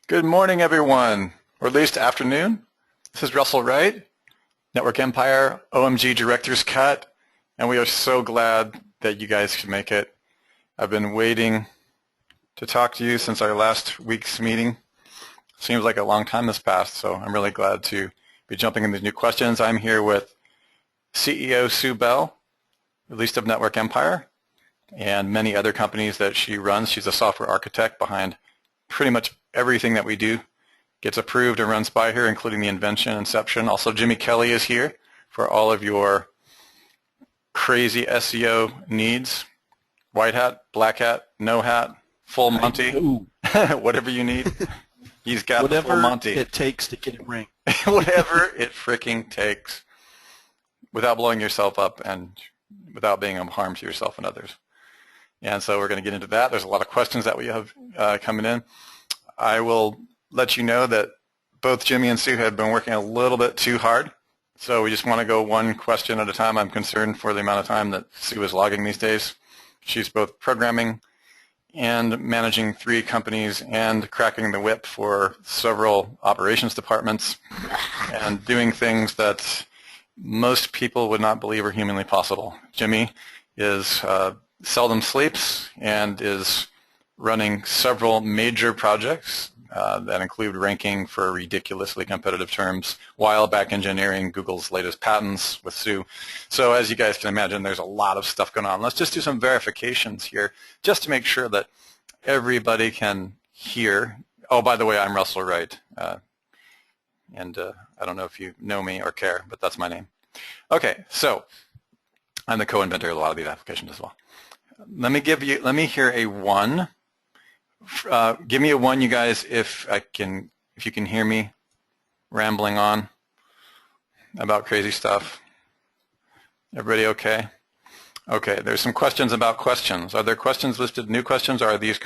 Good morning, everyone, or at least afternoon. This is Russell Wright, Network Empire, OMG Director's Cut, and we are so glad that you guys could make it. I've been waiting to talk to you since our last week's meeting. Seems like a long time has passed, so I'm really glad to be jumping into new questions. I'm here with CEO Sue Bell, released of Network Empire, and many other companies that she runs. She's a software architect behind pretty much everything that we do gets approved and runs by her, including the inception. Also, Jimmy Kelley is here for all of your crazy SEO needs. White hat, black hat, no hat, full Monty, whatever you need. He's got the full Monty. Whatever it takes to get it ranked. Whatever it freaking takes, without blowing yourself up and without being of harm to yourself and others. And so we're going to get into that. There's a lot of questions that we have coming in. I will let you know that both Jimmy and Sue have been working a little bit too hard. So we just want to go one question at a time. I'm concerned for the amount of time that Sue is logging these days. She's both programming and managing 3 companies and cracking the whip for several operations departments and doing things that most people would not believe are humanly possible. Jimmy is seldom sleeps and is running several major projects that include ranking for ridiculously competitive terms while back engineering Google's latest patents with Sue. So as you guys can imagine, there's a lot of stuff going on. Let's just do some verifications here just to make sure that everybody can hear. Oh, by the way, I'm Russell Wright. And I don't know if you know me or care, but that's my name. Okay, so I'm the co-inventor of a lot of these applications as well. Let me hear a 1. Give me a 1, you guys, if you can hear me rambling on about crazy stuff. Everybody okay? Okay, there's some questions about questions. Are there questions listed, new questions, or are these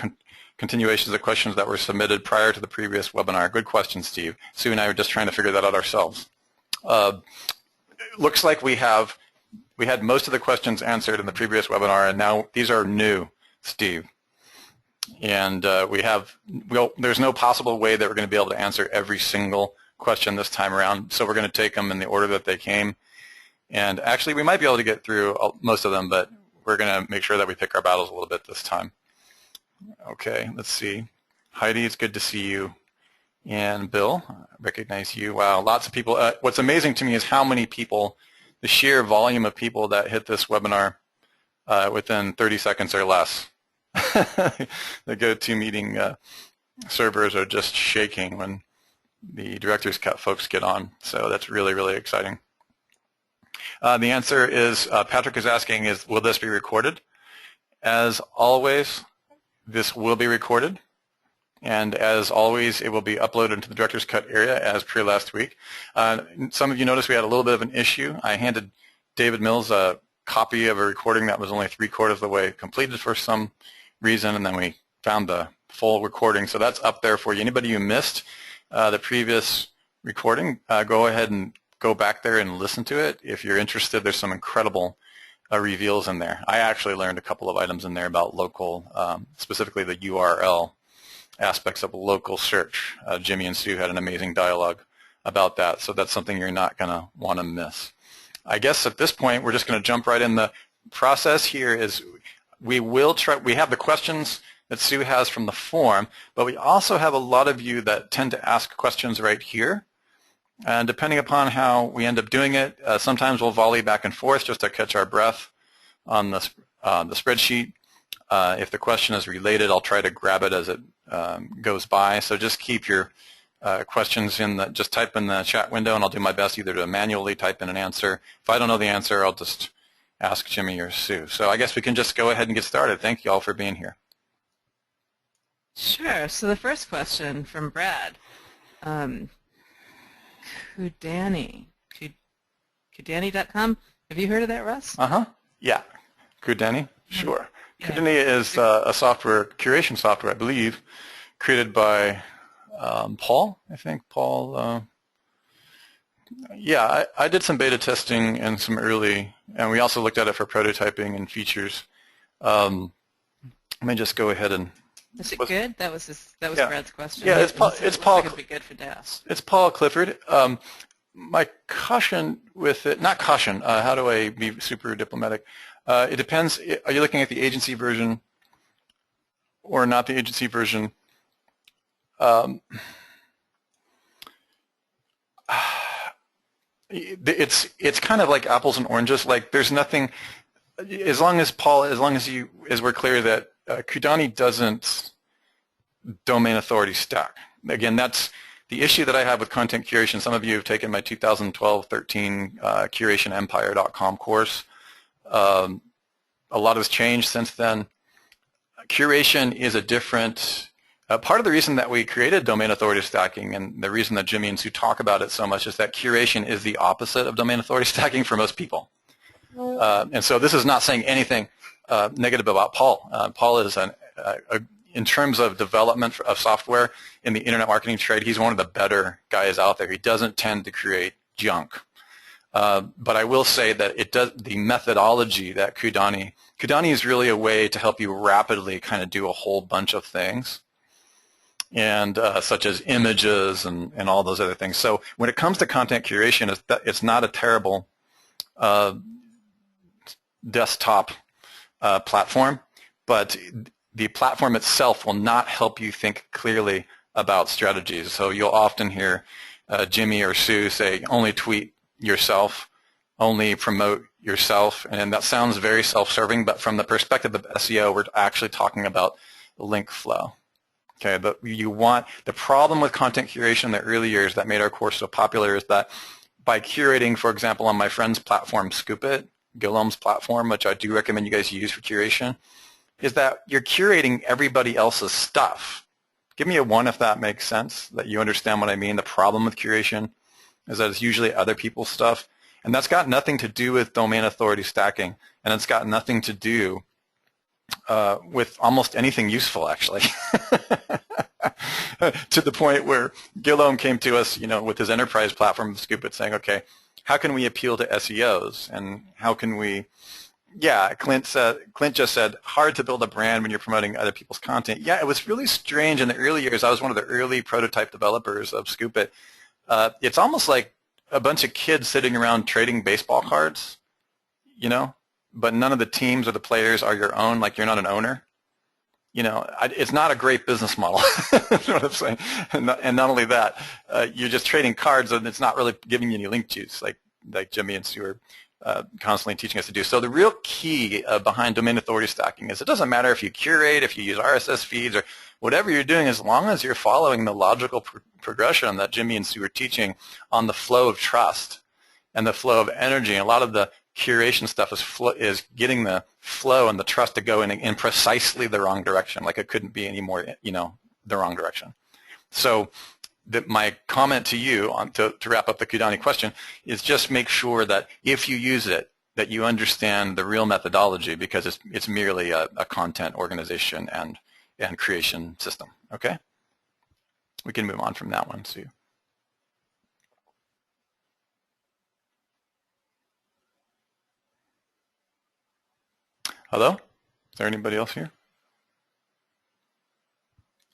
continuations of questions that were submitted prior to the previous webinar? Good question, Steve. Sue and I were just trying to figure that out ourselves. Looks like we had most of the questions answered in the previous webinar, and now these are new, Steve. And there's no possible way that we're going to be able to answer every single question this time around, so we're going to take them in the order that they came. And actually, we might be able to get through most of them, but we're going to make sure that we pick our battles a little bit this time. Okay, let's see. Heidi, it's good to see you. And Bill, I recognize you. Wow, lots of people. What's amazing to me is how many people, the sheer volume of people that hit this webinar within 30 seconds or less. The GoToMeeting servers are just shaking when the Director's Cut folks get on. So that's really, really exciting. The answer is, Patrick is asking, will this be recorded? As always, this will be recorded. And as always, it will be uploaded into the Director's Cut area as per last week. Some of you noticed we had a little bit of an issue. I handed David Mills a copy of a recording that was only 3/4 of the way completed for some reason, and then we found the full recording. So that's up there for you. Anybody who missed the previous recording, go ahead and go back there and listen to it. If you're interested, there's some incredible reveals in there. I actually learned a couple of items in there about local, specifically the URL aspects of local search. Jimmy and Sue had an amazing dialogue about that, so that's something you're not going to want to miss. I guess at this point, we're just going to jump right in. The process here is we have the questions that Sue has from the form, but we also have a lot of you that tend to ask questions right here. And depending upon how we end up doing it, sometimes we'll volley back and forth just to catch our breath on the spreadsheet. If the question is related, I'll try to grab it as it goes by. So just keep your questions just type in the chat window, and I'll do my best either to manually type in an answer. If I don't know the answer, I'll just ask Jimmy or Sue. So I guess we can just go ahead and get started. Thank you all for being here. Sure. So the first question from Brad. Kudani.com. Have you heard of that, Russ? Yeah. Kudani? Sure. Yeah. Kudani is a software, curation software, I believe, created by Paul, I think. Paul, yeah, I did some beta testing and some early, and we also looked at it for prototyping and features. Let me just go ahead and Is it good? That was Yeah. Brad's question. Yeah, it's Paul. It could be good for DAS. It's Paul Clifford. My caution with it, not caution. How do I be super diplomatic? It depends. Are you looking at the agency version or not the agency version? It's kind of like apples and oranges. Like there's nothing. As long as we're clear that Kudani doesn't domain authority stack. Again, that's the issue that I have with content curation. Some of you have taken my 2012-13 curationempire.com course. A lot has changed since then. Curation is a different part of the reason that we created domain authority stacking, and the reason that Jimmy and Sue talk about it so much, is that curation is the opposite of domain authority stacking for most people. And so this is not saying anything negative about Paul. Paul is in terms of development of software in the internet marketing trade, he's one of the better guys out there. He doesn't tend to create junk. But I will say that the methodology that Kudani is really a way to help you rapidly kind of do a whole bunch of things, and such as images and all those other things. So when it comes to content curation, it's not a terrible desktop platform, but the platform itself will not help you think clearly about strategies. So you'll often hear Jimmy or Sue say, only tweet yourself, only promote yourself, and that sounds very self-serving, but from the perspective of SEO, we're actually talking about link flow. Okay, but the problem with content curation in the early years that made our course so popular is that by curating, for example, on my friend's platform, Scoopit, Guillaume's platform, which I do recommend you guys use for curation, is that you're curating everybody else's stuff. Give me a 1 if that makes sense, that you understand what I mean. The problem with curation is that it's usually other people's stuff, and that's got nothing to do with domain authority stacking, and it's got nothing to do with almost anything useful, actually. To the point where Guillaume came to us, with his enterprise platform, Scoopit, saying, okay, how can we appeal to SEOs, and how can we? Yeah, Clint just said, hard to build a brand when you're promoting other people's content. Yeah, it was really strange in the early years. I was one of the early prototype developers of Scoopit. It's almost like a bunch of kids sitting around trading baseball cards, but none of the teams or the players are your own, like you're not an owner. It's not a great business model. That's what I'm saying. And not only that, you're just trading cards, and it's not really giving you any link juice, like Jimmy and Sue are constantly teaching us to do. So the real key behind domain authority stacking is it doesn't matter if you curate, if you use RSS feeds, or whatever you're doing, as long as you're following the logical progression that Jimmy and Sue are teaching on the flow of trust and the flow of energy. And a lot of the curation stuff is getting the flow and the trust to go in precisely the wrong direction. Like it couldn't be any more, the wrong direction. So my comment to you to wrap up the Kudani question is just make sure that if you use it, that you understand the real methodology, because it's merely a content organization and creation system. Okay? We can move on from that one, Sue. Hello? Is there anybody else here?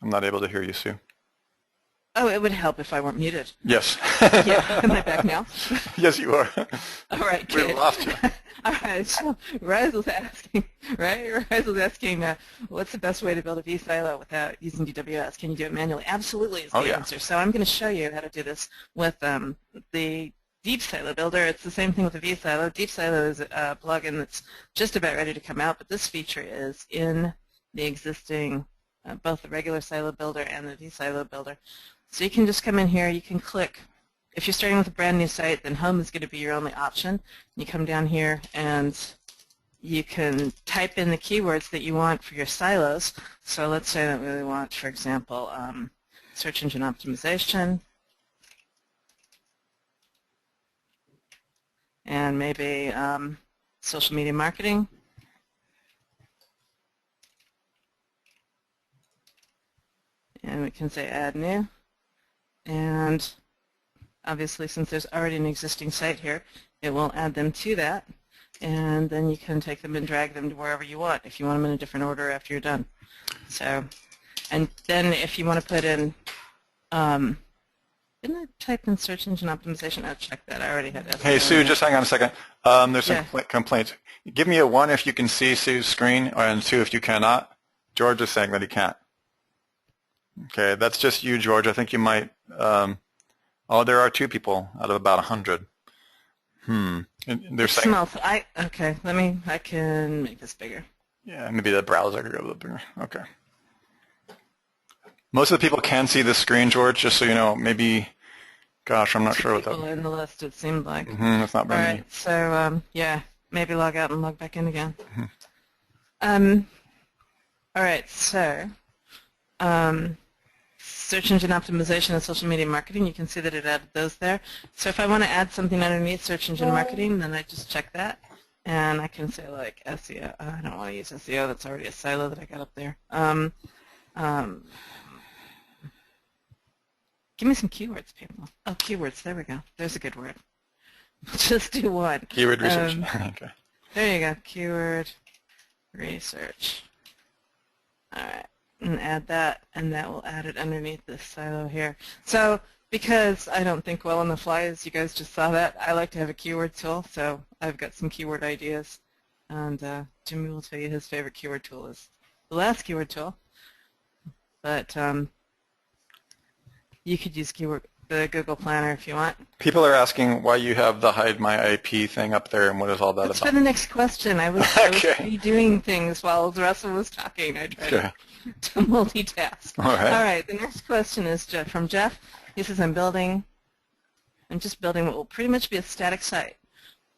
I'm not able to hear you, Sue. Oh, it would help if I weren't muted. Yes. Yeah, am I back now? Yes, you are. All right, good. We lost you. All right, so Rise was asking, what's the best way to build a vSilo without using DWS? Can you do it manually? Absolutely is the answer. So I'm going to show you how to do this with the Deep Silo Builder. It's the same thing with the vSilo. Deep Silo is a plugin that's just about ready to come out, but this feature is in the existing, both the regular Silo Builder and the vSilo Builder. So you can just come in here, you can click. If you're starting with a brand new site, then home is going to be your only option. You come down here and you can type in the keywords that you want for your silos. So let's say that we want, for example, search engine optimization, and maybe social media marketing. And we can say add new. And obviously, since there's already an existing site here, it will add them to that. And then you can take them and drag them to wherever you want, if you want them in a different order after you're done. So And then if you want to put in, didn't I type in search engine optimization? I'll check that. I already had SEO. Hey, Sue, just hang on a second. There's some complaints. Give me a 1 if you can see Sue's screen, and 2 if you cannot. George is saying that he can't. Okay, that's just you, George. I think you might. Oh, there are 2 people out of about 100. They're saying. Okay, I can make this bigger. Yeah, maybe the browser could go a little bigger. Okay. Most of the people can see the screen, George, just so you know. Maybe, gosh, I'm not sure what that. People in the list, it seemed like. That's not very many. All right, so yeah, maybe log out and log back in again. All right, so search engine optimization and social media marketing, you can see that it added those there. So if I want to add something underneath search engine marketing, then I just check that. And I can say like SEO. I don't want to use SEO. That's already a silo that I got up there. Give me some keywords, people. Oh, keywords. There we go. There's a good word. Just do one. Keyword research. Okay. There you go. Keyword research. All right. And add that, and that will add it underneath this silo here. So because I don't think well on the fly, as you guys just saw that, I like to have a keyword tool, so I've got some keyword ideas. And Jimmy will tell you his favorite keyword tool is the last keyword tool. But you could use the Google Planner if you want. People are asking why you have the hide my IP thing up there, and what is all that That's about? for the next question. I was redoing things while Russell was talking. I tried to multitask. All right. The next question is from Jeff. He says, I'm just building what will pretty much be a static site.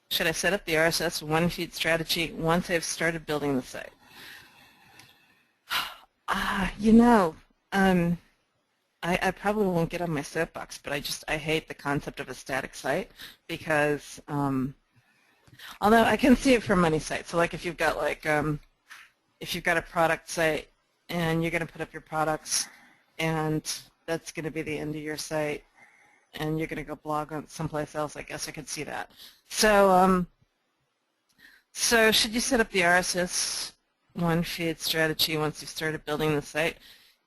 Should I set up the RSS one feed strategy once I've started building the site? I probably won't get on my soapbox, but I hate the concept of a static site because although I can see it for many sites. So like if you've got a product site and you're going to put up your products and that's going to be the end of your site and you're going to go blog on someplace else, I guess I could see that. So so should you set up the RSS one feed strategy once you've started building the site?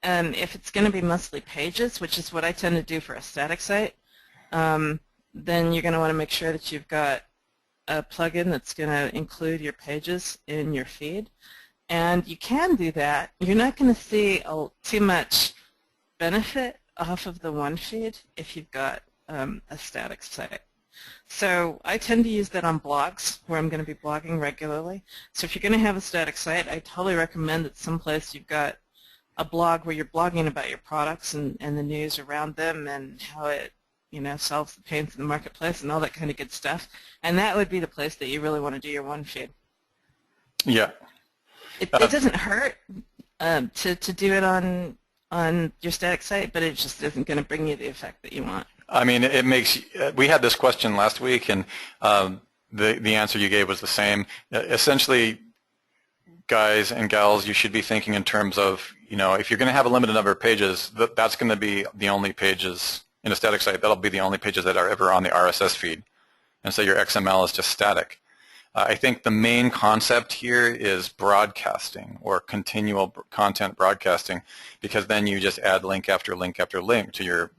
If it's going to be mostly pages, which is what I tend to do for a static site, then you're going to want to make sure that you've got a plugin that's going to include your pages in your feed. And you can do that. You're not going to see too much benefit off of the one feed if you've got a static site. So I tend to use that on blogs where I'm going to be blogging regularly. So if you're going to have a static site, I totally recommend that someplace you've got a blog where you're blogging about your products and the news around them and how it solves the pains in the marketplace and all that kind of good stuff. And that would be the place that you really want to do your one feed. Yeah. It doesn't hurt to do it on your static site, but it just isn't going to bring you the effect that you want. I mean, it makes. We had this question last week, and the answer you gave was the same. Essentially, guys and gals, you should be thinking in terms of, if you're going to have a limited number of pages, that's going to be the only pages in a static site. That'll be the only pages that are ever on the RSS feed, and so your XML is just static. I think the main concept here is broadcasting or continual content broadcasting, because then you just add link after link after link to your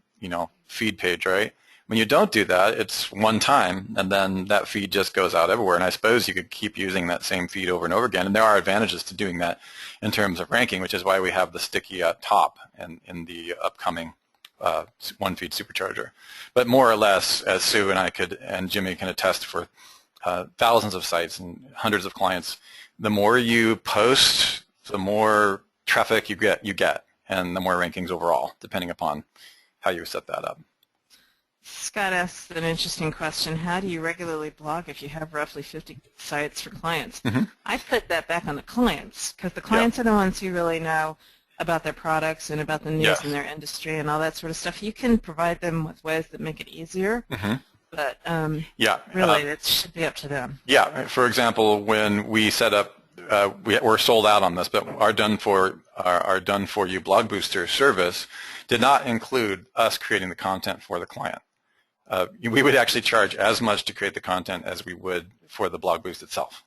feed page, right? When you don't do that, it's one time, and then that feed just goes out everywhere. And I suppose you could keep using that same feed over and over again. And there are advantages to doing that in terms of ranking, which is why we have the sticky at top in the upcoming one feed supercharger. But more or less, as Sue and I and Jimmy can attest for thousands of sites and hundreds of clients, the more you post, the more traffic you get, and the more rankings overall, depending upon how you set that up. Scott asks an interesting question. How do you regularly blog if you have roughly 50 sites for clients? Mm-hmm. I put that back on the clients, because the clients are the ones who really know about their products and about the news in their industry and all that sort of stuff. You can provide them with ways that make it easier, but really it should be up to them. Yeah, for example, when we set up, we're sold out on this, but our done for you blog booster service did not include us creating the content for the client. We would actually charge as much to create the content as we would for the blog boost itself.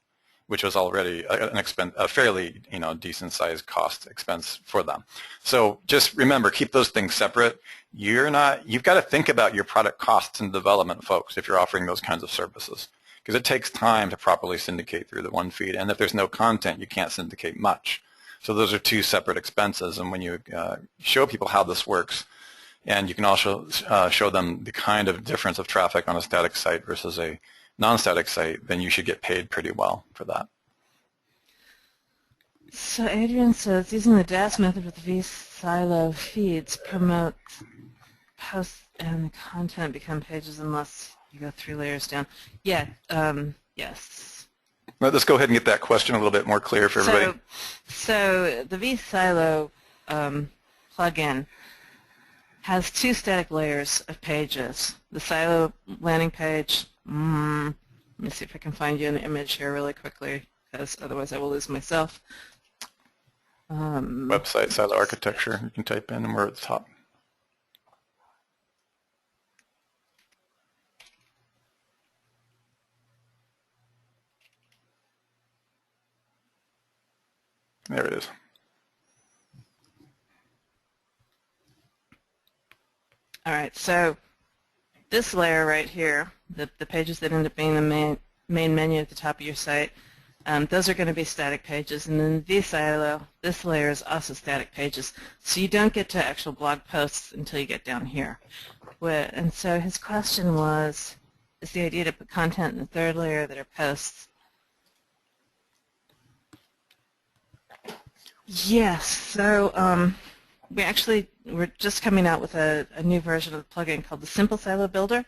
which was already an expense, a fairly decent sized cost expense for them. So just remember, keep those things separate. You've got to think about your product costs and development, folks, if you're offering those kinds of services, because it takes time to properly syndicate through the one feed, and if there's no content, you can't syndicate much. So those are two separate expenses, and when you show people how this works, and you can also show them the kind of difference of traffic on a static site versus a non-static site, then you should get paid pretty well for that. So Adrian says, using the DAS method with vSilo feeds promotes posts and the content become pages unless you go 3 layers down. Yeah, yes. Let's go ahead and get that question a little bit more clear for everybody. So the vSilo plugin has 2 static layers of pages. The silo landing page, let me see if I can find you an image here really quickly, because otherwise I will lose myself. Website silo architecture, you can type in and we're at the top. There it is. All right, so this layer right here, the pages that end up being the main menu at the top of your site, those are going to be static pages. And then vSilo, this layer is also static pages. So you don't get to actual blog posts until you get down here. And so his question was, is the idea to put content in the 3rd layer that are posts? Yes, so we're just coming out with a new version of the plugin called the Simple Silo Builder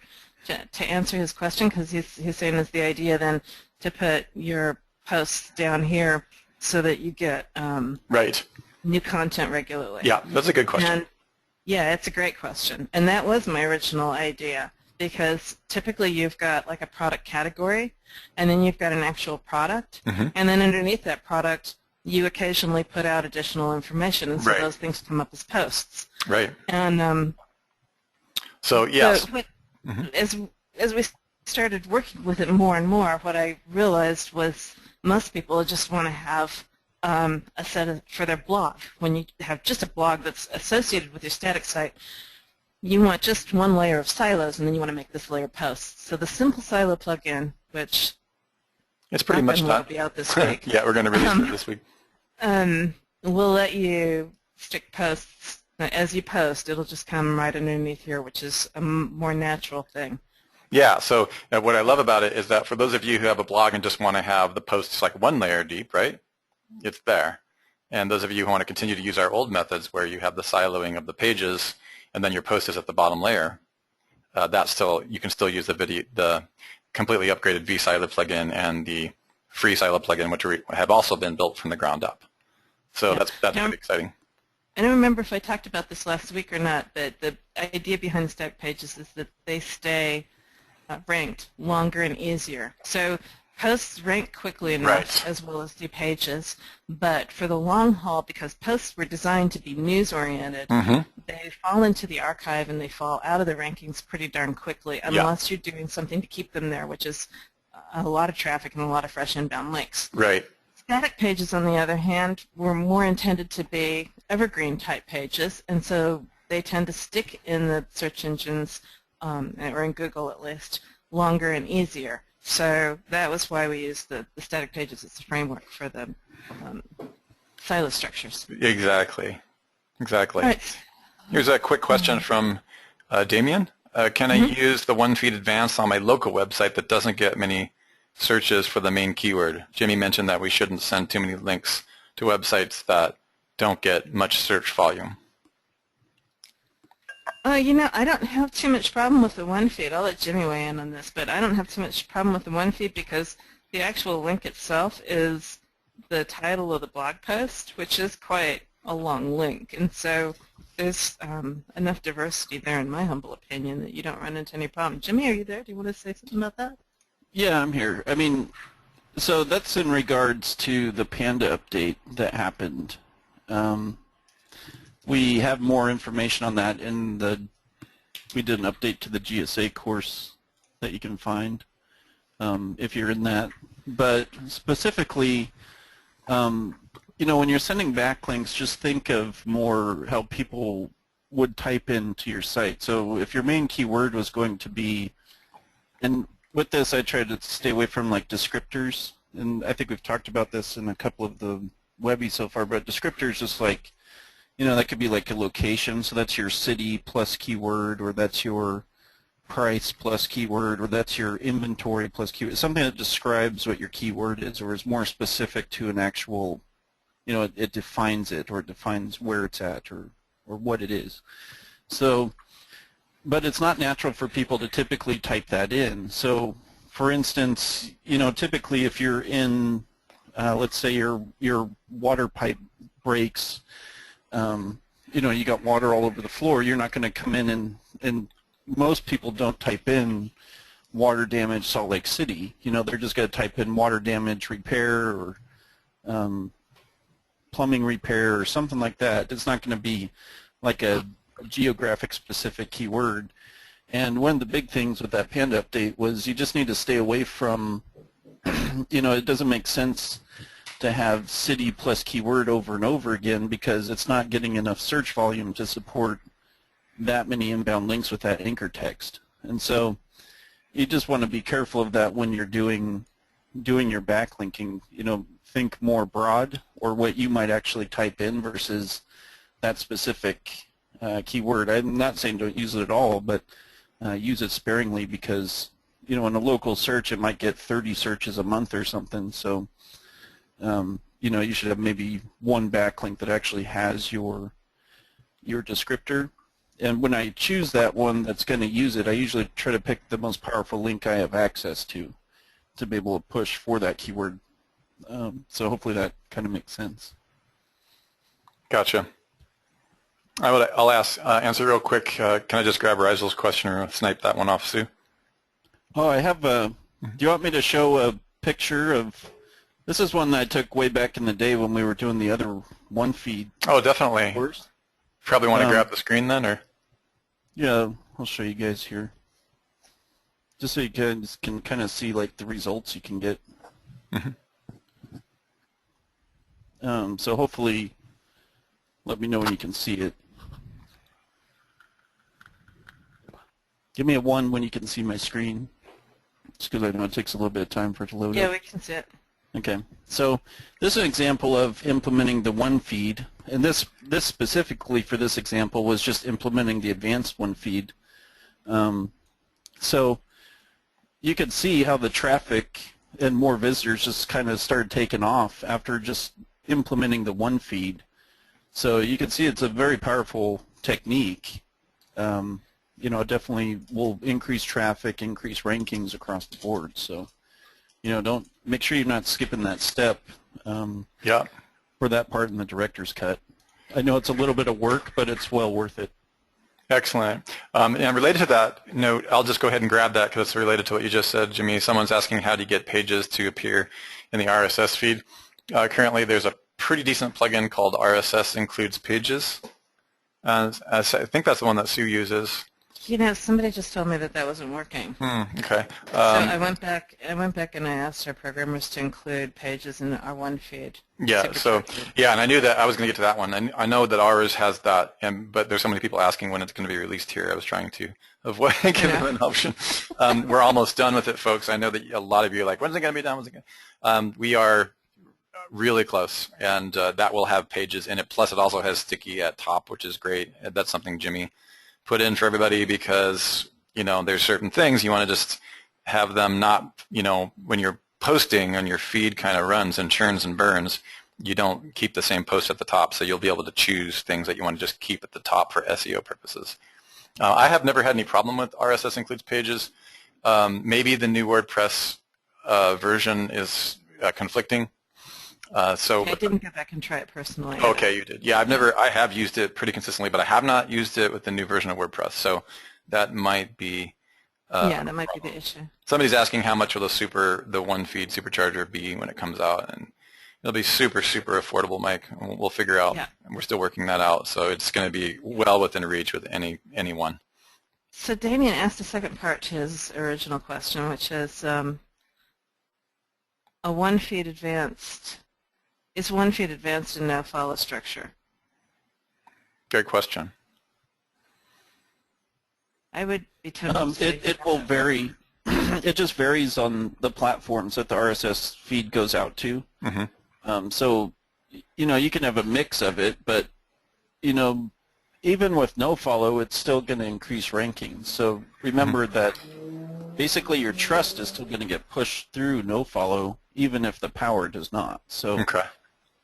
to answer his question, because he's saying it's the idea then to put your posts down here so that you get right. new content regularly. Yeah, that's a good question. And, yeah, it's a great question. And that was my original idea, because typically you've got like a product category, and then you've got an actual product, and then underneath that product you occasionally put out additional information, and so right. those things come up as posts. Right. And so yes. So as we started working with it more and more, what I realized was most people just want to have a set for their blog. When you have just a blog that's associated with your static site, you want just one layer of silos, and then you want to make this layer posts. So the Simple Silo plugin, which it's pretty much done. Will be out this week. Yeah, we're going to release it this week. We'll let you stick posts. As you post, it'll just come right underneath here, which is a more natural thing. Yeah, so what I love about it is that for those of you who have a blog and just want to have the posts like one layer deep, right, it's there. And those of you who want to continue to use our old methods where you have the siloing of the pages and then your post is at the bottom layer, you can still use the completely upgraded vSilo plugin and the free Silo plugin, which have also been built from the ground up. So yeah. That's pretty exciting. I don't remember if I talked about this last week or not, but the idea behind the static pages is that they stay ranked longer and easier. So posts rank quickly enough, right, as well as do pages, but for the long haul, because posts were designed to be news-oriented, they fall into the archive and they fall out of the rankings pretty darn quickly, unless you're doing something to keep them there, which is a lot of traffic and a lot of fresh inbound links. Right. Static pages, on the other hand, were more intended to be evergreen type pages, and so they tend to stick in the search engines, or in Google at least, longer and easier. So that was why we used the static pages as a framework for the silo structures. Exactly. Exactly. All right. Here's a quick question from Damien. Can I use the one feed advanced on my local website that doesn't get many searches for the main keyword? Jimmy mentioned that we shouldn't send too many links to websites that don't get much search volume. You know, I don't have too much problem with the one feed. I'll let Jimmy weigh in on this, but I don't have too much problem with the one feed because the actual link itself is the title of the blog post, which is quite a long link. And so there's enough diversity there, in my humble opinion, that you don't run into any problem. Jimmy, are you there? Do you want to say something about that? Yeah, I'm here. I mean, so that's in regards to the Panda update that happened. We have more information on that in we did an update to the GSA course that you can find if you're in that. but specifically, when you're sending backlinks, just think of more how people would type into your site. So if your main keyword was going to be, and with this I try to stay away from like descriptors, and I think we've talked about this in a couple of the webbies so far, but descriptors just like, that could be like a location, so that's your city plus keyword, or that's your price plus keyword, or that's your inventory plus keyword, something that describes what your keyword is or is more specific to an actual, it defines it, or it defines where it's at, or what it is. So, but it's not natural for people to typically type that in. So, for instance, typically if you're in, let's say your water pipe breaks, you got water all over the floor, you're not going to come in and most people don't type in water damage Salt Lake City. They're just going to type in water damage repair, or plumbing repair, or something like that. It's not going to be like a geographic specific keyword. And one of the big things with that Panda update was you just need to stay away from, it doesn't make sense to have city plus keyword over and over again, because it's not getting enough search volume to support that many inbound links with that anchor text. And so you just want to be careful of that when you're doing your backlinking. Think more broad, or what you might actually type in versus that specific keyword. I'm not saying don't use it at all, but use it sparingly, because in a local search it might get 30 searches a month or something. So you should have maybe one backlink that actually has your descriptor. And when I choose that one that's going to use it, I usually try to pick the most powerful link I have access to be able to push for that keyword. So hopefully that kind of makes sense. Gotcha. I'll answer real quick. Can I just grab Risel's question or snipe that one off, Sue? Oh, I have a. Do you want me to show a picture of? This is one that I took way back in the day when we were doing the other one feed. Oh, definitely. Course. Probably want to grab the screen then, or? Yeah, I'll show you guys here. Just so you guys can kind of see like the results you can get. So hopefully, let me know when you can see it. Give me a 1 when you can see my screen, just because I know it takes a little bit of time for it to load. Yeah, we can see it. Okay, so this is an example of implementing the one feed, and this specifically for this example was just implementing the advanced one feed. So you could see how the traffic and more visitors just kind of started taking off after just implementing the one feed. So you can see it's a very powerful technique. It definitely will increase traffic, increase rankings across the board. So, don't make sure you're not skipping that step. Yeah. For that part in the director's cut. I know it's a little bit of work, but it's well worth it. Excellent. And related to that note, I'll just go ahead and grab that because it's related to what you just said, Jimmy. Someone's asking how do you get pages to appear in the RSS feed. Currently, there's a pretty decent plugin called RSS Includes Pages. I think that's the one that Sue uses. Somebody just told me that wasn't working. Okay. So I went back and I asked our programmers to include pages in our one feed. Yeah. And I knew that I was going to get to that one. And I know that ours has that, but there's so many people asking when it's going to be released here. I was trying to avoid giving them an option. We're almost done with it, folks. I know that a lot of you are like, when's it going to be done? We are really close, and that will have pages in it. Plus, it also has sticky at top, which is great. That's something Jimmy put in for everybody because, there's certain things you want to just have them not, when you're posting and your feed kind of runs and churns and burns, you don't keep the same post at the top, so you'll be able to choose things that you want to just keep at the top for SEO purposes. I have never had any problem with RSS Includes Pages. Maybe the new WordPress version is conflicting. I didn't go back and try it personally. Okay, you did. Yeah, I have used it pretty consistently, but I have not used it with the new version of WordPress. So that might be. That might be the issue. Somebody's asking how much will the one feed supercharger be when it comes out, and it'll be super, super affordable, Mike. We'll figure out. Yeah. And we're still working that out, so it's going to be well within reach with anyone. So Damien asked a second part to his original question, which is. a one feed advanced, is one feed advanced in no-follow structure? Great question. I would be tempted to it will vary. It just varies on the platforms that the RSS feed goes out to. So, you can have a mix of it, but, even with no follow, it's still going to increase rankings. So remember that basically your trust is still going to get pushed through no follow, even if the power does not. So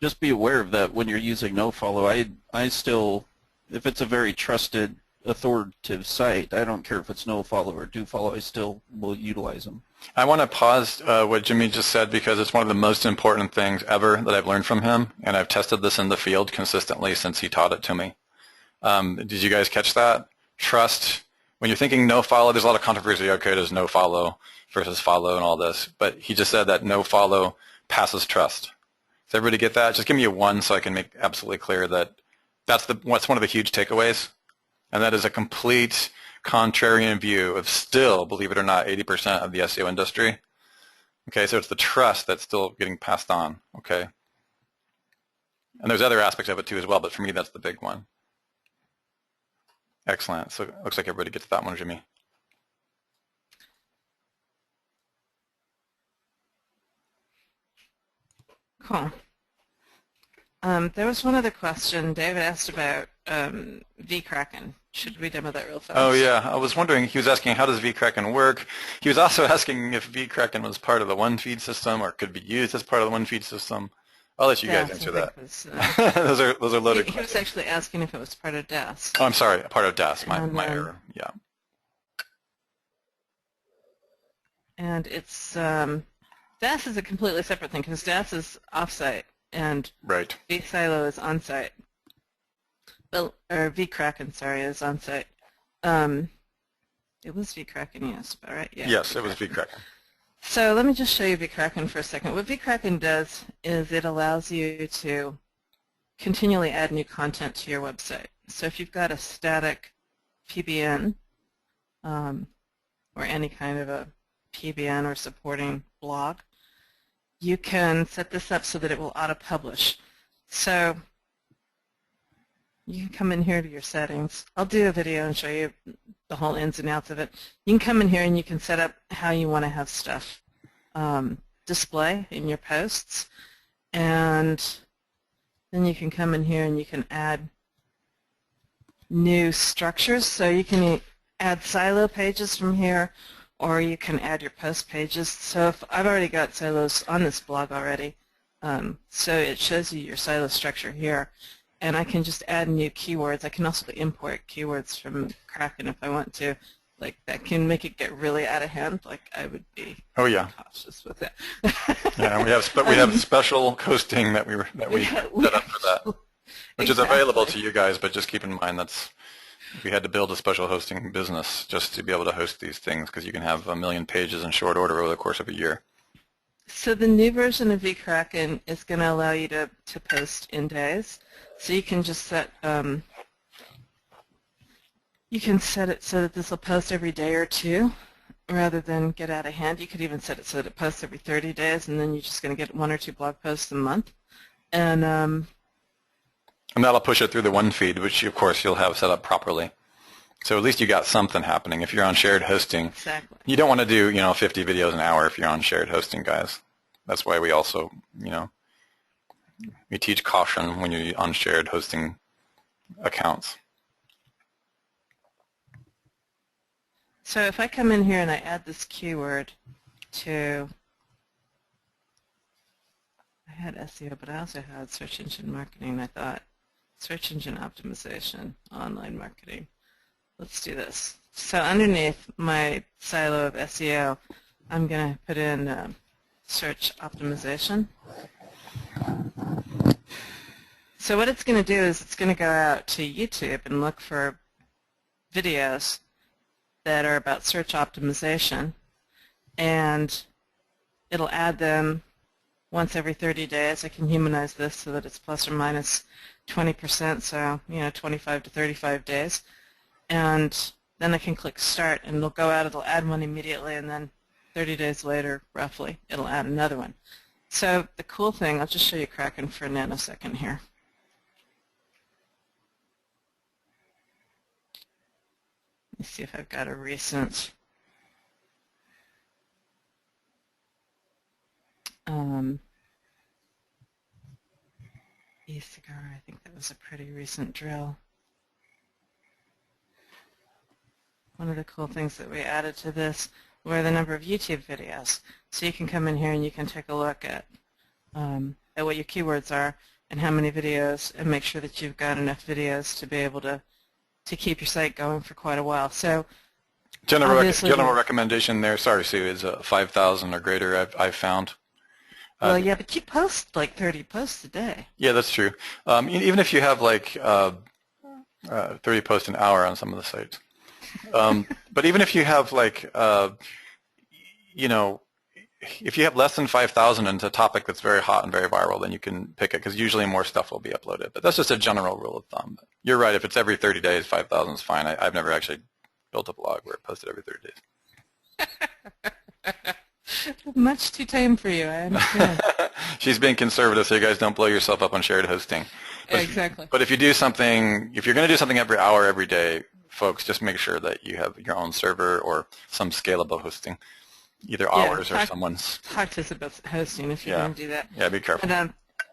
just be aware of that when you're using no follow. I still, if it's a very trusted, authoritative site, I don't care if it's no follow or do follow, I still will utilize them. I want to pause what Jimmy just said because it's one of the most important things ever that I've learned from him, and I've tested this in the field consistently since he taught it to me. Did you guys catch that? Trust. When you're thinking no follow, there's a lot of controversy. Okay, there's no follow versus follow and all this, but he just said that no follow passes trust. Does everybody get that? Just give me a 1 so I can make absolutely clear that that's one of the huge takeaways. And that is a complete contrarian view of still, believe it or not, 80% of the SEO industry. Okay, so it's the trust that's still getting passed on, okay? And there's other aspects of it too as well, but for me that's the big one. Excellent. So it looks like everybody gets that one, Jimmy. Cool. There was one other question. David asked about vCraken. Should we demo that real fast? Oh, yeah. I was wondering, he was asking how does vCraken work. He was also asking if vCraken was part of the one-feed system or could be used as part of the one-feed system. I'll let you guys answer that. Those are loaded questions. He was actually asking if it was part of DAS. Oh, I'm sorry. Part of DAS. My error. Yeah. And it's DAS is a completely separate thing because DAS is offsite and vSilo is onsite. Well, or vCraken, sorry, is onsite. It was vCraken, yes, right? Yeah, yes, it was vCraken. So let me just show you vCraken for a second. What vCraken does is it allows you to continually add new content to your website. So if you've got a static PBN or any kind of a PBN or supporting blog, you can set this up so that it will auto-publish. So you can come in here to your settings. I'll do a video and show you the whole ins and outs of it. You can come in here and you can set up how you want to have stuff display in your posts, and then you can come in here and you can add new structures. So you can add silo pages from here, or you can add your post pages. So if I've already got silos on this blog already, so it shows you your silo structure here. And I can just add new keywords. I can also import keywords from Kraken if I want to. Like, that can make it get really out of hand. Like, I would be cautious with that. Yeah, we have special hosting that we set up for that, which is available to you guys. But just keep in mind we had to build a special hosting business just to be able to host these things because you can have 1 million pages in short order over the course of a year. So the new version of vCraken is going to allow you to post in days. So you can just set it so that this will post every day or two rather than get out of hand. You could even set it so that it posts every 30 days, and then you're just going to get 1 or 2 blog posts a month. And that'll push it through the one feed, which of course you'll have set up properly. So at least you got something happening. If you're on shared hosting, you don't want to do 50 videos an hour if you're on shared hosting, guys. That's why we also we teach caution when you're on shared hosting accounts. So if I come in here and I add this keyword to, I had SEO, but I also had search engine marketing. I thought search engine optimization, online marketing. Let's do this. So underneath my silo of SEO, I'm going to put in search optimization. So what it's going to do is it's going to go out to YouTube and look for videos that are about search optimization, and it'll add them once every 30 days. I can humanize this so that it's plus or minus 20%, so 25 to 35 days. And then I can click start, and it'll go out, it'll add one immediately, and then 30 days later, roughly, it'll add another one. So the cool thing, I'll just show you Kraken for a nanosecond here. Let me see if I've got a recent e-cigar. I think that was a pretty recent drill. One of the cool things that we added to this were the number of YouTube videos. So you can come in here and you can take a look at what your keywords are and how many videos, and make sure that you've got enough videos to be able to keep your site going for quite a while. So general recommendation there, sorry Sue, is 5,000 or greater I've found. Well, yeah, but you post like 30 posts a day. Yeah, that's true. Even if you have like 30 posts an hour on some of the sites. But even if you have like, you know, if you have less than 5,000 and it's a topic that's very hot and very viral, then you can pick it, because usually more stuff will be uploaded. But that's just a general rule of thumb. But you're right, if it's every 30 days, 5,000 is fine. I've never actually built a blog where it posted every 30 days. Much too tame for you, I understand. She's being conservative, so you guys don't blow yourself up on shared hosting. But exactly. But if you do something, if you're going to do something every hour, every day, folks, just make sure that you have your own server or some scalable hosting, either ours or someone's. Talk to us about hosting if you're going to do that. Yeah, be careful.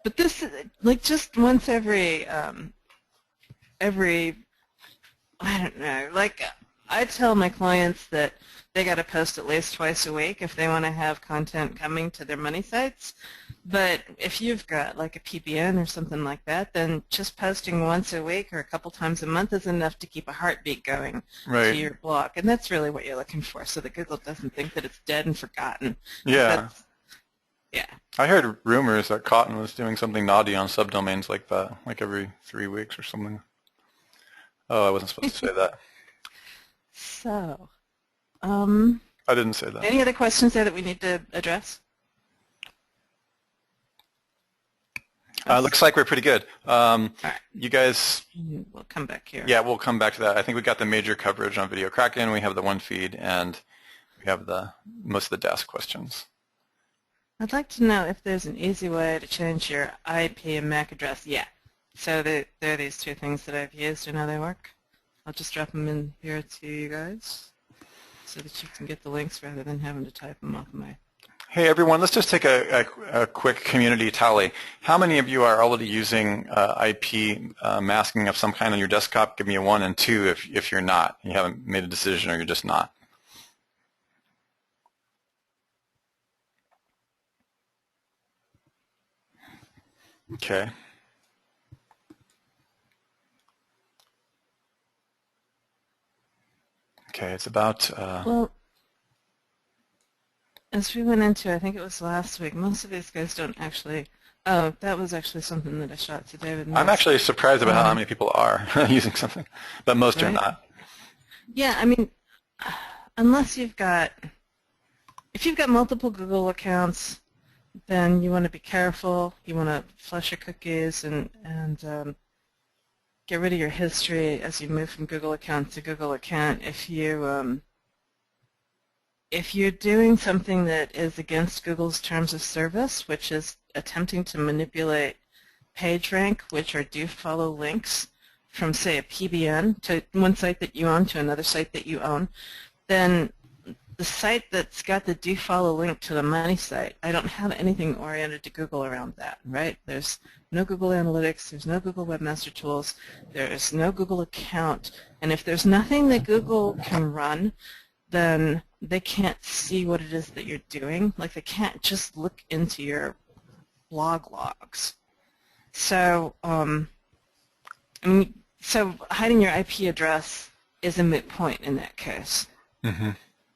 But this, like, just once every, I don't know, like, I tell my clients that they got to post at least twice a week if they want to have content coming to their money sites. But if you've got like a PBN or something like that, then just posting once a week or a couple times a month is enough to keep a heartbeat going to your blog. And that's really what you're looking for, so that Google doesn't think that it's dead and forgotten. Yeah. Yeah. I heard rumors that Cotton was doing something naughty on subdomains like that, like every 3 weeks or something. Oh, I wasn't supposed to say that. So, I didn't say that. Any other questions there that we need to address? Looks like we're pretty good. Right. You guys... We'll come back here. Yeah, we'll come back to that. I think we got the major coverage on Video Kraken. We have the one feed, and we have most of the desk questions. I'd like to know if there's an easy way to change your IP and MAC address. Yeah. So there are these two things that I've used and how they work. I'll just drop them in here to you guys so that you can get the links rather than having to type them off my... Hey everyone, let's just take a quick community tally. How many of you are already using IP masking of some kind on your desktop? Give me a 1, and 2 if you're not. You haven't made a decision or you're just not. Okay. Okay, it's about... Well, as we went into, I think it was last week, most of these guys don't actually... Oh, that was actually something that I shot to David. I'm actually surprised about how many people are using something, but most are not. Yeah, I mean, unless you've got... If you've got multiple Google accounts, then you want to be careful. You want to flush your cookies and get rid of your history as you move from Google account to Google account. If you're doing something that is against Google's terms of service, which is attempting to manipulate PageRank, which are do-follow links from, say, a PBN to one site that you own to another site that you own, then the site that's got the do-follow link to the money site, I don't have anything oriented to Google around that, right? There's no Google Analytics, there's no Google Webmaster Tools, there's no Google account, and if there's nothing that Google can run, then they can't see what it is that you're doing. Like, they can't just look into your blog logs. So, so hiding your IP address is a moot point in that case. Mm-hmm.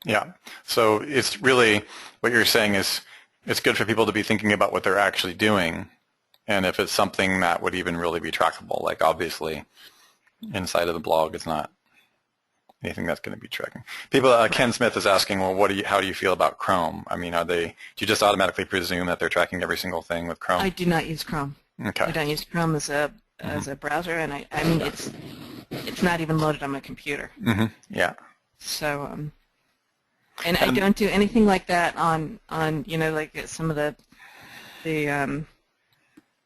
Yeah. So it's really, what you're saying is it's good for people to be thinking about what they're actually doing, and if it's something that would even really be trackable, like obviously inside of the blog it's not anything that's going to be tracking. People, Ken Smith is asking, well, how do you feel about Chrome? I mean, do you just automatically presume that they're tracking every single thing with Chrome? I do not use Chrome. Okay. I don't use Chrome as a browser, and I mean it's not even loaded on my computer. Mm-hmm. Yeah. So and I don't do anything like that on like some of the the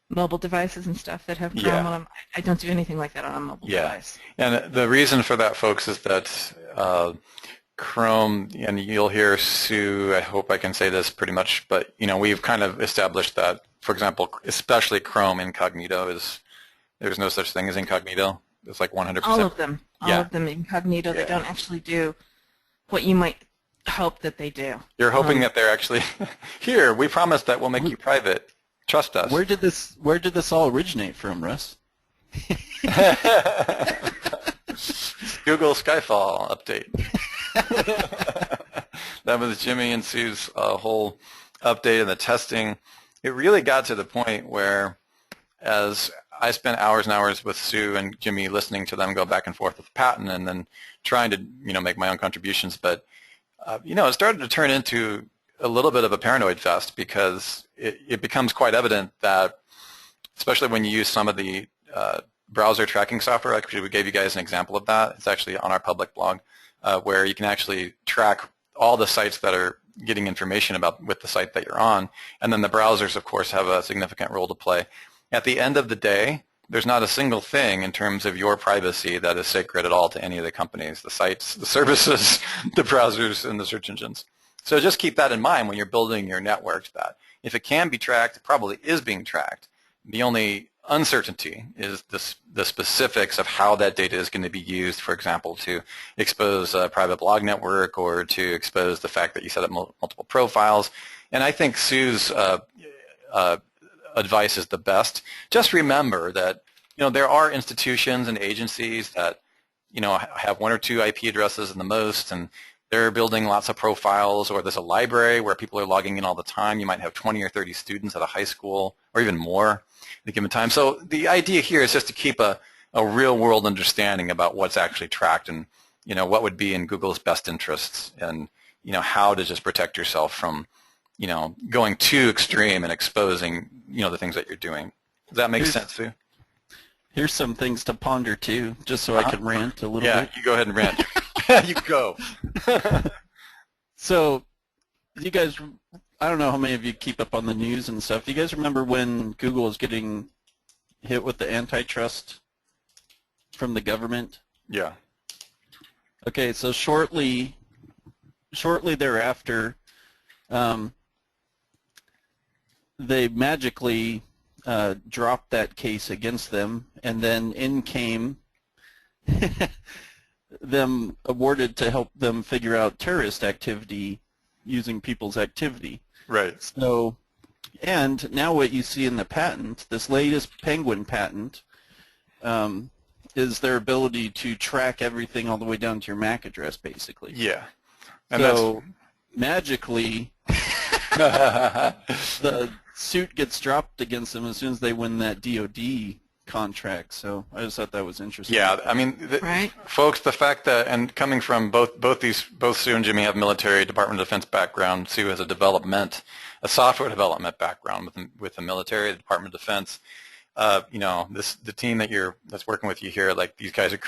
mobile devices and stuff that have Chrome on them. I don't do anything like that on a mobile device. And the reason for that, folks, is that Chrome, and you'll hear Sue, I hope I can say this pretty much, but we've kind of established that, for example, especially Chrome incognito there's no such thing as incognito. It's like 100%. All of them incognito. They don't actually do what you might hope that they do. You're hoping that they're actually, here, we promise that we'll make you private. Trust us. Where did this all originate from, Russ? Google Skyfall update. That was Jimmy and Sue's whole update and the testing. It really got to the point where, as I spent hours and hours with Sue and Jimmy listening to them go back and forth with the patent and then trying to make my own contributions, but it started to turn into a little bit of a paranoid fest, because it becomes quite evident that, especially when you use some of the browser tracking software, like we gave you guys an example of that. It's actually on our public blog, where you can actually track all the sites that are getting information with the site that you're on, and then the browsers, of course, have a significant role to play. At the end of the day, there's not a single thing in terms of your privacy that is sacred at all to any of the companies, the sites, the services, the browsers, and the search engines. So just keep that in mind when you're building your networks, that if it can be tracked, it probably is being tracked. The only uncertainty is the specifics of how that data is going to be used, for example, to expose a private blog network or to expose the fact that you set up multiple profiles. And I think Sue's advice is the best. Just remember that there are institutions and agencies that have 1 or 2 IP addresses in the most, and they're building lots of profiles, or there's a library where people are logging in all the time. You might have 20 or 30 students at a high school, or even more at a given time. So the idea here is just to keep a real-world understanding about what's actually tracked, and what would be in Google's best interests, and how to just protect yourself from going too extreme and exposing the things that you're doing. Does that make sense, Sue? Here's some things to ponder too, just so I can rant a little bit. Yeah, you go ahead and rant. You go. So, you guys, I don't know how many of you keep up on the news and stuff. Do you guys remember when Google was getting hit with the antitrust from the government? Yeah. Okay, so shortly thereafter, they magically dropped that case against them, and then in came them awarded to help them figure out terrorist activity using people's activity. Right. So, and now what you see in the patent, this latest Penguin patent, is their ability to track everything all the way down to your MAC address, basically. Yeah. And so magically, the suit gets dropped against them as soon as they win that DoD contract. So I just thought that was interesting. Yeah, I mean, right. Folks, the fact that, and coming from both Sue and Jimmy have military Department of Defense background. Sue has a software development background with the military, the Department of Defense. The team that's working with you here, like these guys are,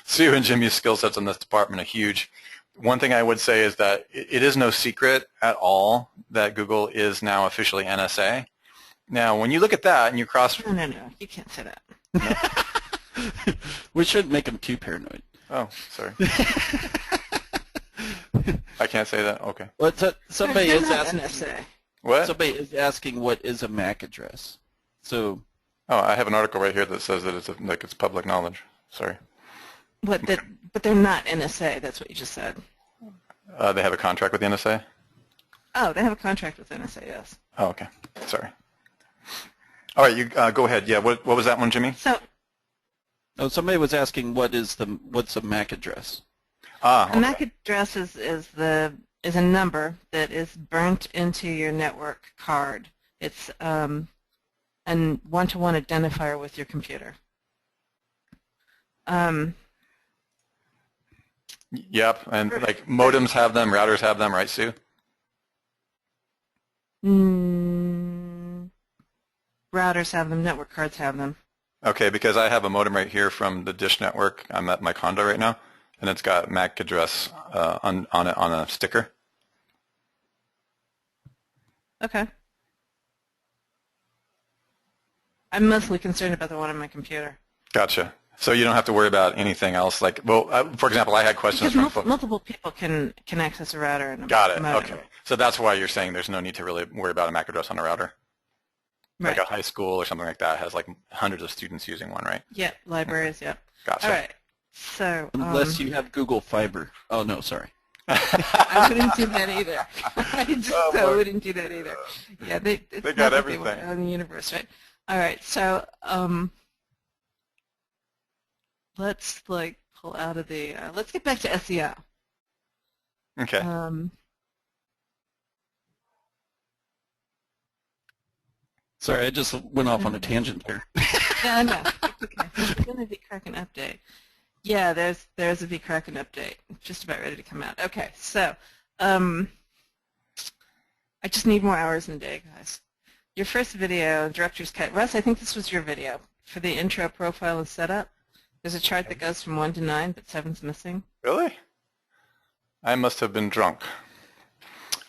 Sue and Jimmy's skill sets in this department are huge. One thing I would say is that it is no secret at all that Google is now officially NSA. Now, when you look at that and you cross... No, you can't say that. No. We shouldn't make them too paranoid. Oh, sorry. I can't say that? Okay. Well, somebody is asking... NSA. What? Somebody is asking what is a MAC address. So... Oh, I have an article right here that says that it's public knowledge. Sorry. But they're not NSA. That's what you just said. They have a contract with the NSA? Oh, they have a contract with NSA, yes. Oh, okay. Sorry. All right, you go ahead. Yeah, what was that one, Jimmy? So, somebody was asking what's a MAC address? A MAC address is a number that is burnt into your network card. It's a one-to-one identifier with your computer. Yep, and like modems have them, routers have them, right, Sue? Routers have them, network cards have them. Okay, because I have a modem right here from the Dish network. I'm at my condo right now, and it's got MAC address on it on a sticker. Okay. I'm mostly concerned about the one on my computer. Gotcha. So you don't have to worry about anything else. Like, well, for example, I had questions because from multiple people can access a router and a Got it. modem. Okay. So that's why you're saying there's no need to really worry about a MAC address on a router. Right. Like a high school or something like that has like hundreds of students using one, right? Yeah, libraries, yeah. Gotcha. All right. So unless you have Google Fiber. Oh no, sorry. I wouldn't do that either. I just wouldn't do that either. Yeah, they got everything in the universe, right? All right. So let's like pull out of the. Let's get back to SEO. Okay. Sorry, I just went off on a tangent there. No, it's okay. There's going to be Kraken update. Yeah, there's a vCracken update. Just about ready to come out. Okay, so I just need more hours in a day, guys. Your first video, Director's Cut. Russ, I think this was your video for the intro, profile, and setup. There's a chart that goes from 1 to 9, but 7's missing. Really? I must have been drunk.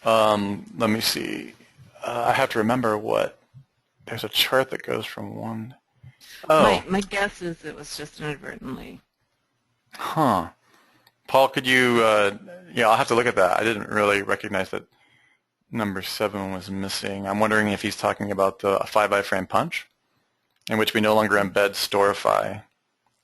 Let me see. I have to remember what. There's a chart that goes from 1. Oh. My guess is it was just inadvertently. Huh. Paul, could you, yeah, I'll have to look at that. I didn't really recognize that number 7 was missing. I'm wondering if he's talking about the 5 iframe punch, in which we no longer embed Storify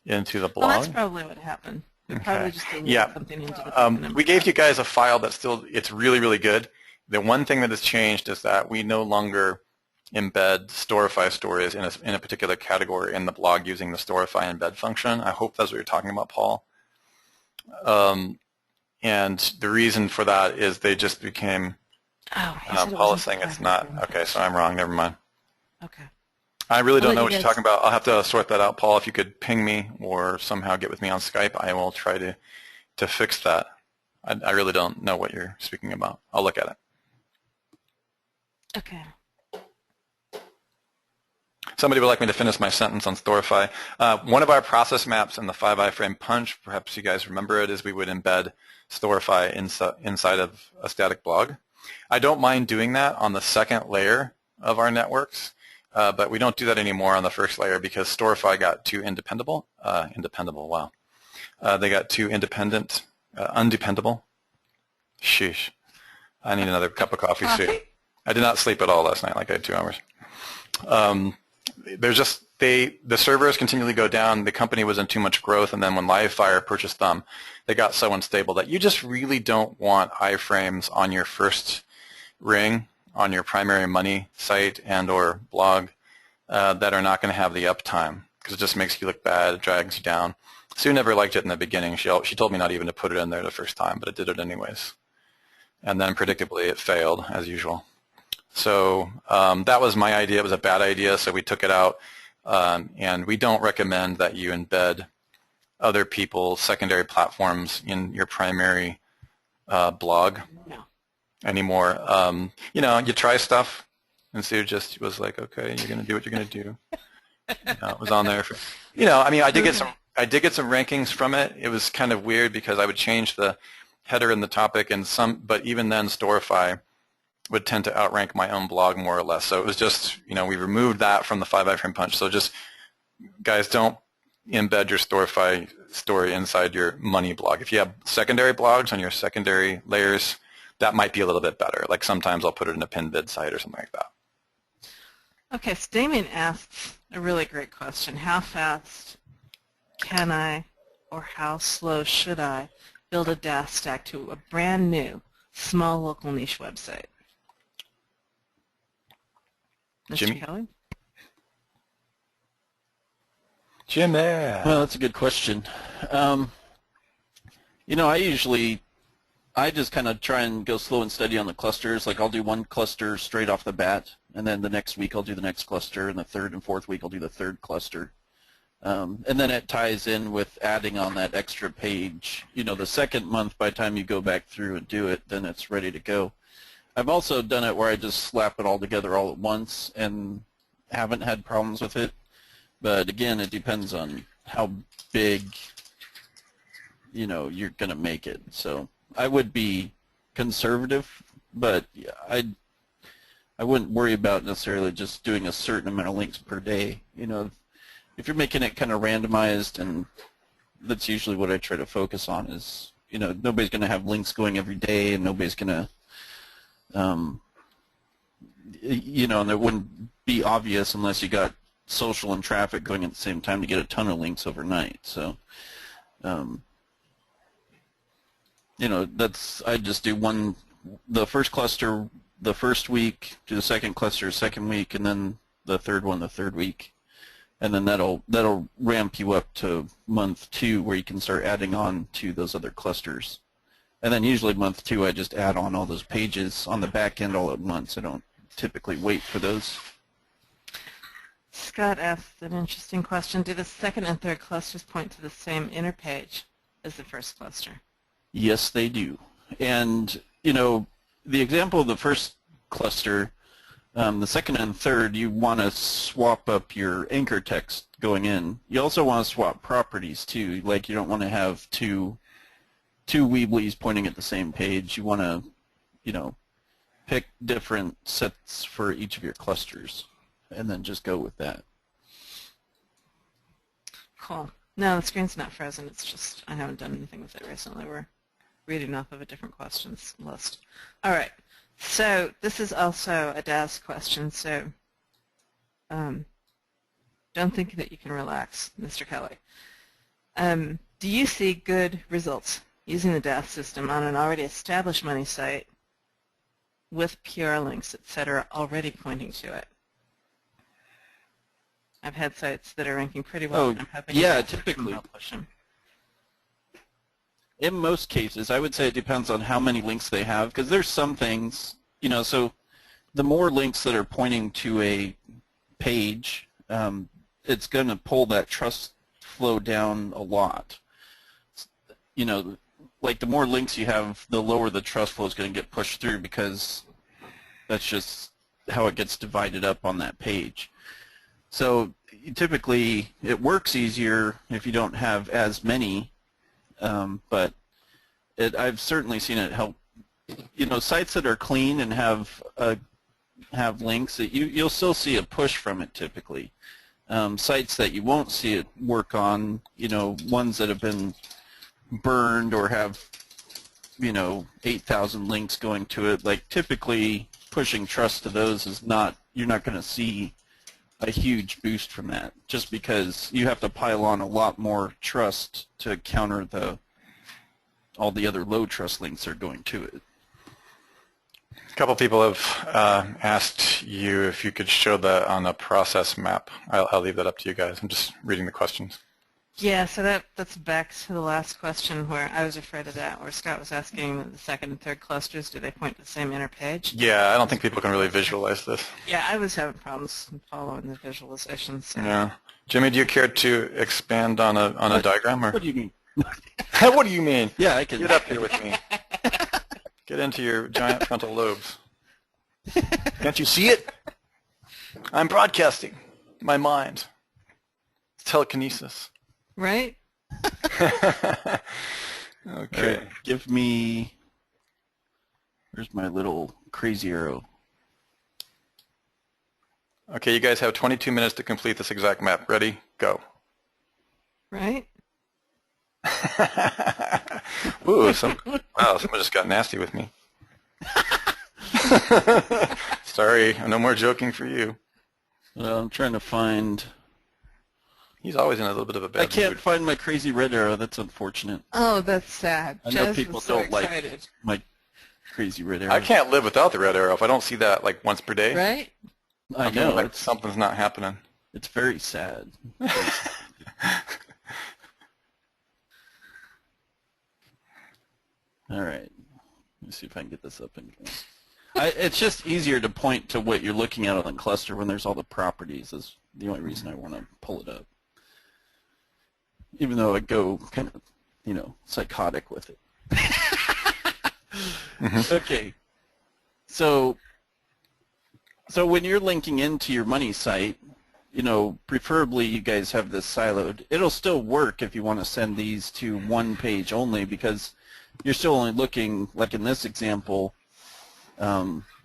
into the blog. Well, that's probably what happened. We probably just didn't get something into the we gave you guys a file that's still, it's really, really good. The one thing that has changed is that we no longer embed Storify stories in a particular category in the blog using the Storify embed function. I hope that's what you're talking about, Paul. And the reason for that is they just became, Paul is saying it's not. Okay, so I'm wrong. Never mind. Okay. I really don't know what you're talking about. I'll have to sort that out, Paul. If you could ping me or somehow get with me on Skype, I will try to fix that. I really don't know what you're speaking about. I'll look at it. Okay. Somebody would like me to finish my sentence on Storify. One of our process maps in the 5 iframe punch, perhaps you guys remember it, is we would embed Storify inside of a static blog. I don't mind doing that on the second layer of our networks, but we don't do that anymore on the first layer because Storify got too undependable. They got too undependable. Sheesh. I need another cup of coffee soon. I did not sleep at all last night, like I had 2 hours. There's just the servers continually go down. The company was in too much growth, and then when Livefire purchased them, they got so unstable that you just really don't want iframes on your first ring, on your primary money site and or blog that are not going to have the uptime because it just makes you look bad. It drags you down. Sue never liked it in the beginning. She told me not even to put it in there the first time, but it did it anyways. And then predictably it failed as usual. So that was my idea. It was a bad idea, so we took it out. And we don't recommend that you embed other people's secondary platforms in your primary blog anymore. You know, you try stuff, and Sue just was like, "Okay, you're going to do what you're going to do." You know, it was on there. I mean, I did get some rankings from it. It was kind of weird because I would change the header and the topic, but even then, Storify would tend to outrank my own blog more or less. So it was just, we removed that from the 5 iframe punch. So just, guys, don't embed your Storify story inside your money blog. If you have secondary blogs on your secondary layers, that might be a little bit better. Like sometimes I'll put it in a pin bid site or something like that. Okay, so Damien asks a really great question. How fast can I, or how slow should I, build a DAS stack to a brand new, small local niche website? Mr. Jimmy? Kelley? Jimmy. Well, that's a good question. I just kind of try and go slow and steady on the clusters. Like I'll do one cluster straight off the bat, and then the next week I'll do the next cluster, and the third and fourth week I'll do the third cluster. And then it ties in with adding on that extra page. The second month, by the time you go back through and do it, then it's ready to go. I've also done it where I just slap it all together all at once and haven't had problems with it. But again, it depends on how big, you're going to make it. So I would be conservative, but I wouldn't worry about necessarily just doing a certain amount of links per day. You know, if you're making it kind of randomized, and that's usually what I try to focus on is, you know, nobody's going to have links going every day, and nobody's going to, you know, and it wouldn't be obvious unless you got social and traffic going at the same time to get a ton of links overnight. So, you know, I just do the first cluster the first week, do the second cluster second week, and then the third one the third week. And then that'll ramp you up to month 2 where you can start adding on to those other clusters. And then usually month 2 I just add on all those pages on the back end all at once. I don't typically wait for those. Scott asked an interesting question. Do the second and third clusters point to the same inner page as the first cluster? Yes, they do. And, you know, the example of the first cluster, the second and third, you want to swap up your anchor text going in. You also want to swap properties too. Like, you don't want to have two Weebly's pointing at the same page. You want to, you know, pick different sets for each of your clusters, and then just go with that. Cool. No, the screen's not frozen. It's just I haven't done anything with it recently. We're reading off of a different questions list. All right. So this is also a DAS question. So don't think that you can relax, Mr. Kelley. Do you see good results using the DAS system on an already established money site with PR links, etc., already pointing to it? I've had sites that are ranking pretty well. Oh, and I'm hoping yeah, that typically. I'll push them. In most cases, I would say it depends on how many links they have, because there's some things, you know, so the more links that are pointing to a page, it's going to pull that trust flow down a lot. You know, like the more links you have, the lower the trust flow is going to get pushed through, because that's just how it gets divided up on that page. So typically it works easier if you don't have as many, but I've certainly seen it help. You know, sites that are clean and have links, you'll still see a push from it typically. Sites that you won't see it work on, you know, ones that have been burned or have, you know, 8,000 links going to it, like typically pushing trust to those is not, you're not going to see a huge boost from that, just because you have to pile on a lot more trust to counter all the other low trust links that are going to it. A couple people have asked you if you could show that on a process map. I'll leave that up to you guys. I'm just reading the questions. Yeah, so that's back to the last question where I was afraid of that, where Scott was asking the second and third clusters, do they point to the same inner page? Yeah, I don't think people can really visualize this. Yeah, I was having problems following the visualization. So. Yeah. Jimmy, do you care to expand on a diagram? Or? What do you mean? What do you mean? Yeah, I can. Get up here with me. Get into your giant frontal lobes. Can't you see it? I'm broadcasting my mind. It's telekinesis. Right? Okay. Right, give me, where's my little crazy arrow? Okay, you guys have 22 minutes to complete this exact map. Ready? Go. Right? Ooh, wow, someone just got nasty with me. Sorry, no more joking for you. Well, I'm trying to find. He's always in a little bit of a bad I can't mood. find my crazy red arrow. That's unfortunate. Oh, that's sad. I know Jez people was so don't excited. like my crazy red arrow. I can't live without the red arrow if I don't see that like once per day. Right? I know. Like something's not happening. It's very sad. All right. Let me see if I can get this up in here. It's just easier to point to what you're looking at on the cluster when there's all the properties is the only reason I want to pull it up. Even though I go kind of, you know, psychotic with it. Okay. So when you're linking into your money site, you know, preferably you guys have this siloed. It'll still work if you want to send these to one page only, because you're still only looking, like in this example,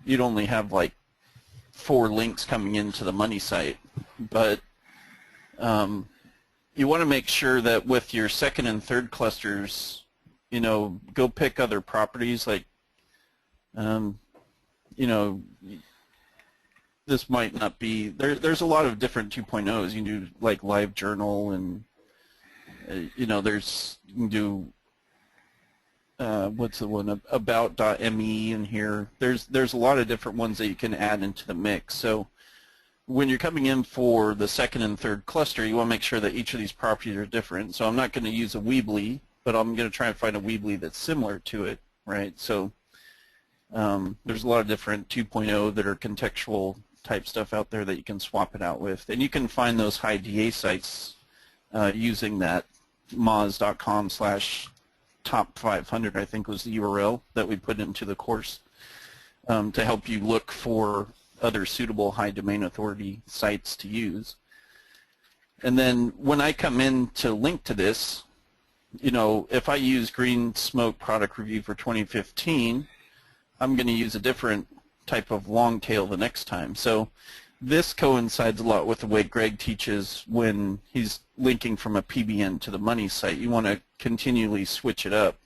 you'd only have like for links coming into the money site. But you want to make sure that with your second and third clusters, go pick other properties like, this might not be, there's a lot of different 2.0s. You can do like live journal and, you can do, what's the one, about.me in here. There's a lot of different ones that you can add into the mix. So when you're coming in for the second and third cluster, you want to make sure that each of these properties are different. So I'm not going to use a Weebly, but I'm going to try and find a Weebly that's similar to it, right? So there's a lot of different 2.0 that are contextual type stuff out there that you can swap it out with. And you can find those high DA sites using that moz.com/top500, I think was the URL that we put into the course, to help you look for other suitable high domain authority sites to use. And then when I come in to link to this, if I use Green Smoke product review for 2015, I'm going to use a different type of long tail the next time. So this coincides a lot with the way Greg teaches when he's linking from a PBN to the money site. You want to continually switch it up.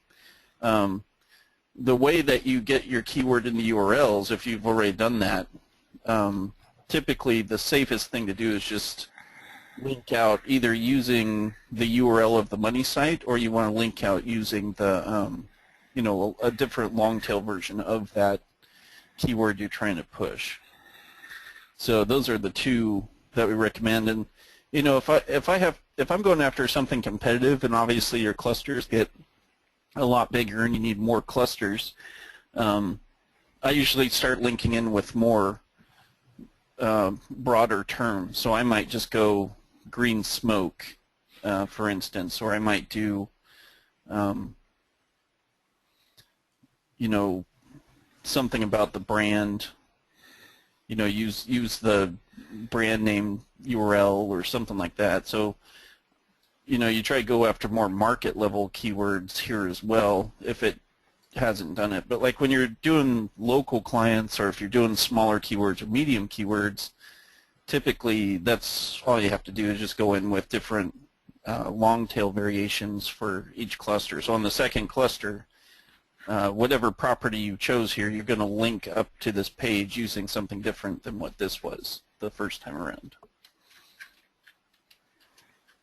The way that you get your keyword in the URLs, if you've already done that, typically the safest thing to do is just link out either using the URL of the money site, or you want to link out using the a different long tail version of that keyword you're trying to push. So those are the two that we recommend. And if I'm going after something competitive, and obviously your clusters get a lot bigger and you need more clusters, I usually start linking in with more broader terms. So I might just go green smoke, for instance, or I might do something about the brand, use the brand name URL or something like that. So you try to go after more market level keywords here as well if it hasn't done it. But like when you're doing local clients, or if you're doing smaller keywords or medium keywords, typically that's all you have to do is just go in with different long tail variations for each cluster. So on the second cluster, whatever property you chose here, you're going to link up to this page using something different than what this was the first time around.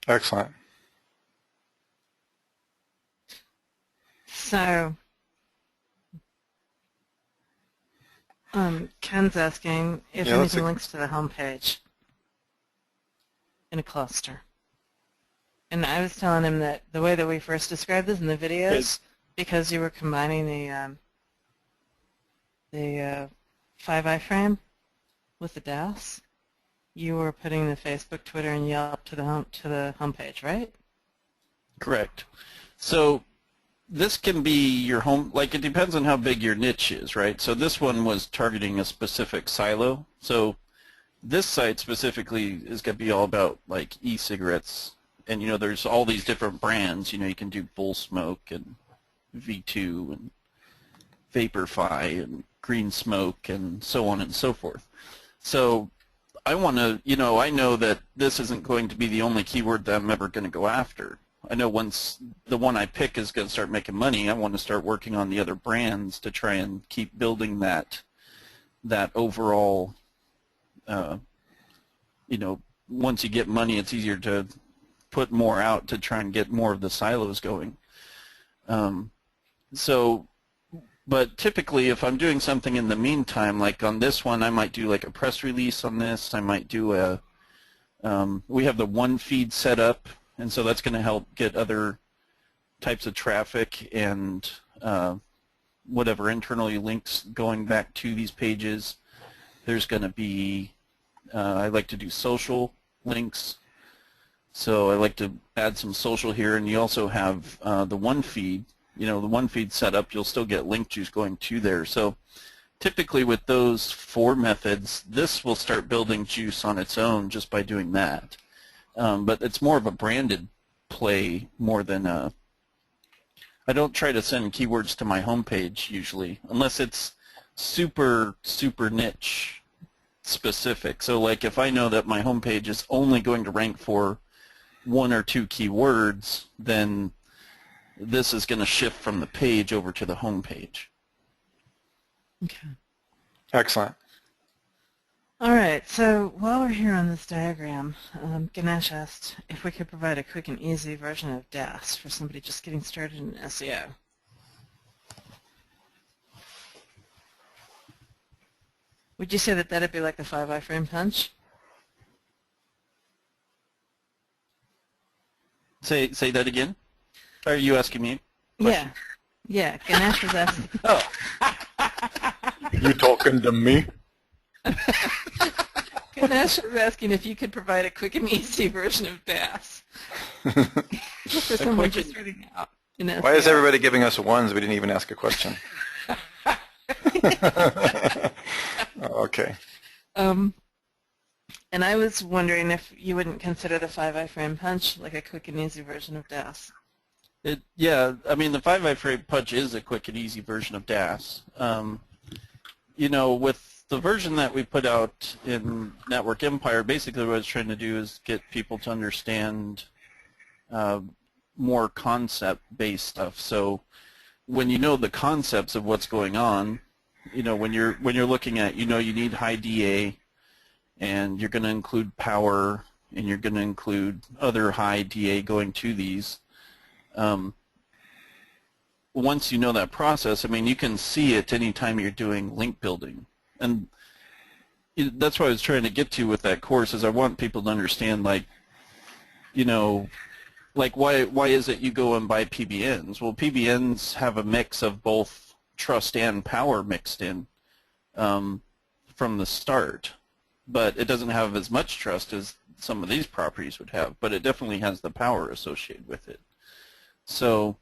Excellent. So Ken's asking if anything links to the home page in a cluster. And I was telling him that the way that we first described this in the videos, because you were combining the 5 iframe with the DAS, you were putting the Facebook, Twitter, and Yelp to the home page, right? Correct. So this can be your home, like it depends on how big your niche is, right? So this one was targeting a specific silo. So this site specifically is going to be all about like e-cigarettes, and there's all these different brands. You can do Bull Smoke and V2 and Vaporfy and Green Smoke and so on and so forth. So I want to, I know that this isn't going to be the only keyword that I'm ever going to go after. I know once the one I pick is going to start making money, I want to start working on the other brands to try and keep building that overall, once you get money, it's easier to put more out to try and get more of the silos going. But typically if I'm doing something in the meantime, like on this one, I might do like a press release on this. I might do we have the one feed set up, and so that's going to help get other types of traffic and whatever internal links going back to these pages. There's going to be, I like to do social links. So I like to add some social here, and you also have the one feed. The one feed setup, you'll still get link juice going to there. So typically with those 4 methods, this will start building juice on its own just by doing that. But it's more of a branded play more than I don't try to send keywords to my homepage usually, unless it's super niche. specific. So like if I know that my homepage is only going to rank for 1 or 2 keywords, then this is going to shift from the page over to the homepage. Okay. Excellent. All right, so while we're here on this diagram, Ganesh asked if we could provide a quick and easy version of DAS for somebody just getting started in SEO. Would you say that that'd be like the 5 iframe punch? Say that again? Are you asking me a question? Yeah. Ganesh was asking. Oh. You talking to me? Ganesh was asking if you could provide a quick and easy version of DAS for someone just starting out in SEO. Why is everybody giving us ones? We didn't even ask a question. Okay. And I was wondering if you wouldn't consider the 5 iframe punch like a quick and easy version of DAS. Yeah, I mean the 5 iframe punch is a quick and easy version of DAS. You know, with the version that we put out in Network Empire, basically what I was trying to do is get people to understand more concept-based stuff. So when you know the concepts of what's going on, you know, when you're looking at, you know, you need high DA, and you're going to include power, and you're going to include other high DA going to these. Once you know that process, I mean, you can see it anytime you're doing link building. And that's what I was trying to get to with that course, is I want people to understand, like, you know, like why is it you go and buy PBNs? Well, PBNs have a mix of both trust and power mixed in from the start, but it doesn't have as much trust as some of these properties would have, but it definitely has the power associated with it. So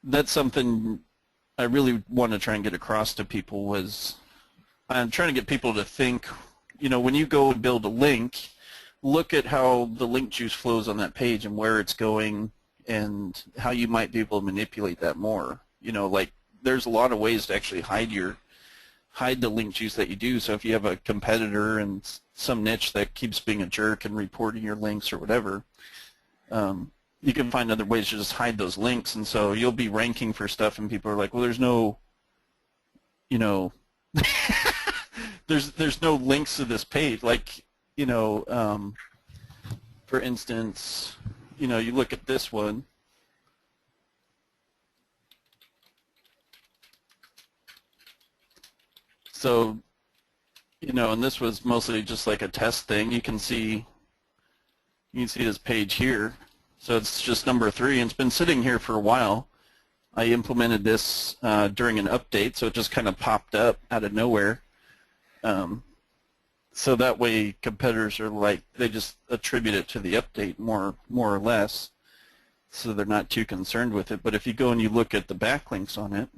that's something I really want to try and get across to people, was I'm trying to get people to think, you know, when you go and build a link, look at how the link juice flows on that page and where it's going and how you might be able to manipulate that more. You know, like there's a lot of ways to actually hide the link juice that you do. So if you have a competitor and some niche that keeps being a jerk and reporting your links or whatever, you can find other ways to just hide those links. And so you'll be ranking for stuff and people are like, well, there's no, you know, there's no links to this page. Like, you know, for instance, you know, you look at this one. So, you know, and this was mostly just like a test thing. You can see this page here. So it's just number 3, and it's been sitting here for a while. I implemented this during an update, so it just kind of popped up out of nowhere. So that way competitors are like, they just attribute it to the update more or less, so they're not too concerned with it. But if you go and you look at the backlinks on it,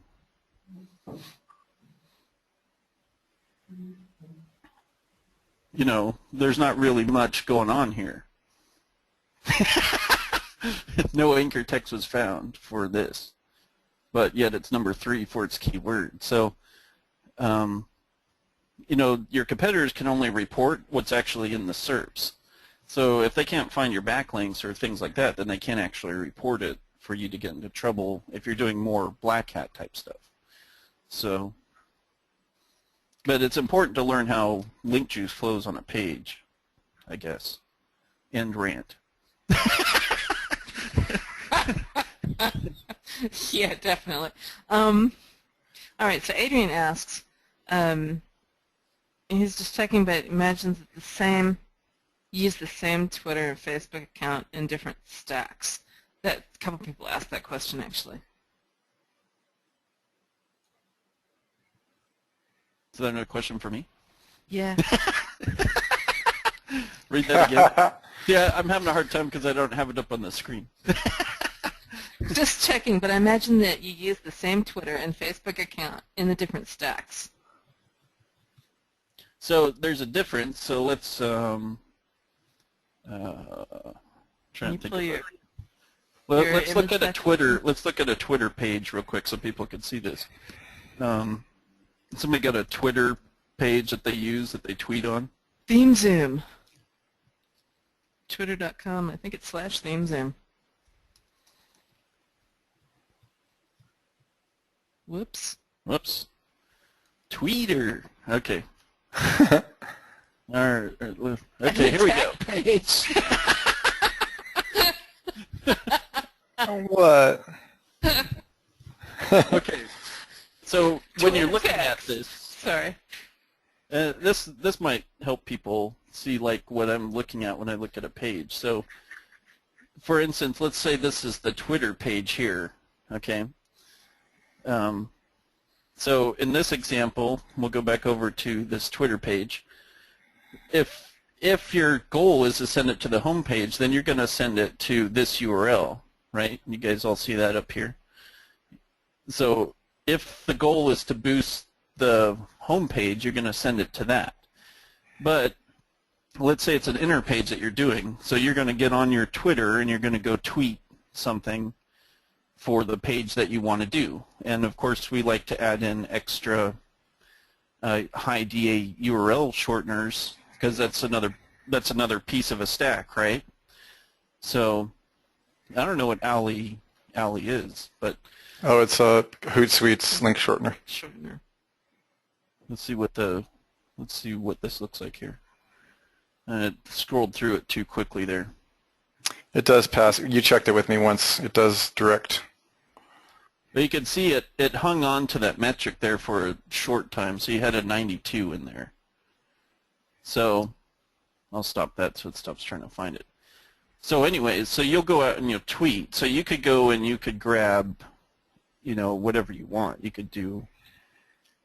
you know, there's not really much going on here. No anchor text was found for this, but yet it's number 3 for its keyword. So, you know, your competitors can only report what's actually in the SERPs. So if they can't find your backlinks or things like that, then they can't actually report it for you to get into trouble if you're doing more black hat type stuff. So, but it's important to learn how link juice flows on a page, I guess. End rant. Yeah, definitely. All right, so Adrian asks, he's just checking, but imagines that use the same Twitter and Facebook account in different stacks. That a couple people asked that question actually. Is that another question for me? Yeah. Read that again. Yeah, I'm having a hard time because I don't have it up on the screen. Just checking, but I imagine that you use the same Twitter and Facebook account in the different stacks. So there's a difference. So let's try and think of it. Well, let's look at a Twitter. Let's look at a Twitter page real quick so people can see this. Somebody got a Twitter page that they use, that they tweet on? ThemeZoom. Twitter.com, I think it's /ThemeZoom. Whoops. Whoops. Tweeter. Okay. All right. Okay, here we go. Page. What? Okay. So when you're looking at this, sorry, this might help people see like what I'm looking at when I look at a page. So, for instance, let's say this is the Twitter page here. Okay. So in this example, we'll go back over to this Twitter page. If your goal is to send it to the home page, then you're going to send it to this URL, right? You guys all see that up here. So if the goal is to boost the home page, you're going to send it to that. But let's say it's an inner page that you're doing. So you're going to get on your Twitter and you're going to go tweet something for the page that you want to do. And of course, we like to add in extra high DA URL shorteners because that's another piece of a stack, right? So I don't know what Ali is, but Oh, it's a Hootsuite's link shortener. Let's see what this looks like here. It scrolled through it too quickly there. It does pass. You checked it with me once. It does direct. But you can see it hung on to that metric there for a short time, so you had a 92 in there. So I'll stop that so it stops trying to find it. So anyways, so you'll go out and you'll tweet. So you could go and you could grab, whatever you want. You could do,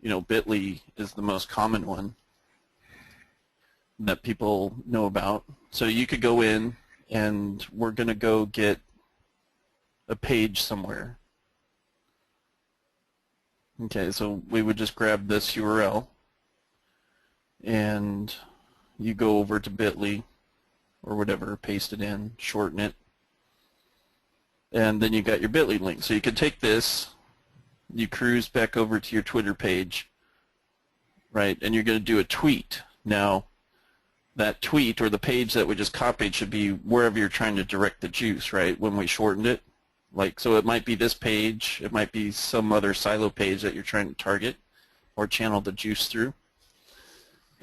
bit.ly is the most common one that people know about. So you could go in and we're going to go get a page somewhere. Okay, so we would just grab this URL and you go over to bit.ly or whatever, paste it in, shorten it, and then you got your bit.ly link. So you could take this, you cruise back over to your Twitter page, right, and you're going to do a tweet. Now, that tweet or the page that we just copied should be wherever you're trying to direct the juice, right, when we shortened it. So it might be this page, it might be some other silo page that you're trying to target or channel the juice through.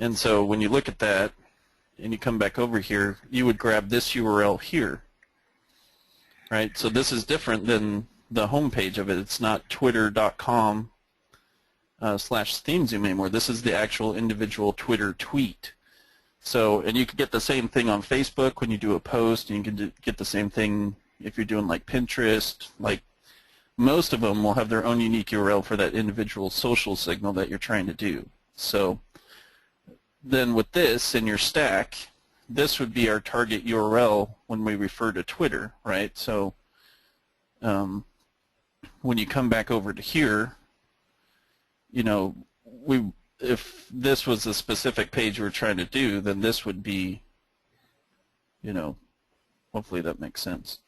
And so when you look at that and you come back over here, you would grab this URL here, right? So this is different than the home page of it. It's not twitter.com /ThemeZoom anymore. This is the actual individual Twitter tweet. So, and you can get the same thing on Facebook when you do a post, and you can get the same thing if you're doing like Pinterest. Like most of them will have their own unique URL for that individual social signal that you're trying to do. So then with this in your stack, this would be our target URL when we refer to Twitter, right? So when you come back over to here, if this was a specific page we're trying to do, then this would be, hopefully that makes sense.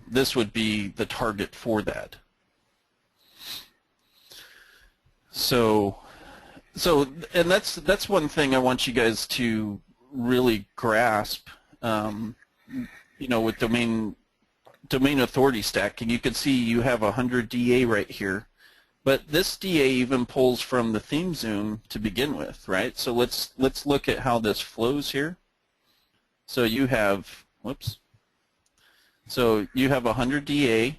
This would be the target for that. And that's one thing I want you guys to really grasp. With domain authority stacking, you can see you have 100 DA right here, but this DA even pulls from the ThemeZoom to begin with, right? So let's look at how this flows here. So you have, so you have 100 DA,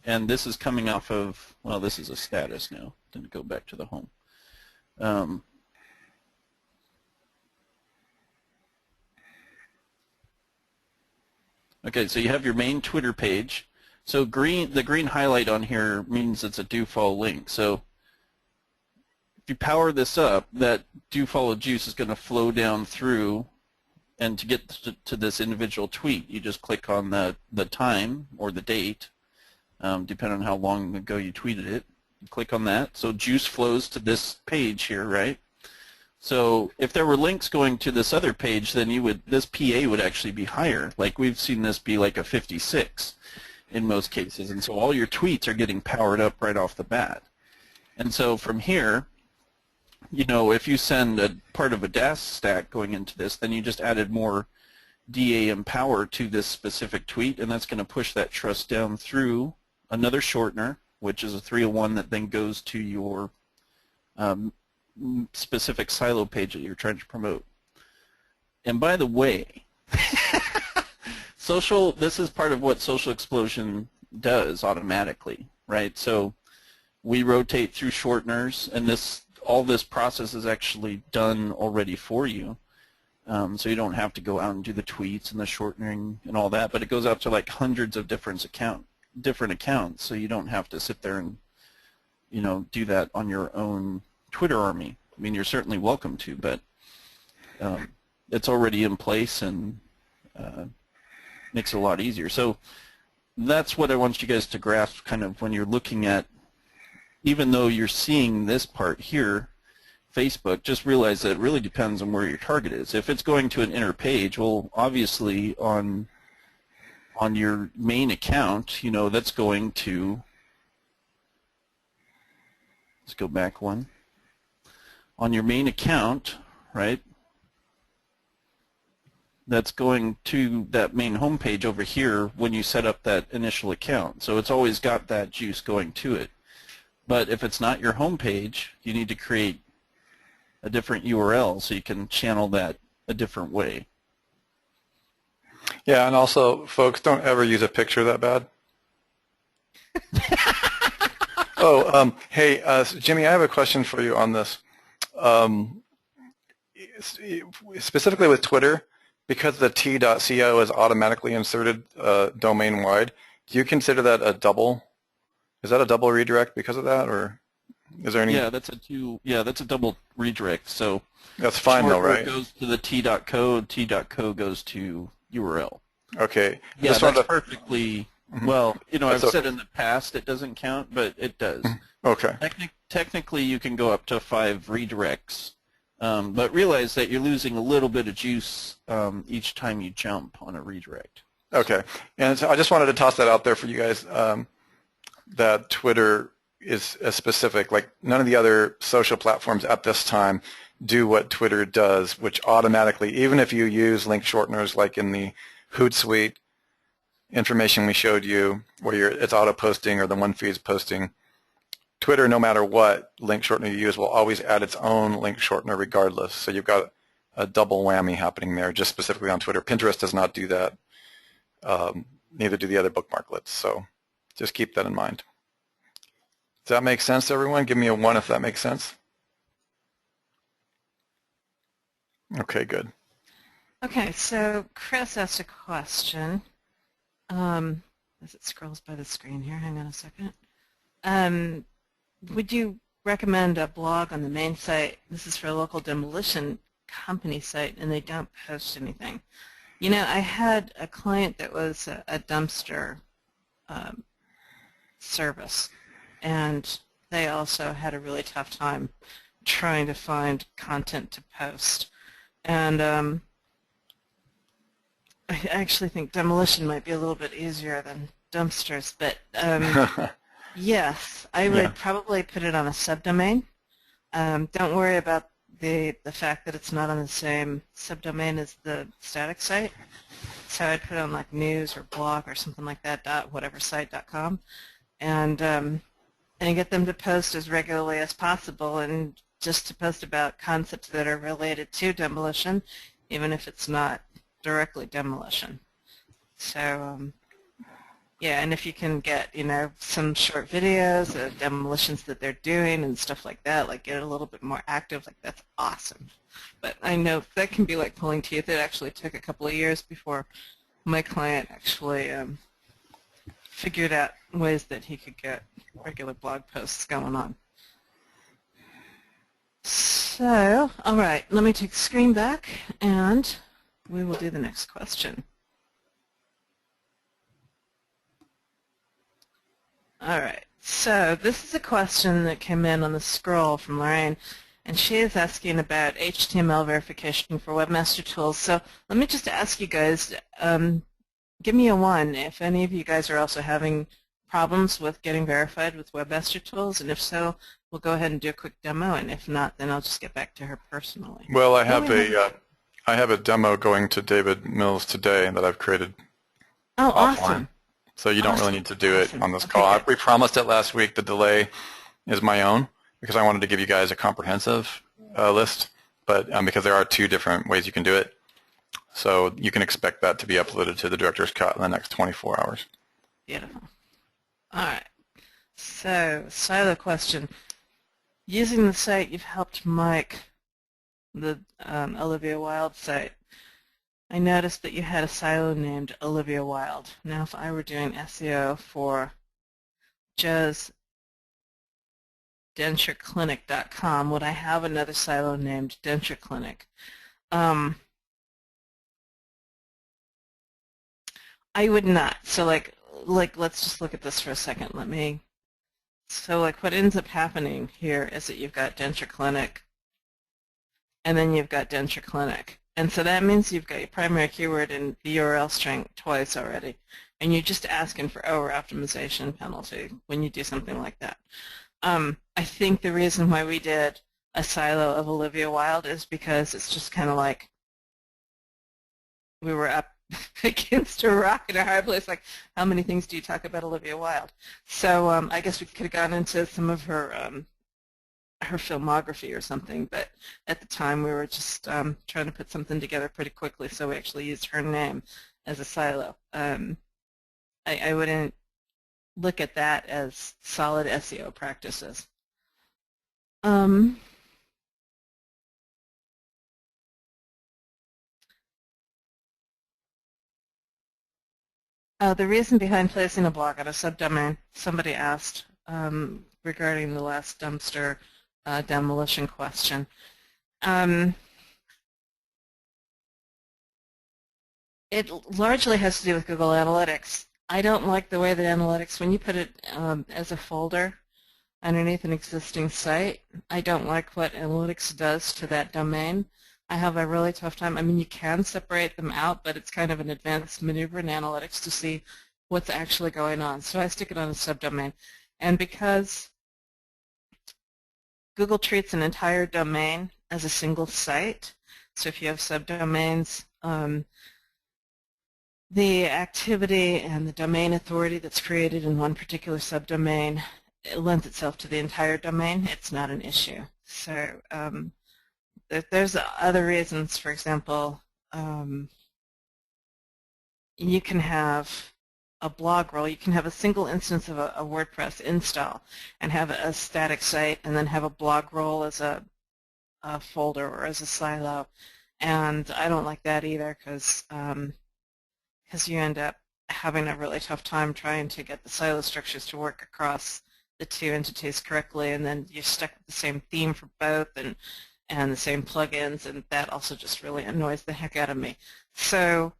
and this is coming off of, well, this is a status now. Didn't go back to the home. Okay, so you have your main Twitter page. So the green highlight on here means it's a do follow link. So if you power this up, that do follow juice is going to flow down through, and to get to this individual tweet, you just click on the time or the date, depending on how long ago you tweeted it. You click on that, so juice flows to this page here, right? So if there were links going to this other page, then this PA would actually be higher. Like we've seen this be like a 56 in most cases, and so all your tweets are getting powered up right off the bat. And so from here, you know, if you send a part of a DAS stack going into this, then you just added more DAM power to this specific tweet, and that's going to push that trust down through another shortener, which is a 301 that then goes to your specific silo page that you're trying to promote. And by the way, this is part of what Social Explosion does automatically, right? So we rotate through shorteners, and all this process is actually done already for you. So you don't have to go out and do the tweets and the shortening and all that, but it goes out to like hundreds of different accounts, so you don't have to sit there and, you know, do that on your own Twitter army. I mean, you're certainly welcome to, but it's already in place and makes it a lot easier. So that's what I want you guys to grasp kind of when you're looking at, even though you're seeing this part here, Facebook, just realize that it really depends on where your target is. If it's going to an inner page, well, obviously on your main account, you know, that's going to, let's go back one. On your main account, right, that's going to that main home page over here when you set up that initial account. So it's always got that juice going to it. But if it's not your home page, you need to create a different URL so you can channel that a different way. Yeah, and also, folks, don't ever use a picture that bad. Oh, hey, Jimmy, I have a question for you on this. Specifically with Twitter, because the t.co is automatically inserted domain-wide, do you consider that a double? Is that a double redirect because of that, or is there any? Yeah, that's a double redirect. So that's fine though, right? It goes to the t.co, t.co goes to URL. Okay. Yeah, that's perfectly. Well, you know, I've said in the past it doesn't count, but it does. Okay. Technically, you can go up to 5 redirects, but realize that you're losing a little bit of juice each time you jump on a redirect. Okay. And so I just wanted to toss that out there for you guys, that Twitter is a specific, like none of the other social platforms at this time do what Twitter does, which automatically, even if you use link shorteners like in the Hootsuite information we showed you, where it's auto-posting or the one feed's posting, Twitter, no matter what link shortener you use, will always add its own link shortener regardless. So you've got a double whammy happening there, just specifically on Twitter. Pinterest does not do that. Neither do the other bookmarklets. So just keep that in mind. Does that make sense to everyone? Give me a 1 if that makes sense. Okay, good. Okay, so Chris asked a question. As it scrolls by the screen here, hang on a second. Would you recommend a blog on the main site? This is for a local demolition company site, and they don't post anything. You know, I had a client that was a dumpster service, and they also had a really tough time trying to find content to post. And I actually think demolition might be a little bit easier than dumpsters, but yes, I would probably put it on a subdomain. Don't worry about the fact that it's not on the same subdomain as the static site. So I'd put it on like news or blog or something like that, .whatever-site.com, and get them to post as regularly as possible, and just to post about concepts that are related to demolition, even if it's not directly demolition. So yeah, and if you can get, you know, some short videos of demolitions that they're doing and stuff like that, like get it a little bit more active, like that's awesome. But I know that can be like pulling teeth. It actually took a couple of years before my client actually figured out ways that he could get regular blog posts going on. So, all right, let me take the screen back and we will do the next question. All right, so this is a question that came in on the scroll from Lorraine, and she is asking about HTML verification for webmaster tools. So let me just ask you guys, give me a 1 if any of you guys are also having problems with getting verified with WebMaster Tools? And if so, we'll go ahead and do a quick demo, and if not, then I'll just get back to her personally. Well, I have a demo going to David Mills today that I've created offline. Awesome. So you don't really need to do it on this call. We promised it last week. The delay is my own because I wanted to give you guys a comprehensive list, but because there are 2 different ways you can do it. So you can expect that to be uploaded to the Director's Cut in the next 24 hours. Beautiful. All right. So, silo question. Using the site, you've helped Mike, the Olivia Wilde site. I noticed that you had a silo named Olivia Wilde. Now, if I were doing SEO for Joe's dentureclinic.com, would I have another silo named Denture Clinic? I would not. So like let's just look at this for a second. So what ends up happening here is that you've got Denture Clinic and then you've got Denture Clinic. And so that means you've got your primary keyword in the URL string twice already. And you're just asking for over-optimization penalty when you do something like that. I think the reason why we did a silo of Olivia Wilde is because it's just kind of like we were up against a rock in a hard place, like how many things do you talk about Olivia Wilde? So I guess we could have gone into some of her filmography or something, but at the time we were just trying to put something together pretty quickly, so we actually used her name as a silo. I wouldn't look at that as solid SEO practices. The reason behind placing a blog on a subdomain, somebody asked regarding the last dumpster demolition question. It largely has to do with Google Analytics. I don't like the way that Analytics, when you put it as a folder underneath an existing site, I don't like what Analytics does to that domain. I have a really tough time. I mean, you can separate them out, but it's kind of an advanced maneuver in Analytics to see what's actually going on. So I stick it on a subdomain. And because Google treats an entire domain as a single site, so if you have subdomains, the activity and the domain authority that's created in one particular subdomain, it lends itself to the entire domain. It's not an issue. So there's other reasons. For example, you can have a blog role. You can have a single instance of a WordPress install and have a static site and then have a blog role as a folder or as a silo. And I don't like that either because you end up having a really tough time trying to get the silo structures to work across the 2 entities correctly, and then you're stuck with the same theme for both and the same plugins, and that also just really annoys the heck out of me. So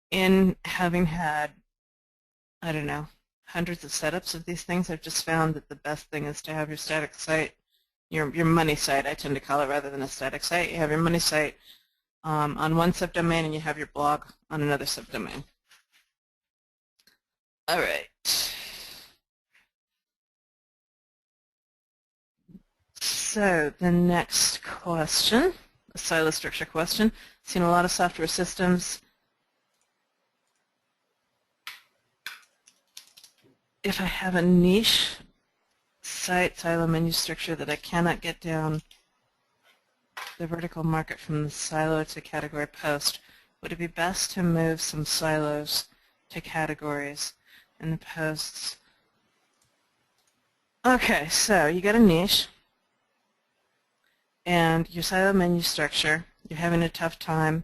in having had, I don't know, hundreds of setups of these things, I've just found that the best thing is to have your static site, your money site, I tend to call it, rather than a static site. You have your money site on one subdomain and you have your blog on another subdomain. All right. So the next question, a silo structure question. Seen a lot of software systems. If I have a niche site silo menu structure that I cannot get down the vertical market from the silo to category post, would it be best to move some silos to categories in the posts? Okay, so you got a niche and your silo menu structure, you're having a tough time,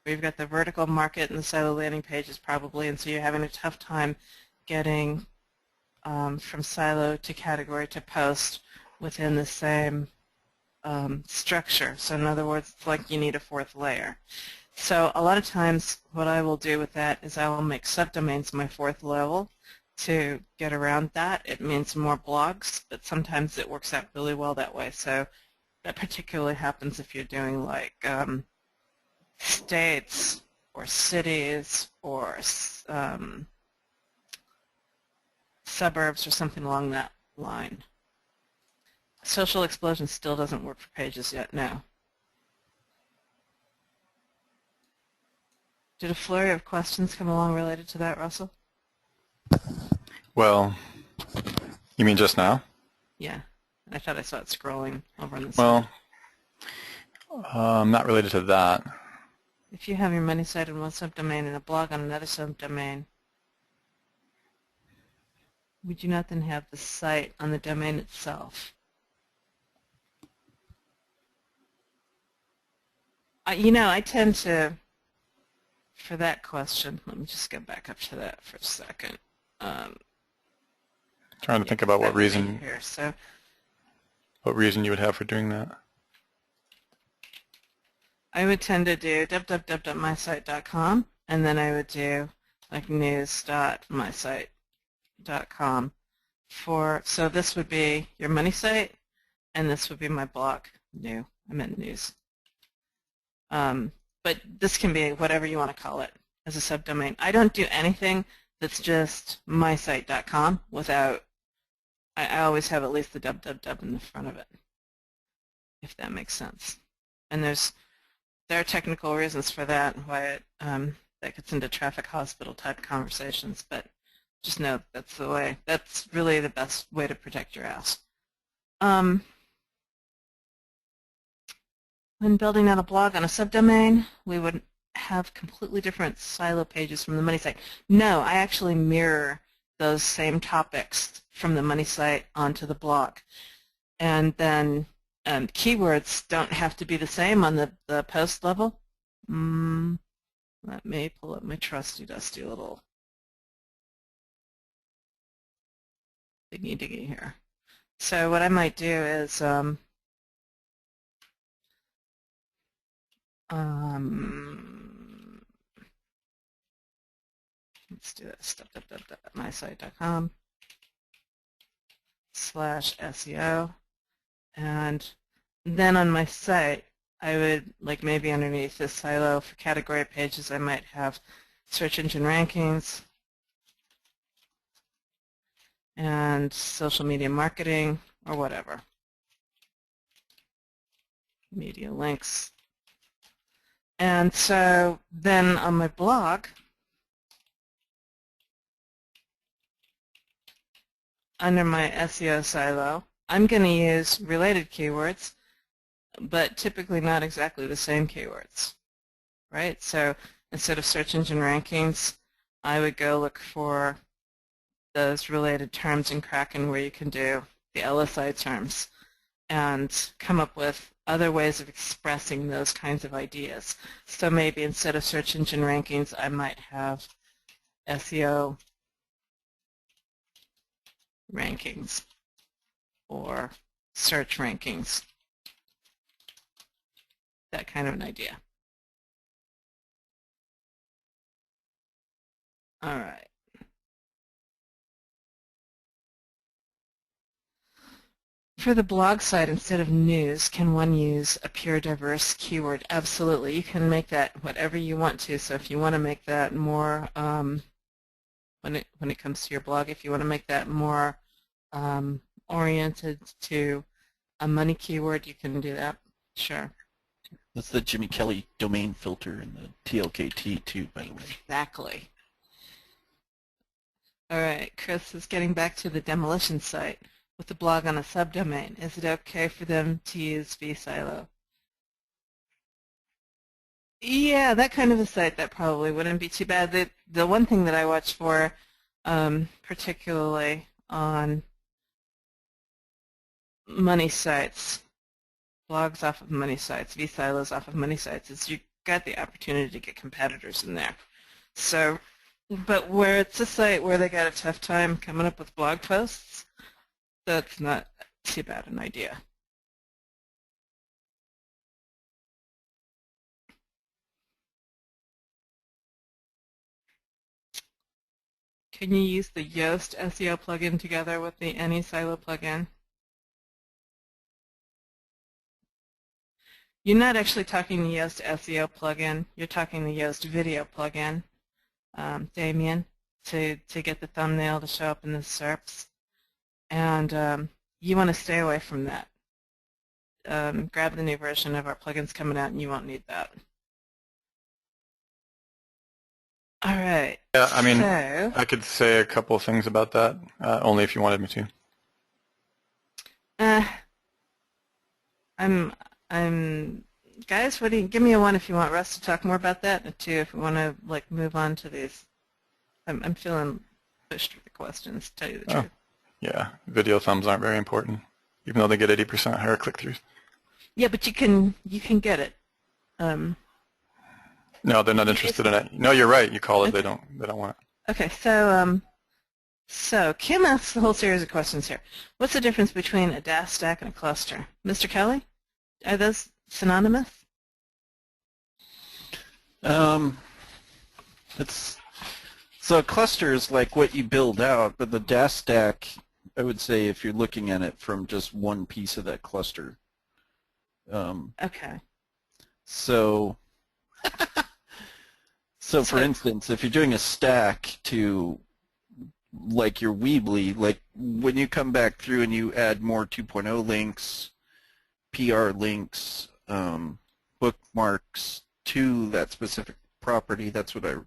or you've got the vertical market and the silo landing pages probably, and so you're having a tough time getting from silo to category to post within the same structure. So in other words, it's like you need a 4th layer. So a lot of times what I will do with that is I will make subdomains my 4th level to get around that. It means more blogs, but sometimes it works out really well that way. So that particularly happens if you're doing like states or cities or suburbs or something along that line. Social explosion still doesn't work for pages yet, no. Did a flurry of questions come along related to that, Russell? Well, you mean just now? Yeah. I thought I saw it scrolling over on the side. Well, not related to that. If you have your money site in one subdomain and a blog on another subdomain, would you not then have the site on the domain itself? I tend to, for that question, let me just go back up to that for a second. Trying to think about what reason. Here, so what reason you would have for doing that? I would tend to do www.mysite.com, and then I would do like news.mysite.com. So this would be your money site, and this would be my blog. I meant news. But this can be whatever you want to call it as a subdomain. I don't do anything that's just mysite.com without, I always have at least the www in the front of it, if that makes sense. And there are technical reasons for that, why that gets into traffic hospital type conversations, but just know that's the way. That's really the best way to protect your ass. When building out a blog on a subdomain, we would have completely different silo pages from the money site. No, I actually mirror those same topics from the money site onto the blog. And then keywords don't have to be the same on the post level. Let me pull up my trusty dusty little thingy diggy here. So what I might do is let's do this, mysite.com/SEO, and then on my site I would, like maybe underneath this silo for category pages, I might have search engine rankings and social media marketing or whatever, media links. And so then on my blog, under my SEO silo, I'm going to use related keywords, but typically not exactly the same keywords, right? So instead of search engine rankings, I would go look for those related terms in Kraken where you can do the LSI terms and come up with other ways of expressing those kinds of ideas. So maybe instead of search engine rankings, I might have SEO rankings or search rankings, that kind of an idea. All right. For the blog site, instead of news, can one use a pure diverse keyword? Absolutely. You can make that whatever you want to. So if you want to make that more, when it comes to your blog, if you want to make that more oriented to a money keyword, you can do that. Sure. That's the Jimmy Kelley domain filter in the TLKT too, by the way. Exactly. All right, Chris is getting back to the demolition site with the blog on a subdomain. Is it okay for them to use vSilo? Yeah, that kind of a site, that probably wouldn't be too bad. The one thing that I watch for, particularly on money sites, blogs off of money sites, vSilos off of money sites, is you've got the opportunity to get competitors in there. So, but where it's a site where they got a tough time coming up with blog posts, that's not too bad an idea. Can you use the Yoast SEO plugin together with the AnySilo plugin? You're not actually talking the Yoast SEO plugin. You're talking the Yoast video plugin, Damien. to get the thumbnail to show up in the SERPs, and you want to stay away from that. Grab the new version of our plugins coming out, and you won't need that. All right. Yeah, I mean, so, I could say a couple of things about that, only if you wanted me to. Guys, give me a 1 if you want Russ to talk more about that, and a 2 if we want to move on to these. I'm feeling pushed with the questions, to tell you the truth. Yeah, video thumbs aren't very important, even though they get 80% higher click-throughs. Yeah, but you can get it. No, they're not interested in it. No, you're right. You call it. Okay. They don't want it. Okay, so Kim asks a whole series of questions here. What's the difference between a DAS stack and a cluster? Mr. Kelley, are those synonymous? So a cluster is like what you build out, but the DAS stack, I would say, if you're looking at it from just one piece of that cluster. Okay. So for instance, if you're doing a stack to like your Weebly, like when you come back through and you add more 2.0 links, PR links, bookmarks to that specific property, that's what I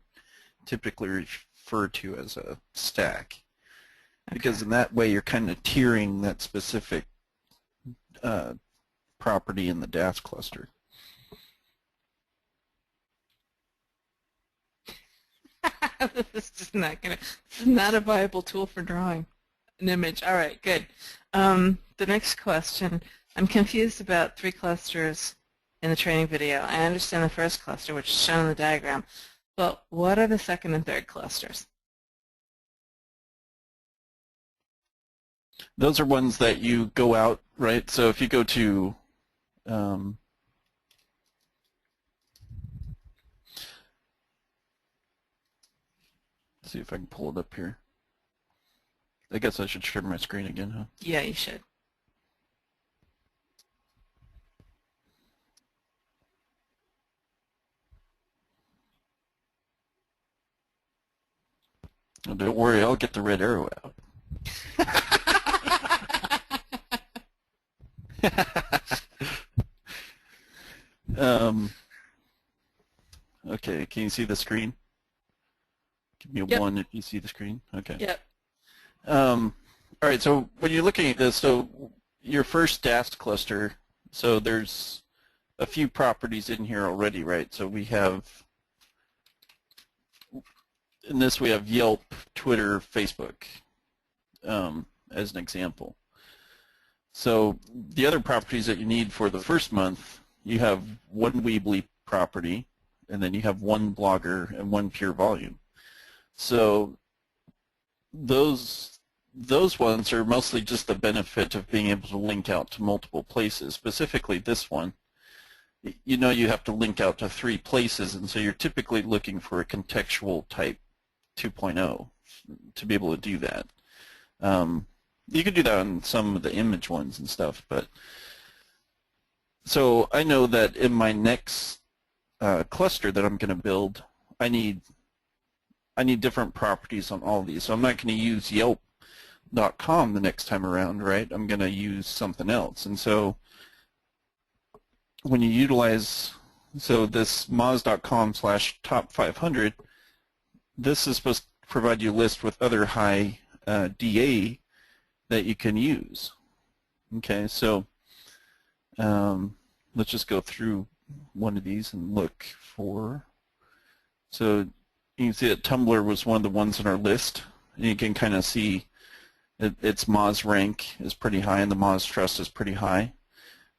typically refer to as a stack. Okay. Because in that way you're kind of tiering that specific property in the DAS cluster. This is not a viable tool for drawing an image. All right, good. The next question, I'm confused about 3 clusters in the training video. I understand the first cluster, which is shown in the diagram, but what are the second and third clusters? Those are ones that you go out, right? So if you go to let's see if I can pull it up here. I guess I should share my screen again, huh? Yeah, you should. Oh, don't worry, I'll get the red arrow out. Okay, can you see the screen? Give me a Yep. 1 if you see the screen. Okay. Yep. All right, so when you're looking at this, so your first DAS cluster, so there's a few properties in here already, right? So we have, in this we have Yelp, Twitter, Facebook, as an example. So the other properties that you need for the first month, you have 1 Weebly property, and then you have 1 Blogger and 1 Pure Volume. So those ones are mostly just the benefit of being able to link out to multiple places. Specifically this one, you know you have to link out to 3 places, and so you're typically looking for a contextual type 2.0 to be able to do that. You could do that on some of the image ones and stuff, but so I know that in my next cluster that I'm going to build, I need different properties on all of these. So I'm not going to use Yelp.com the next time around, right? I'm going to use something else. And so when you utilize, so this moz.com/top500, this is supposed to provide you a list with other high DA that you can use. Okay, so let's just go through one of these and look for, so you can see that Tumblr was one of the ones on our list, and you can kind of see its Moz rank is pretty high and the Moz trust is pretty high.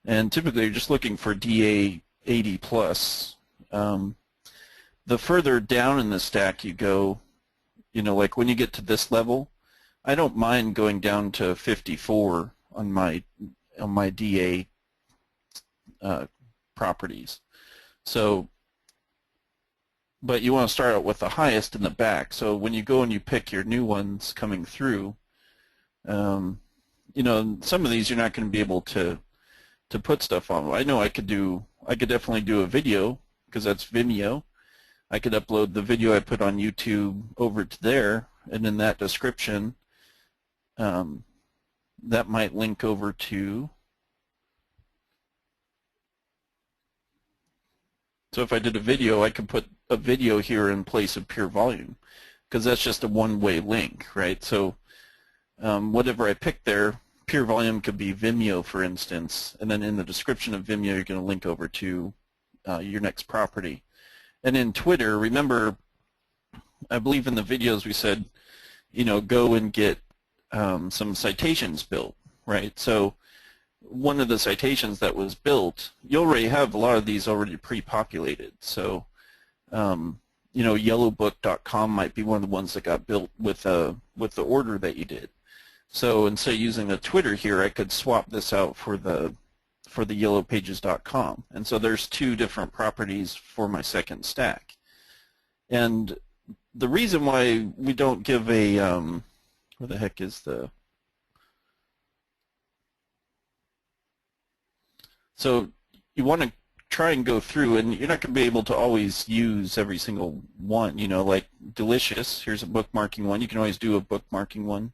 And typically you're just looking for DA 80 plus. The further down in the stack you go, you know, like when you get to this level, I don't mind going down to 54 on my DA properties. So, but you want to start out with the highest in the back. So when you go and you pick your new ones coming through, you know, some of these you're not going to be able to put stuff on. I know I could definitely do a video because that's Vimeo. I could upload the video I put on YouTube over to there, and in that description, that might link over to, so if I did a video, I could put a video here in place of pure volume, because that's just a one-way link, right? So whatever I pick there, pure volume could be Vimeo, for instance, and then in the description of Vimeo, you're going to link over to your next property. And in Twitter, remember, I believe in the videos we said, go and get some citations built, right? So one of the citations that was built, you already have a lot of these already pre-populated. So, yellowbook.com might be one of the ones that got built with the order that you did. So instead of using the Twitter here, I could swap this out for the yellowpages.com. And so there's two different properties for my second stack. And the reason why we don't give a where the heck is the, so you want to try and go through, and you're not going to be able to always use every single one, like Delicious, here's a bookmarking one. You can always do a bookmarking one.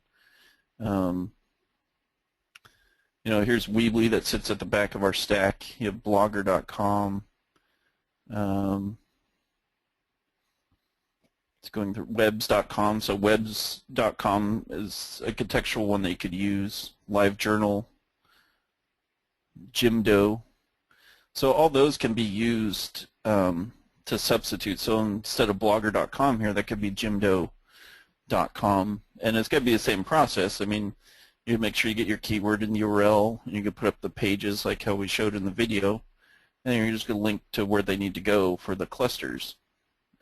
Here's Weebly that sits at the back of our stack. You have blogger.com. It's going through webs.com, so webs.com is a contextual one that you could use. LiveJournal, Jimdo. So all those can be used to substitute. So instead of blogger.com here, that could be jimdo.com. And it's going to be the same process. I mean, you make sure you get your keyword in the URL, and you can put up the pages like how we showed in the video, and you're just going to link to where they need to go for the clusters.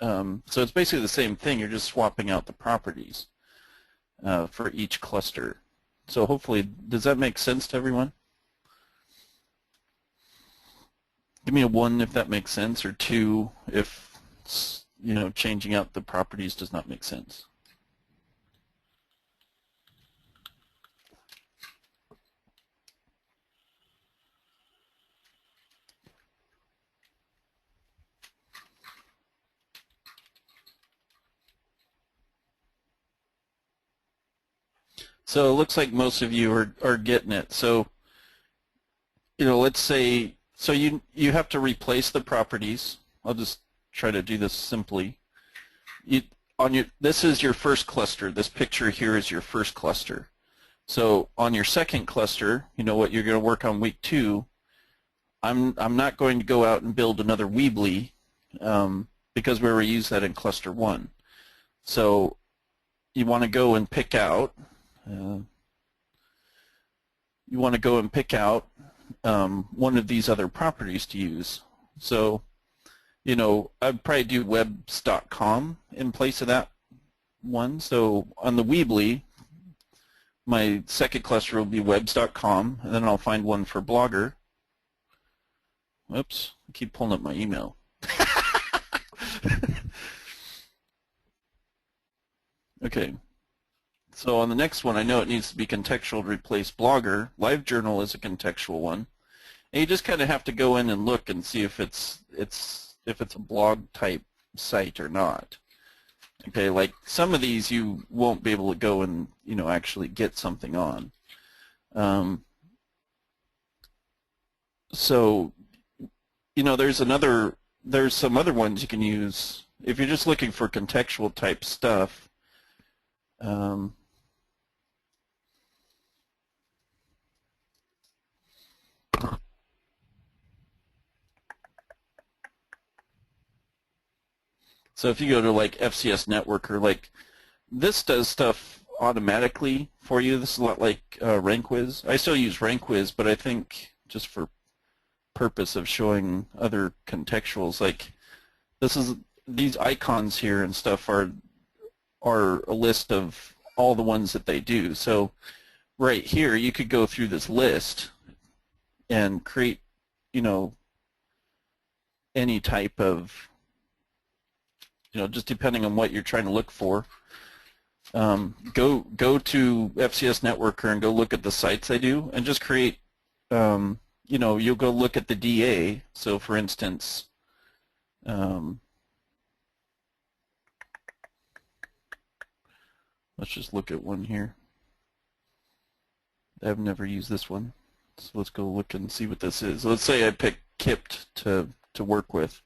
So it's basically the same thing. You're just swapping out the properties for each cluster. So hopefully, does that make sense to everyone? Give me a 1 if that makes sense, or 2 if changing out the properties does not make sense. So it looks like most of you are getting it. So, let's say, so you have to replace the properties. I'll just try to do this simply. This is your first cluster. This picture here is your first cluster. So on your second cluster, what you're going to work on week 2, I'm not going to go out and build another Weebly because we already used that in cluster 1. So you want to go and pick out one of these other properties to use. So, I'd probably do webs.com in place of that one. So on the Weebly, my second cluster will be webs.com, and then I'll find one for Blogger. Whoops, I keep pulling up my email. Okay. So on the next one, I know it needs to be contextual to replace Blogger. LiveJournal is a contextual one, and you just kind of have to go in and look and see if it's a blog type site or not. Okay, like some of these you won't be able to go and actually get something on. So there's some other ones you can use if you're just looking for contextual type stuff. So if you go to like FCS Networker, like this does stuff automatically for you. This is a lot like RankWiz. I still use RankWiz, but I think just for purpose of showing other contextuals, like these icons here and stuff are a list of all the ones that they do. So right here, you could go through this list and create, any type of, just depending on what you're trying to look for. Go to FCS Networker and go look at the sites they do, and just create. You'll go look at the DA. So, for instance, Let's just look at one here. I've never used this one. So let's go look and see what this is. Let's say I pick Kipt to work with.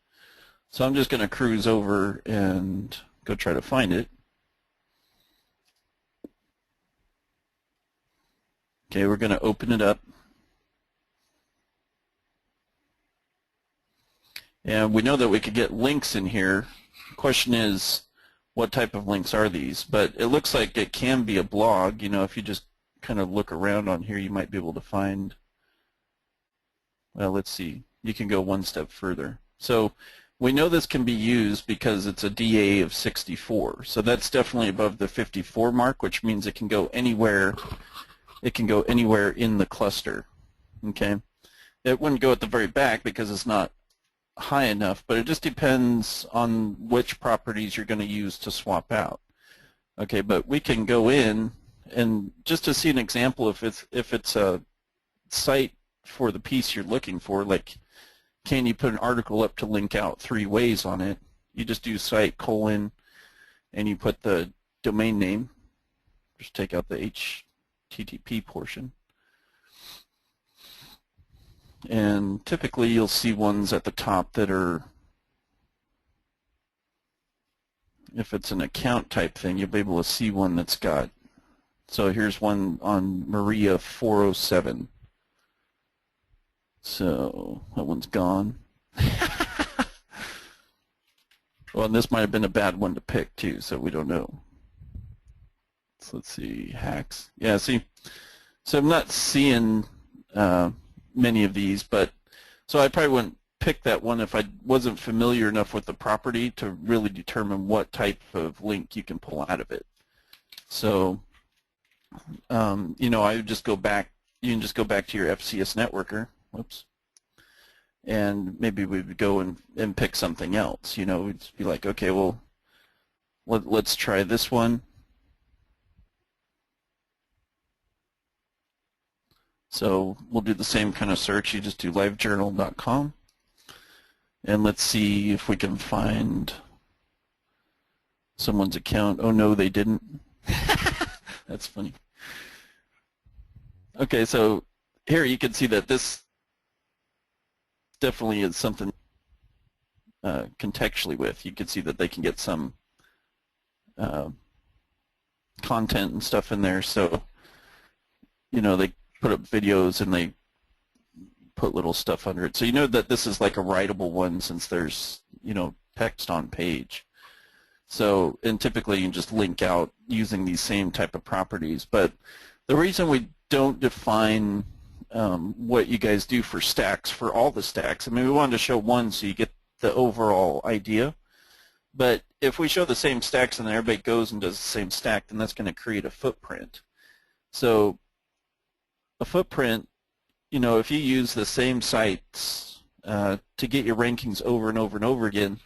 So I'm just going to cruise over and go try to find it. Okay, we're going to open it up. And we know that we could get links in here. The question is, what type of links are these? But it looks like it can be a blog. You know, if you just kind of look around on here, you might be able to find, well, let's see. You can go one step further. So we know this can be used because it's a DA of 64. So that's definitely above the 54 mark, which means it can go anywhere. It can go anywhere in the cluster. Okay. It wouldn't go at the very back because it's not high enough, but it just depends on which properties you're going to use to swap out. Okay, but we can go in and just to see an example if it's a site for the piece you're looking for, like can you put an article up to link out 3 ways on it, you just do site : and you put the domain name, just take out the HTTP portion. And typically you'll see ones at the top that are, if it's an account type thing, you'll be able to see one that's got, so here's one on Maria 407. So that one's gone. Well, and this might have been a bad one to pick too, so we don't know. So let's see, hacks. Yeah, see, so I'm not seeing many of these, but so I probably wouldn't pick that one if I wasn't familiar enough with the property to really determine what type of link you can pull out of it. So you know, I would just go back, you can just go back to your FCS networker, whoops, and maybe we would go and pick something else. You know, we'd be like, okay, well, let's try this one. So we'll do the same kind of search. You just do livejournal.com, and let's see if we can find someone's account. Oh no, they didn't. That's funny. Okay, so here you can see that this definitely is something contextually with. You can see that they can get some content and stuff in there. So, you know, they put up videos and they put little stuff under it. So you know that this is like a writable one since there's, you know, text on page. So, and typically you can just link out using these same type of properties. But the reason we don't define what you guys do for stacks, for all the stacks, I mean, we wanted to show one so you get the overall idea. But if we show the same stacks and then everybody goes and does the same stack, then that's going to create a footprint. So a footprint, you know, if you use the same sites to get your rankings over and over and over again,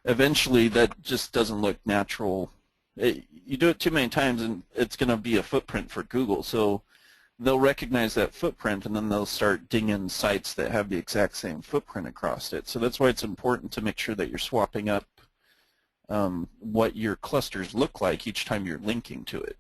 eventually that just doesn't look natural. You do it too many times and it's going to be a footprint for Google. So they'll recognize that footprint and then they'll start dinging sites that have the exact same footprint across it. So that's why it's important to make sure that you're swapping up what your clusters look like each time you're linking to it.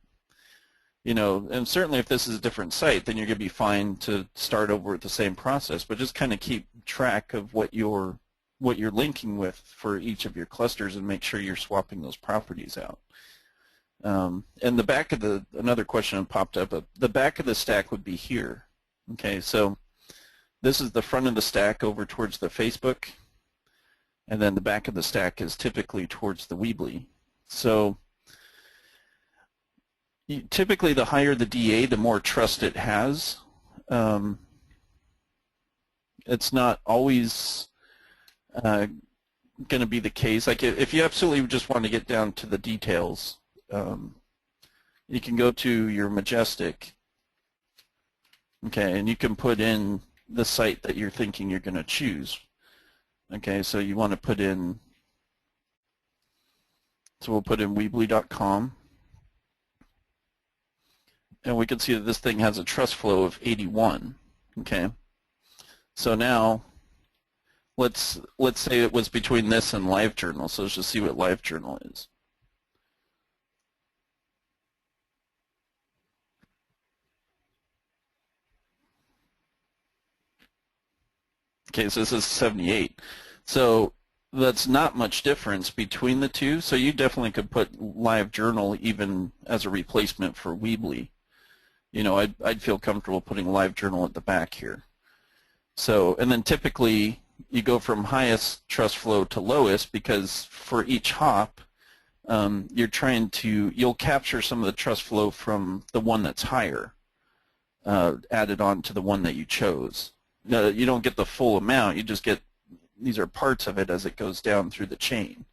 You know, and certainly if this is a different site, then you're going to be fine to start over with the same process, but just kind of keep track of what you're linking with for each of your clusters and make sure you're swapping those properties out. And the back of another question popped up, the back of the stack would be here. Okay, so this is the front of the stack over towards the Facebook, and then the back of the stack is typically towards the Weebly. So typically the higher the DA, the more trust it has. It's not always going to be the case. Like if you absolutely just want to get down to the details, you can go to your Majestic, okay, and you can put in the site that you're thinking you're going to choose. Okay, so you want to put in, so we'll put in Weebly.com, and we can see that this thing has a trust flow of 81. Okay, so now let's say it was between this and LiveJournal. So let's just see what LiveJournal is. Okay, so this is 78. So that's not much difference between the two. So you definitely could put LiveJournal even as a replacement for Weebly. You know, I'd feel comfortable putting LiveJournal at the back here. So, and then typically you go from highest trust flow to lowest, because for each hop, you'll capture some of the trust flow from the one that's higher, added on to the one that you chose. No, you don't get the full amount, you just get, these are parts of it as it goes down through the chain.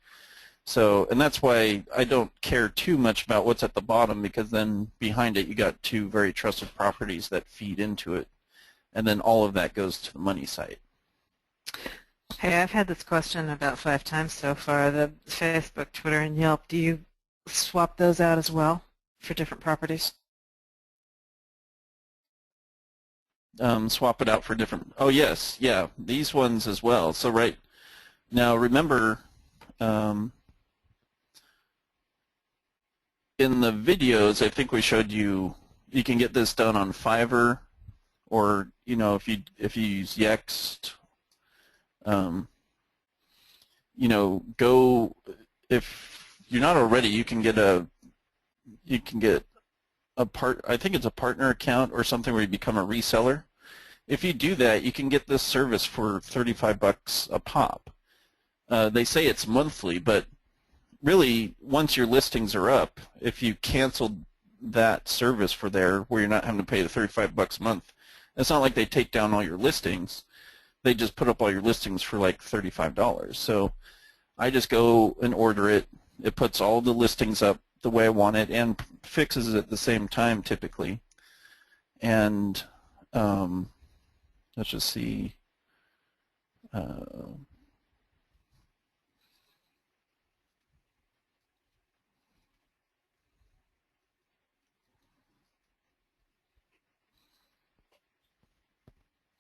So, and that's why I don't care too much about what's at the bottom, because then behind it you got two very trusted properties that feed into it, and then all of that goes to the money site. Hey, I've had this question about 5 times so far, the Facebook, Twitter, and Yelp. Do you swap those out as well for different properties? Swap it out for different, oh yes, yeah, these ones as well. So right now, remember, in the videos, I think we showed you, you can get this done on Fiverr, or you know, if you use Yext, you know, go, if you're not already, you can get a I think it's a partner account or something where you become a reseller. If you do that, you can get this service for $35 a pop. They say it's monthly, but really, once your listings are up, if you canceled that service for there, where you're not having to pay the $35 a month, it's not like they take down all your listings. They just put up all your listings for like $35. So I just go and order it. It puts all the listings up the way I want it and fixes it at the same time typically. And let's just see.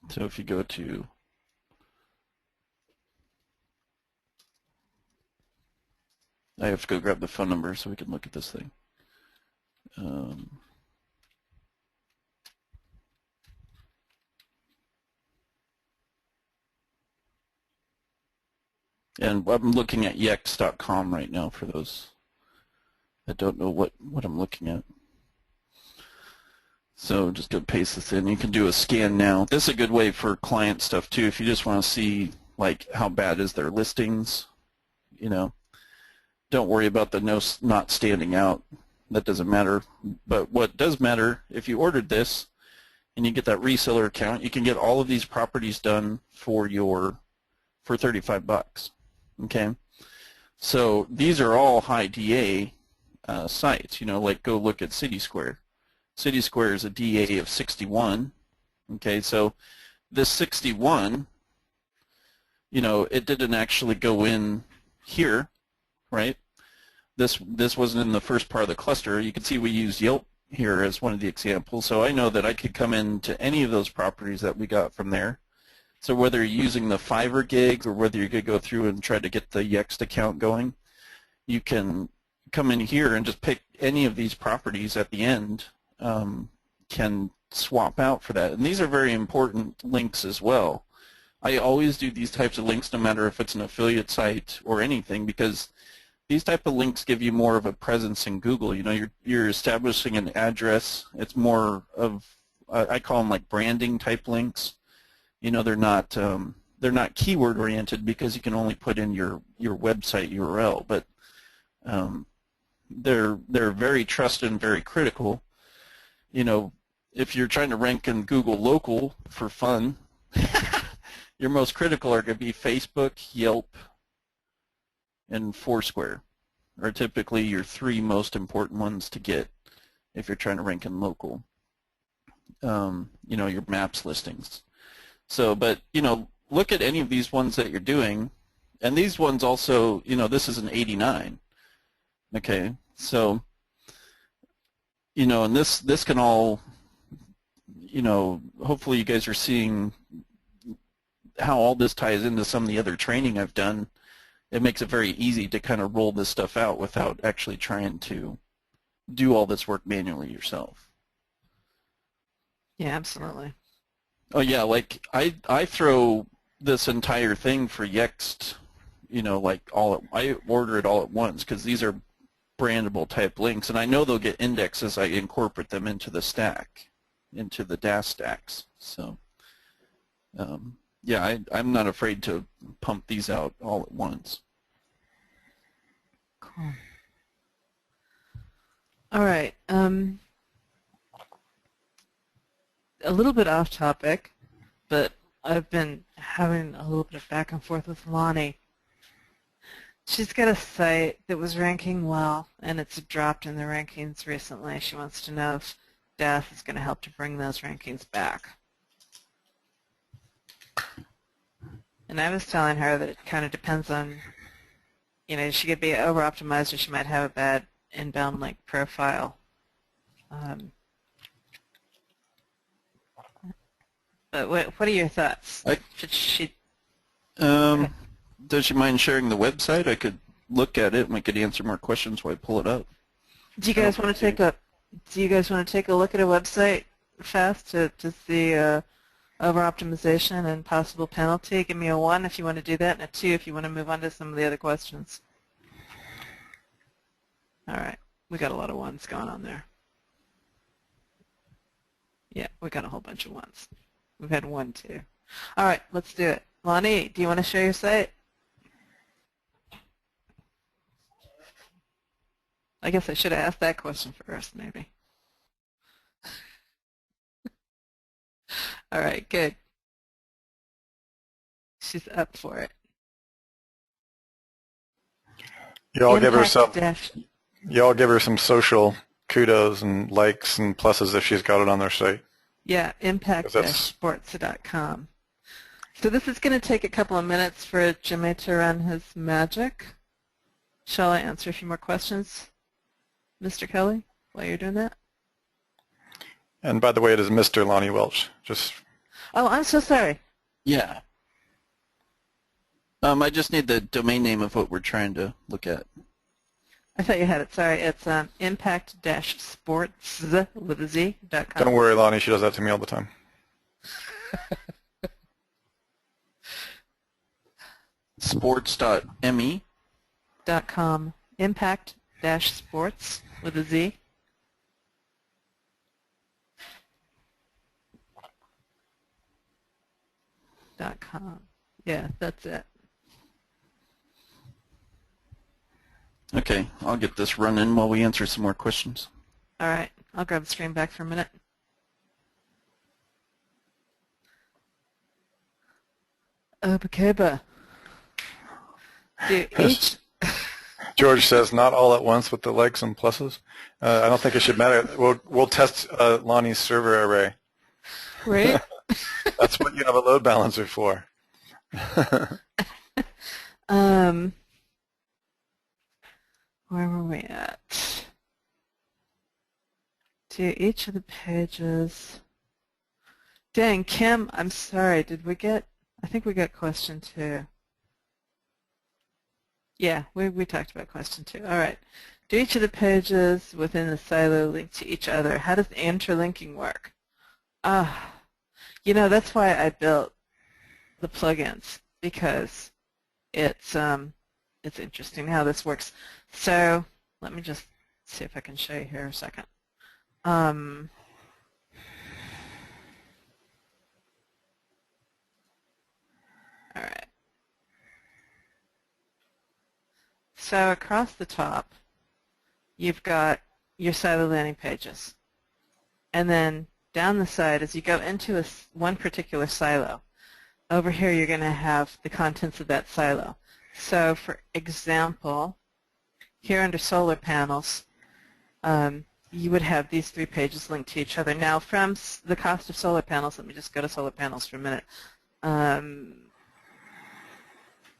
So if you go to, I have to go grab the phone number so we can look at this thing. And I'm looking at yext.com right now for those that don't know what I'm looking at. So just go paste this in. You can do a scan now. This is a good way for client stuff too. If you just want to see like how bad is their listings, you know, don't worry about the not standing out. That doesn't matter. But what does matter, if you ordered this and you get that reseller account, you can get all of these properties done for $35. Okay, so these are all high DA sites. You know, like go look at City Square. City Square is a DA of 61. Okay, so this 61, you know, it didn't actually go in here, right? This wasn't in the first part of the cluster. You can see we use Yelp here as one of the examples. So I know that I could come into any of those properties that we got from there. So whether you're using the Fiverr gig or whether you could go through and try to get the Yext account going, you can come in here and just pick any of these properties at the end, can swap out for that. And these are very important links as well. I always do these types of links no matter if it's an affiliate site or anything, because these type of links give you more of a presence in Google. You know, you're establishing an address. It's more of, I call them like branding type links. You know, they're not keyword oriented because you can only put in your website URL, but they're very trusted and very critical. You know, if you're trying to rank in Google local for fun, your most critical are going to be Facebook, Yelp, and Foursquare are typically your 3 most important ones to get if you're trying to rank in local. You know, your maps listings. So, but, you know, look at any of these ones that you're doing, and these ones also, you know, this is an 89. Okay, so, you know, and this can all, you know, hopefully you guys are seeing how all this ties into some of the other training I've done. It makes it very easy to kind of roll this stuff out without actually trying to do all this work manually yourself. Yeah, absolutely. Oh yeah, like I throw this entire thing for Yext, like I order it all at once because these are brandable type links, and I know they'll get indexed as I incorporate them into the stack, into the DAS stacks. So yeah, I'm not afraid to pump these out all at once. Cool. All right. A little bit off topic, but I've been having a little bit of back and forth with Lonnie. She's got a site that was ranking well, and it's dropped in the rankings recently. She wants to know if DAS is going to help to bring those rankings back. And I was telling her that it kind of depends on, she could be over-optimized or she might have a bad inbound link profile. But what are your thoughts? Should she? Does she mind sharing the website? I could look at it and we could answer more questions while I pull it up. Do you guys want to take a look at a website fast to see over-optimization and possible penalty? Give me a 1 if you want to do that, and a 2 if you want to move on to some of the other questions. All right, we got a lot of 1s going on there. Yeah, we got a whole bunch of 1s. We've had 1, 2. All right, let's do it. Lonnie, do you want to show your site? I guess I should have asked that question first, maybe. All right, good. She's up for it. Y'all give her some social kudos and likes and pluses if she's got it on their site. Yeah, impact-sports.com. So this is going to take a couple of minutes for Jimmy to run his magic. Shall I answer a few more questions, Mr. Kelley, while you're doing that? And by the way, it is Mr. Lonnie Welch. Oh, I'm so sorry. Yeah. I just need the domain name of what we're trying to look at. I thought you had it. Sorry. It's impact-sports with a Z.com. Don't worry, Lonnie. She does that to me all the time. Sports.me. .com. Impact-sports with a Z. .com. Yeah, that's it. Okay, I'll get this running while we answer some more questions. All right, I'll grab the screen back for a minute. Bakeba. George says not all at once with the likes and pluses. I don't think it should matter. We'll test Lonnie's server array. Right? That's what you have a load balancer for. Where were we at? To each of the pages. Dang, Kim, I'm sorry. Did we get? I think we got question 2. Yeah, we talked about question 2. All right. Do each of the pages within the silo link to each other? How does interlinking work? That's why I built the plugins, because it's interesting how this works. So let me just see if I can show you here a second. All right. So across the top, you've got your silo landing pages. And then down the side, as you go into one particular silo, over here you're going to have the contents of that silo. So for example, here under solar panels, you would have these 3 pages linked to each other. Now from the cost of solar panels, let me just go to solar panels for a minute.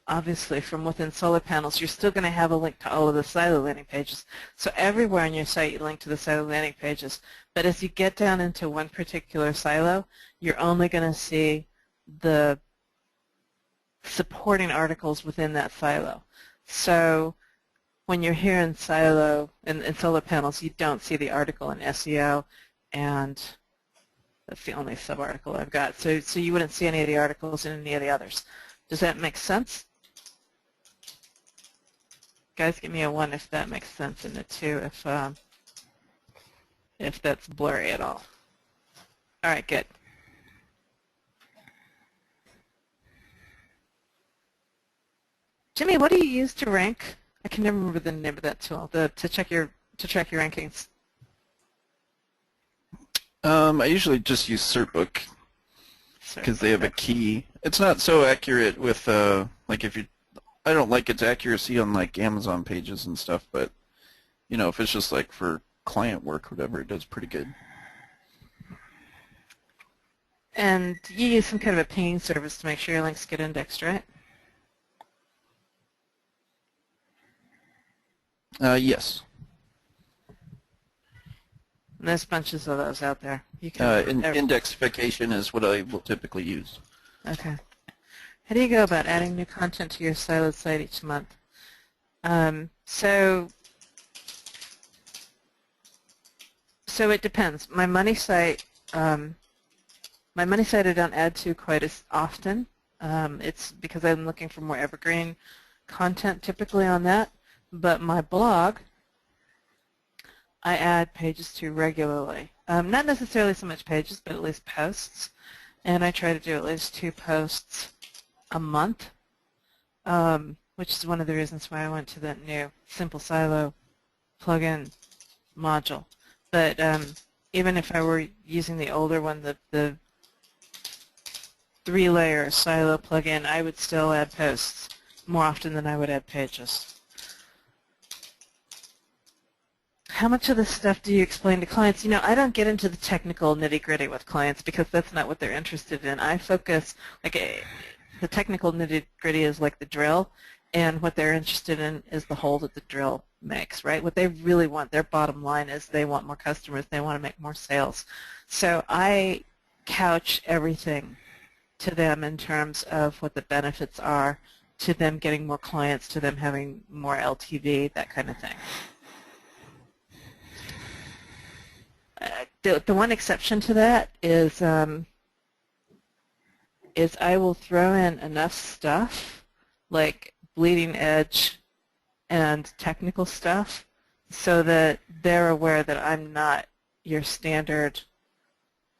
Obviously, from within solar panels, you're still going to have a link to all of the silo landing pages. So everywhere on your site, you link to the silo landing pages. But as you get down into one particular silo, you're only going to see the supporting articles within that silo. So when you're here in silo, in solar panels, you don't see the article in SEO and That's the only sub-article I've got. So you wouldn't see any of the articles in any of the others. Does that make sense? Guys, give me a 1 if that makes sense, and a 2 if that's blurry at all. All right, good. Jimmy, what do you use to rank? I can never remember the name of that tool. To track your rankings. I usually just use Certbook because they have a key. It's not so accurate with like if you. I don't like its accuracy on like Amazon pages and stuff, but you know, if it's just like for client work or whatever, it does pretty good. And you use some kind of a pinging service to make sure your links get indexed, right? Yes. And there's bunches of those out there. You can indexification is what I will typically use. Okay. How do you go about adding new content to your siloed site each month? So it depends. My money site I don't add to quite as often. It's because I'm looking for more evergreen content typically on that. But my blog, I add pages to regularly. Not necessarily so much pages, but at least posts. And I try to do at least 2 posts a month, which is one of the reasons why I went to that new Simple Silo plugin module. But even if I were using the older one, the 3-layer silo plugin, I would still add posts more often than I would add pages. How much of this stuff do you explain to clients? You know, I don't get into the technical nitty-gritty with clients because that's not what they're interested in. I focus, like, the technical nitty-gritty is like the drill, and what they're interested in is the hole that the drill makes, right? What they really want, their bottom line is they want more customers, they want to make more sales. So I couch everything to them in terms of what the benefits are, to them getting more clients, to them having more LTV, that kind of thing. The one exception to that is I will throw in enough stuff, like bleeding edge and technical stuff, so that they're aware that I'm not your standard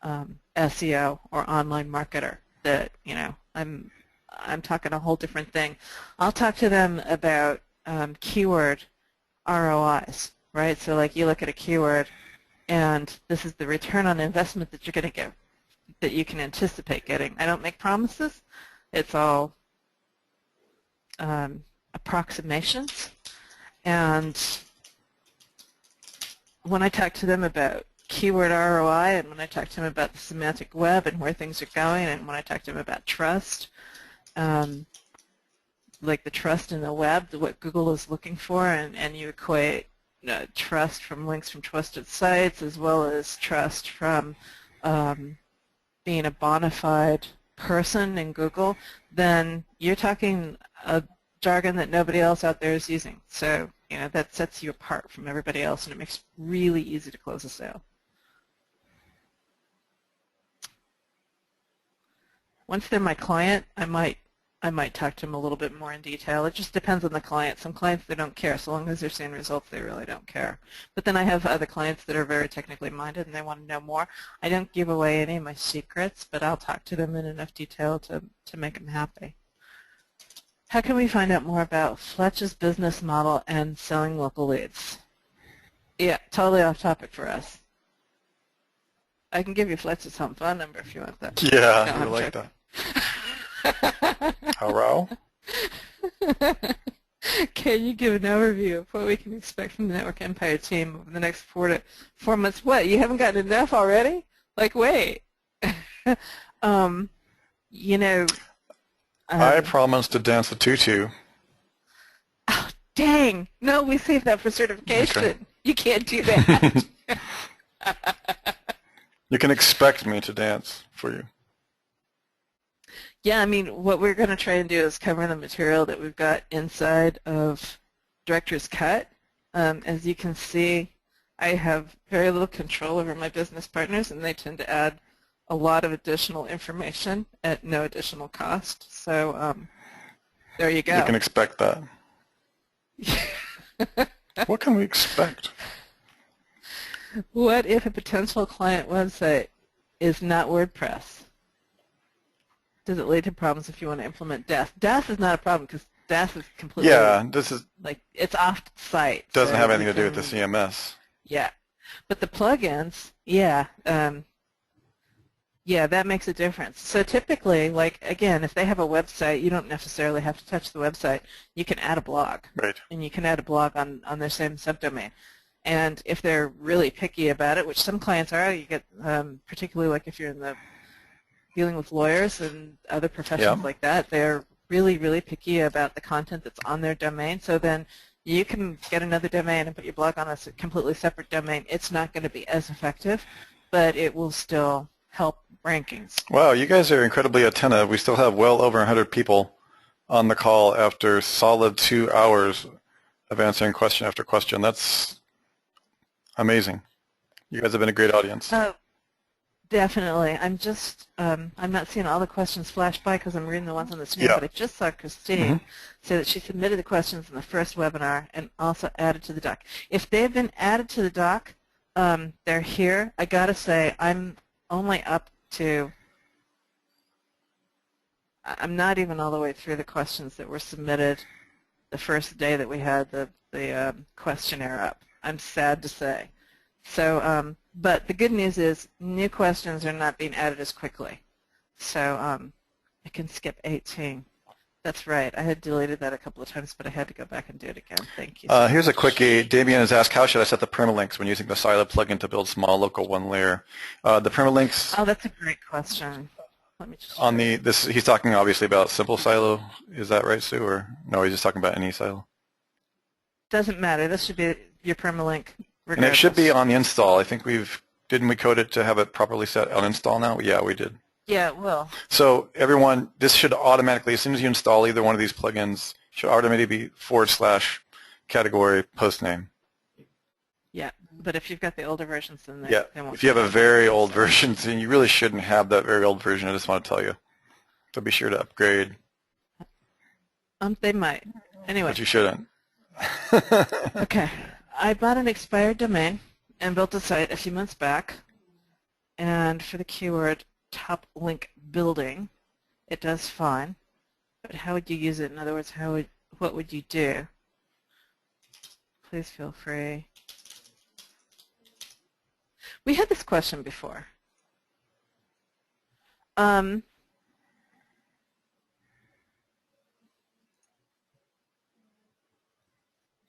SEO or online marketer. That, you know, I'm talking a whole different thing. I'll talk to them about keyword ROIs, right? So like you look at a keyword, and this is the return on investment that you're going to get, that you can anticipate getting. I don't make promises. It's all approximations. And when I talk to them about keyword ROI, and when I talk to them about the semantic web and where things are going, and when I talk to them about trust, like the trust in the web, what Google is looking for, and you equate trust from links from trusted sites as well as trust from being a bona fide person in Google, then you're talking a jargon that nobody else out there is using. So, you know, that sets you apart from everybody else, and it makes it really easy to close a sale. Once they're my client, I might talk to them a little bit more in detail. It just depends on the client. Some clients, they don't care. So long as they're seeing results, they really don't care. But then I have other clients that are very technically minded and they want to know more. I don't give away any of my secrets, but I'll talk to them in enough detail to make them happy. How can we find out more about Fletch's business model and selling local leads? Yeah, totally off topic for us. I can give you Fletch's home phone number if you want that. Yeah, I like that. Hello? Can you give an overview of what we can expect from the Network Empire team over the next 4 to 4 months? What, you haven't gotten enough already? Like, wait. You know. I promised to dance a tutu. Oh, dang. No, we saved that for certification. Okay. You can't do that. You can expect me to dance for you. Yeah, I mean, what we're going to try and do is cover the material that we've got inside of Director's Cut. As you can see, I have very little control over my business partners, and they tend to add a lot of additional information at no additional cost. So there you go. You can expect that. What can we expect? What if a potential client website is not WordPress? Does it lead to problems if you want to implement DAS? DAS is not a problem because DAS is completely like it's off-site. Doesn't have anything to do with the CMS. Yeah, but the plugins, yeah, that makes a difference. So typically, like again, if they have a website, you don't necessarily have to touch the website. You can add a blog, right? And you can add a blog on their same subdomain. And if they're really picky about it, which some clients are, you get particularly like if you're in the dealing with lawyers and other professions like that, they're really, really picky about the content that's on their domain. So then you can get another domain and put your blog on a completely separate domain. It's not going to be as effective, but it will still help rankings. Wow, you guys are incredibly attentive. We still have well over 100 people on the call after solid 2 hours of answering question after question. That's amazing. You guys have been a great audience. Definitely. I'm just, I'm not seeing all the questions flash by because I'm reading the ones on the screen, but I just saw Christine say that she submitted the questions in the first webinar and also added to the doc. If they've been added to the doc, they're here. I got to say, I'm only up to, I'm not even all the way through the questions that were submitted the first day that we had the questionnaire up. I'm sad to say. So, but the good news is new questions are not being added as quickly. So I can skip 18. That's right. I had deleted that a couple of times, but I had to go back and do it again. Thank you. Here's a quickie. Damien has asked, how should I set the permalinks when using the Silo plugin to build small local one layer? The permalinks. Oh, that's a great question. Let me just on he's talking obviously about simple Silo. Is that right, Sue? Or no, he's just talking about any Silo. Doesn't matter. This should be your permalink. Regardless. And it should be on the install. I think didn't we code it to have it properly set on install now? Yeah, we did. Yeah, it will. So everyone, this should automatically, as soon as you install either one of these plugins, should automatically be / category post name. Yeah, but if you've got the older versions, then they won't. If you have a very old version, then you really shouldn't have that very old version. I just want to tell you. So be sure to upgrade. They might. Anyway. But you shouldn't. Okay. I bought an expired domain and built a site a few months back, and for the keyword top link building, it does fine. But how would you use it? In other words, what would you do? Please feel free. We had this question before.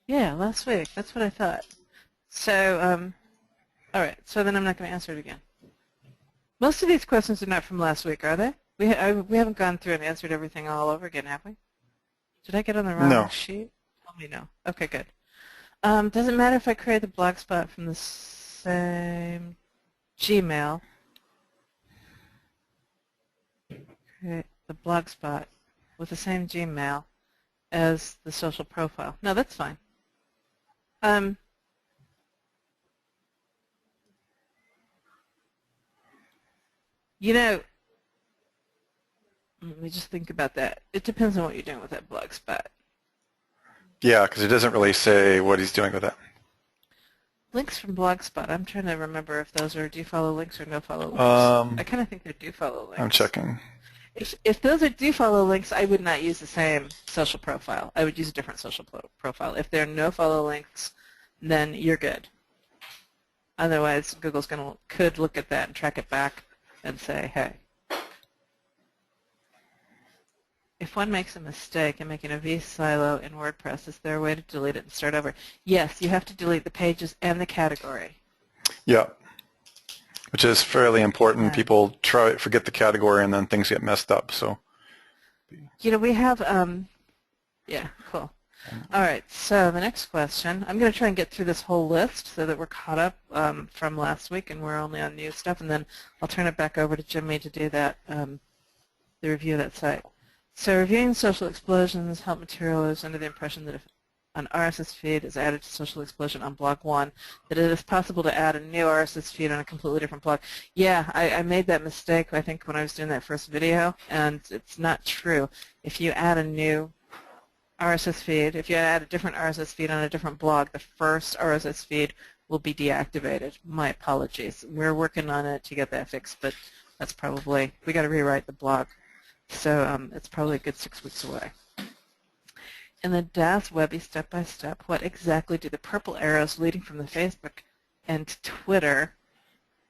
Yeah, last week. That's what I thought. So, all right. So then I'm not going to answer it again. Most of these questions are not from last week, are they? We haven't gone through and answered everything all over again, have we? Did I get on the wrong sheet? Tell me no. Okay, good. Does it matter if I create the blogspot from the same Gmail? Create the blogspot with the same Gmail as the social profile. No, that's fine. You know, let me just think about that. It depends on what you're doing with that blogspot. Yeah, because it doesn't really say what he's doing with it. Links from Blogspot. I'm trying to remember if those are do-follow links or no-follow links. I kind of think they're do-follow links. I'm checking. If those are do-follow links, I would not use the same social profile. I would use a different social profile. If they're no-follow links, then you're good. Otherwise, Google's could look at that and track it back and say, hey. If one makes a mistake in making a vSilo in WordPress, is there a way to delete it and start over? Yes, you have to delete the pages and the category. Yeah, which is fairly important. Yeah. People forget the category and then things get messed up. So, you know, we have, yeah, cool. All right, so the next question, I'm going to try and get through this whole list so that we're caught up from last week and we're only on new stuff, and then I'll turn it back over to Jimmy to do that, the review of that site. So reviewing social explosions, help material is under the impression that if an RSS feed is added to Social Explosion on blog 1, that it is possible to add a new RSS feed on a completely different blog. Yeah, I made that mistake, I think, when I was doing that first video, and it's not true. If you add a new RSS feed, if you add a different RSS feed on a different blog, the first RSS feed will be deactivated. My apologies. We're working on it to get that fixed, but that's probably, we got to rewrite the blog. So it's probably a good 6 weeks away. In the DAS Webby step-by-step, what exactly do the purple arrows leading from the Facebook and Twitter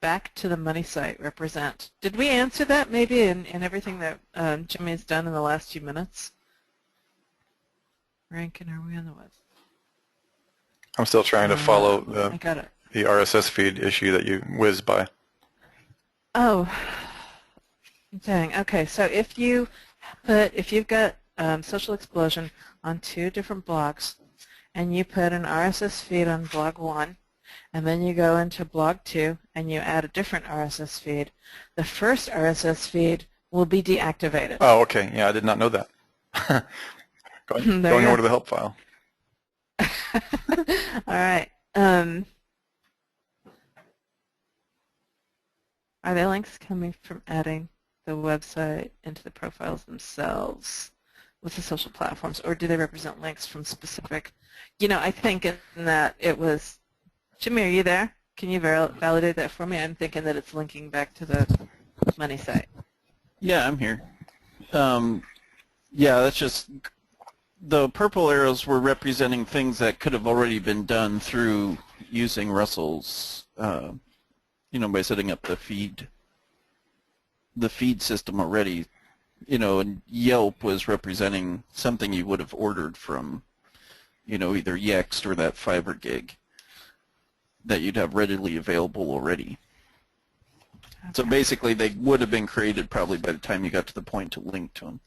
back to the money site represent? Did we answer that maybe in everything that Jimmy's done in the last few minutes? Rankin, are we on the web? I'm still trying to follow I got it. the RSS feed issue that you whizzed by. Oh, dang. Okay, so if you've got Social Explosion on 2 different blogs, and you put an RSS feed on blog 1, and then you go into blog 2, and you add a different RSS feed, the first RSS feed will be deactivated. Oh, okay. Yeah, I did not know that. Going over to the help file. All right. Are there links coming from adding the website into the profiles themselves with the social platforms, or do they represent links from specific? You know, I think in that it was, Jimmy, are you there? Can you validate that for me? I'm thinking that it's linking back to the money site. Yeah, I'm here. Yeah, that's just, the purple arrows were representing things that could have already been done through using Russell's, you know, by setting up the feed system already. You know, and Yelp was representing something you would have ordered from, you know, either Yext or that Fiverr gig that you'd have readily available already. Okay. So basically, they would have been created probably by the time you got to the point to link to them.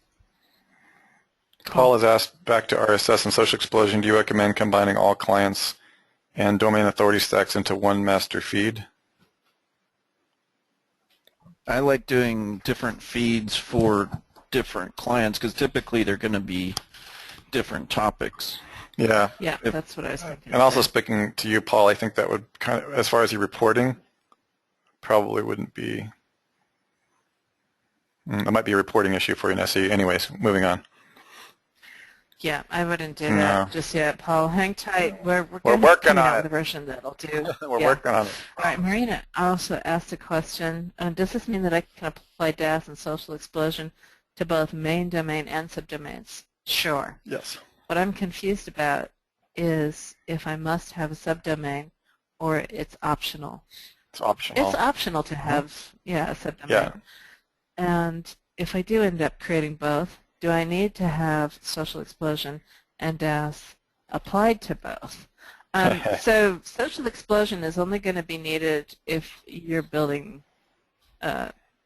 Paul has asked, back to RSS and Social Explosion, do you recommend combining all clients and domain authority stacks into one master feed? I like doing different feeds for different clients because typically they're going to be different topics. Yeah. Yeah, that's what I was thinking. And also speaking to you, Paul, I think that would kind of, as far as your reporting, probably wouldn't be, it might be a reporting issue for you in SEO. Anyways, moving on. Yeah, I wouldn't do that just yet, Paul. Hang tight. We're working on out it. with the version that'll do. We're working on it. All right, Marina also asked a question. Does this mean that I can apply DAS and Social Explosion to both main domain and subdomains? Sure. Yes. What I'm confused about is if I must have a subdomain or it's optional. It's optional. It's optional to have, a subdomain. Yeah. And if I do end up creating both, do I need to have Social Explosion and DAS applied to both? So Social Explosion is only going to be needed if you're building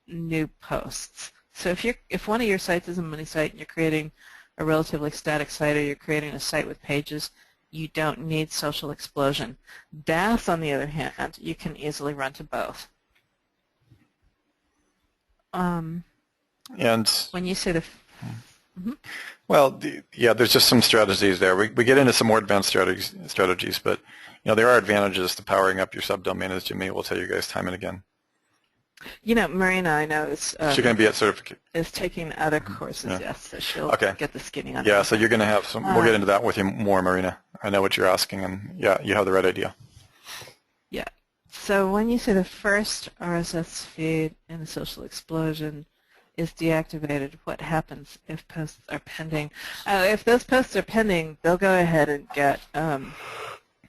new posts. So if one of your sites is a money site and you're creating a relatively static site, or you're creating a site with pages, you don't need Social Explosion. DAS, on the other hand, you can easily run to both. And when you say the well, there's just some strategies there. We get into some more advanced strategies, but there are advantages to powering up your subdomain, as Jimmy will tell you guys time and again. Marina, I know is she's going to be at certificate. Is taking other courses, yes, so she'll get the skinny on. Yeah, so you're going to have some. We'll get into that with you more, Marina. I know what you're asking, and you have the right idea. Yeah. So when you say the first RSS feed in the Social Explosion is deactivated, what happens if posts are pending? If those posts are pending, they'll go ahead and get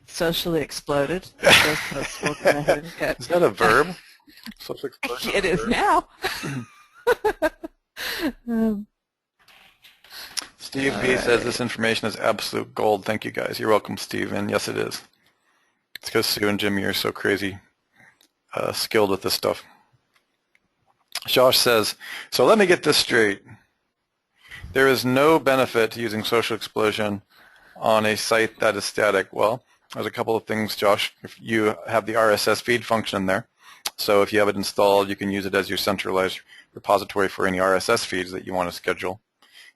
socially exploded. Those posts will go ahead and get. Is that a verb? Social explosion. It is now. Steve B says this information is absolute gold. Thank you, guys. You're welcome, Steve. And yes, it is. It's because Sue and Jimmy are so crazy skilled with this stuff. Josh says, so let me get this straight. There is no benefit to using Social Explosion on a site that is static. Well, there's a couple of things, Josh. If you have the RSS feed function there, so if you have it installed, you can use it as your centralized repository for any RSS feeds that you want to schedule.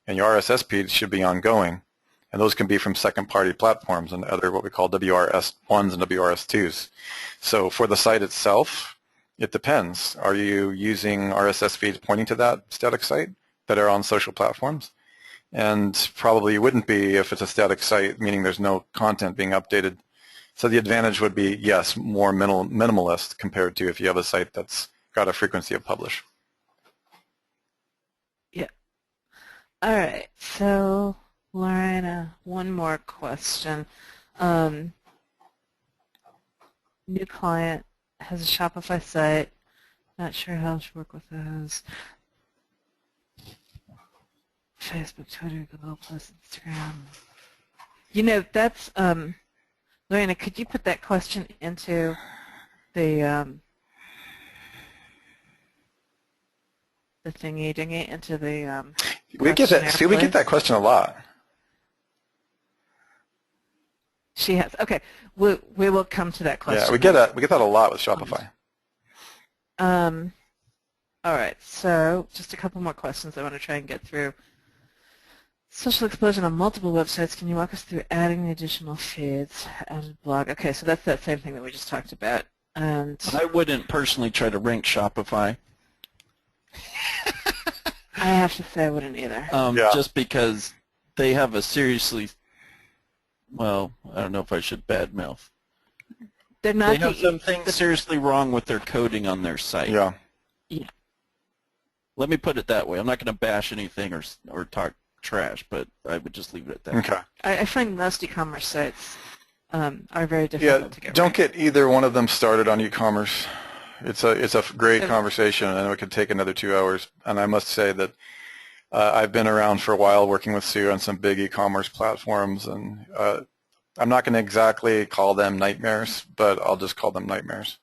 And your RSS feeds should be ongoing. And those can be from second-party platforms and other what we call WRS1s and WRS2s. So for the site itself, it depends. Are you using RSS feeds pointing to that static site that are on social platforms? And probably you wouldn't be if it's a static site, meaning there's no content being updated. So the advantage would be, yes, more minimalist compared to if you have a site that's got a frequency of publish. Yeah. All right. So, Lorena, one more question. New client has a Shopify site. Not sure how to work with those. Facebook, Twitter, Google+, Instagram. You know, that's, Lorena, could you put that question into the thingy-dingy, into the we get that question a lot. She has. Okay, we will come to that question. Yeah, we get that a lot with Shopify. All right, so just a couple more questions I want to try and get through. Social explosion on multiple websites. Can you walk us through adding the additional feeds, added blog? Okay, so that's that same thing that we just talked about. And I wouldn't personally try to rank Shopify. I have to say I wouldn't either. Just because they have a seriously, well, I don't know if I should badmouth. They're not. They have some things seriously wrong with their coding on their site. Yeah. Yeah. Let me put it that way. I'm not going to bash anything or talk trash, but I would just leave it at that. Okay. I find most e-commerce sites are very difficult to get don't right. get either one of them started on e-commerce. It's a great conversation, and it could take another 2 hours. And I must say that I've been around for a while working with Sue on some big e-commerce platforms, and I'm not going to exactly call them nightmares, but I'll just call them nightmares.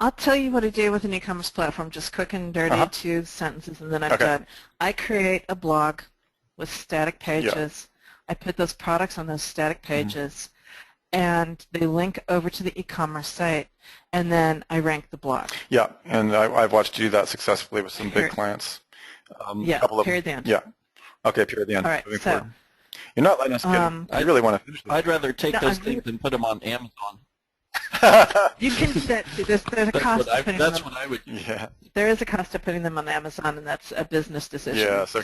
I'll tell you what I do with an e-commerce platform, just quick and dirty, 2 sentences, and then I'm done. I create a blog with static pages. I put those products on those static pages, and they link over to the e-commerce site, and then I rank the blog. Yeah, and I've watched you do that successfully with some big clients. Period the end. Yeah. Okay, period the end. All right, so you're not letting us get I really want to finish this. I'd rather take those things and put them on Amazon. You can do that too. There's a cost of putting that's them. what I would do. Yeah. There is a cost of putting them on Amazon, and that's a business decision. Yeah, so,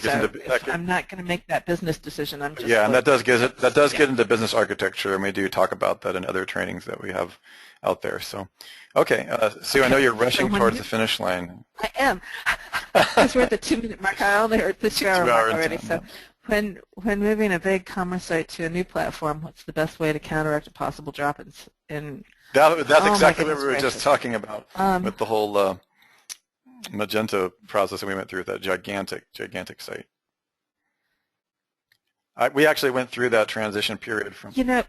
I'm not going to make that business decision. I'm just and that does get into business architecture, and we do talk about that in other trainings that we have out there. So, okay, Sue, I know you're rushing towards the finish line. I am. Because we're at the 2-minute mark. I only heard the 2-hour mark already. So, when moving a big commerce site to a new platform, what's the best way to counteract a possible drop in That's exactly what we were just talking about with the whole Magento process that we went through with that gigantic site. We actually went through that transition period from. So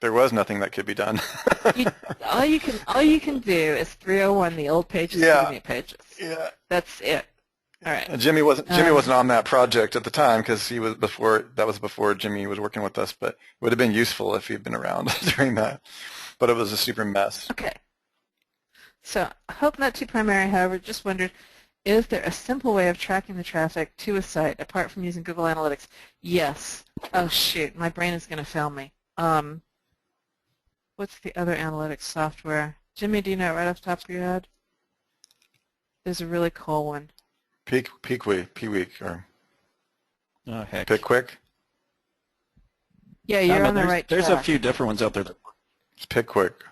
there was nothing that could be done. all you can do is 301 the old pages to the new pages. Yeah. That's it. All right. And Jimmy wasn't on that project at the time because he was before. That was before Jimmy was working with us. But it would have been useful if he'd been around during that. But it was a super mess. Okay. So I hope not too primary. However, just wondered, is there a simple way of tracking the traffic to a site apart from using Google Analytics? Yes. Oh shoot, my brain is going to fail me. What's the other analytics software? Jimmy, do you know it right off the top of your head? There's a really cool one. Peak Week, or heck. Pickwick? Yeah, you're on the right track. There's a few different ones out there. It's Pickwick.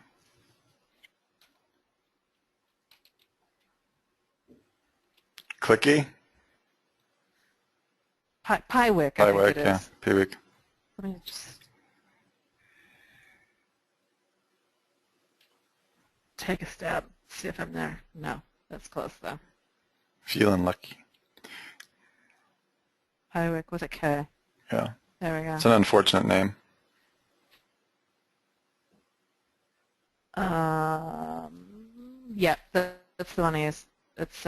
Clicky? Piwick, I think it is. Yeah, Piwick. Let me just take a stab, see if I'm there. No, that's close though. Feeling lucky. Piwick with a K. Yeah. There we go. It's an unfortunate name. Yeah, that's the one I use. It's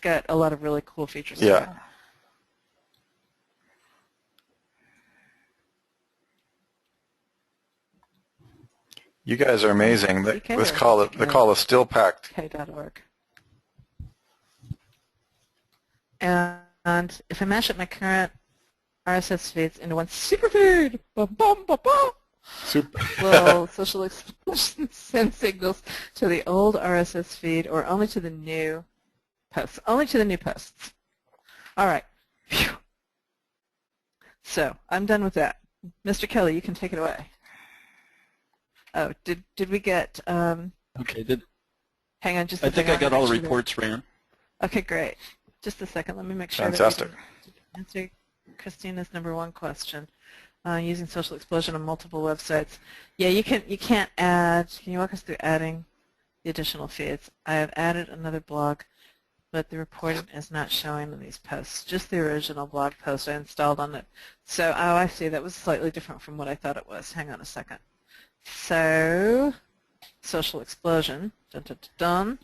got a lot of really cool features. Yeah. You guys are amazing. Let's call it. The call is still packed. K.org. And And if I mash up my current RSS feeds into one super feed, bum, bum, bum, bum, will social explosion send signals to the old RSS feed or only to the new posts? Only to the new posts. All right. Phew. So I'm done with that. Mr. Kelley, you can take it away. Oh, did we get? Okay. Hang on, just a I think I got all the reports ran. Okay, great. Just a second. Let me make sure. Fantastic. That we answer Christina's #1 question. Using social explosion on multiple websites. Yeah, you can't add. Can you walk us through adding the additional feeds? I have added another blog, but the reporting is not showing in these posts. Just the original blog post I installed on it. So, oh, I see. That was slightly different from what I thought it was. Hang on a second. So, social explosion. Dun, dun, dun, dun.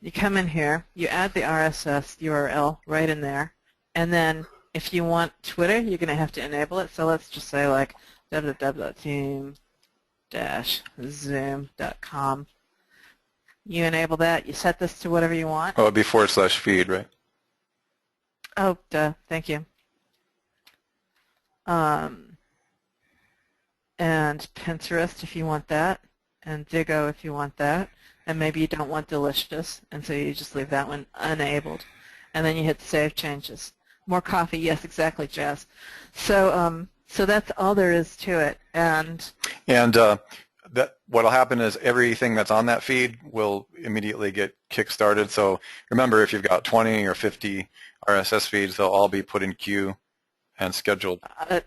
You come in here. You add the RSS URL right in there, and then if you want Twitter, you're going to have to enable it. So let's just say like www.team-zoom.com. You enable that. You set this to whatever you want. Oh, it'd be /feed, right? Oh, duh. Thank you. And Pinterest if you want that, and Digo if you want that, and maybe you don't want Delicious, and so you just leave that one enabled, and then you hit Save Changes. More coffee, yes, exactly, Jazz. So, so that's all there is to it, and that what'll happen is everything that's on that feed will immediately get kick-started. So remember, if you've got 20 or 50 RSS feeds, they'll all be put in queue and scheduled.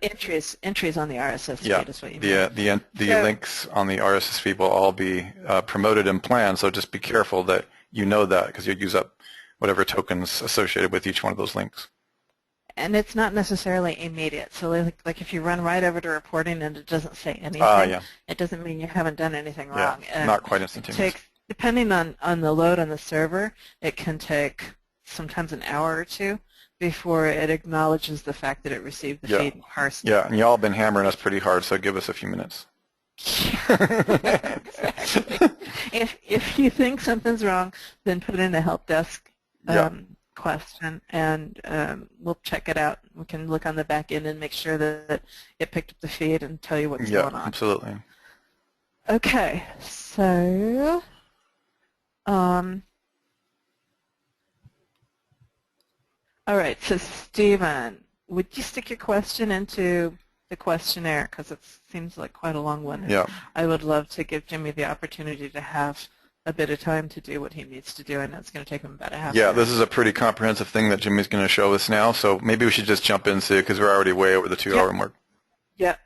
Entries on the RSS feed is what you mean. The links on the RSS feed will all be promoted and planned. So just be careful that you know that, because you'll use up whatever tokens associated with each one of those links. And it's not necessarily immediate. So like if you run right over to reporting and it doesn't say anything, it doesn't mean you haven't done anything wrong. Yeah, not quite instantaneous. Depending on the load on the server, it can take sometimes an hour or two before it acknowledges the fact that it received the feed and parsed it. Yeah, and y'all been hammering us pretty hard, so give us a few minutes. Exactly. If you think something's wrong, then put in a help desk question, and we'll check it out. We can look on the back end and make sure that it picked up the feed and tell you what's going on. Yeah, absolutely. Okay, so all right, so Stephen, would you stick your question into the questionnaire, because it seems like quite a long one. Yeah. I would love to give Jimmy the opportunity to have a bit of time to do what he needs to do, and it's going to take him about a half hour. This is a pretty comprehensive thing that Jimmy's going to show us now, so maybe we should just jump into it, because we're already way over the 2-hour mark. Yeah.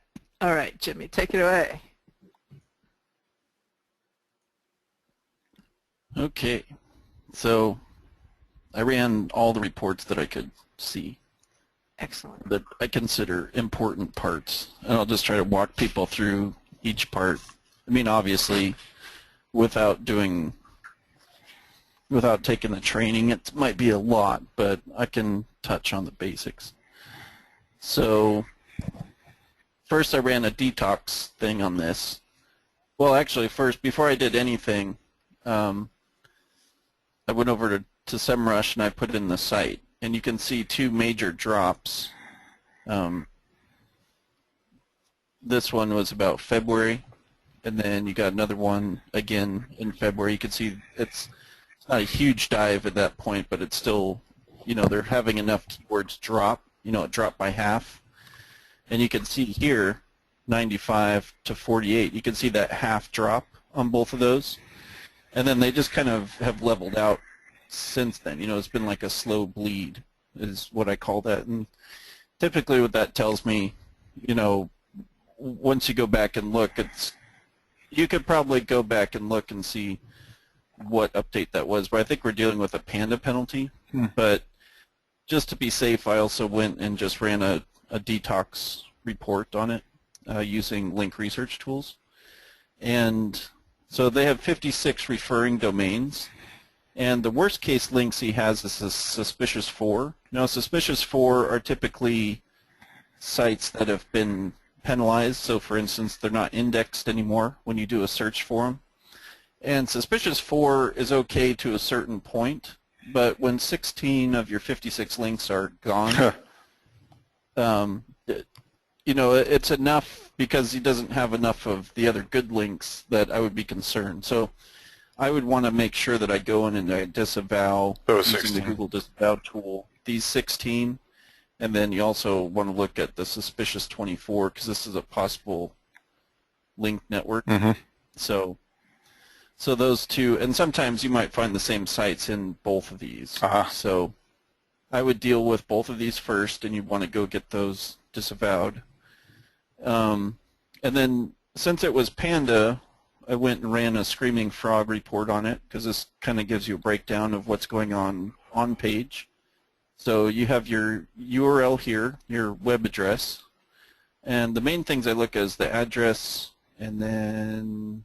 All right, Jimmy, take it away. Okay. So I ran all the reports that I could see. Excellent. That I consider important parts, and I'll just try to walk people through each part. I mean, obviously, without taking the training, it might be a lot, but I can touch on the basics. So first I ran a detox thing on this. Well, actually, first, before I did anything, I went over to SEMrush and I put in the site, and you can see two major drops. This one was about February, and then you got another one again in February. You can see it's not a huge dive at that point, but it's still, they're having enough keywords drop. It dropped by half. And you can see here, 95 to 48, you can see that half drop on both of those. And then they just kind of have leveled out since then. It's been like a slow bleed is what I call that. And typically what that tells me, once you go back and look, you could probably go back and look and see what update that was. But I think we're dealing with a Panda penalty. But just to be safe, I also went and just ran a detox report on it using link research tools. And so they have 56 referring domains. And the worst case links he has is a suspicious 4. Now, suspicious 4 are typically sites that have been penalized. So, for instance, they're not indexed anymore when you do a search for them. And suspicious 4 is okay to a certain point. but when 16 of your 56 links are gone, you know, it's enough because he doesn't have enough of the other good links that I would be concerned. So I would want to make sure that I go in and I disavow using the Google disavow tool these 16, and then you also want to look at the suspicious 24 because this is a possible link network. So those two, and sometimes you might find the same sites in both of these. So I would deal with both of these first, and you want to go get those disavowed. And then since it was Panda, I went and ran a Screaming Frog report on it because this kind of gives you a breakdown of what's going on page. So you have your URL here, your web address, and the main things I look at is the address, and then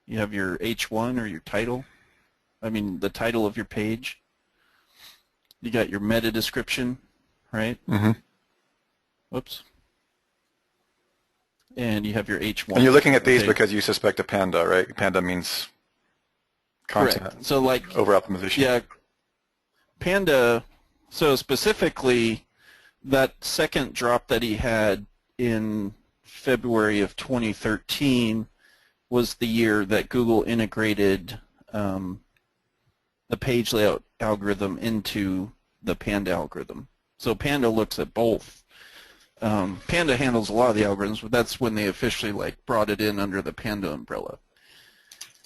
you have your H1 or your title. I mean the title of your page. You got your meta description, right? Whoops. And you have your H1. And you're looking at these because you suspect a panda, right? Panda means content. Correct. So like over-optimization. Yeah. Panda, so specifically that second drop that he had in February of 2013 was the year that Google integrated the page layout algorithm into the Panda algorithm. So Panda looks at both. Panda handles a lot of the algorithms, but that's when they officially like brought it in under the Panda umbrella.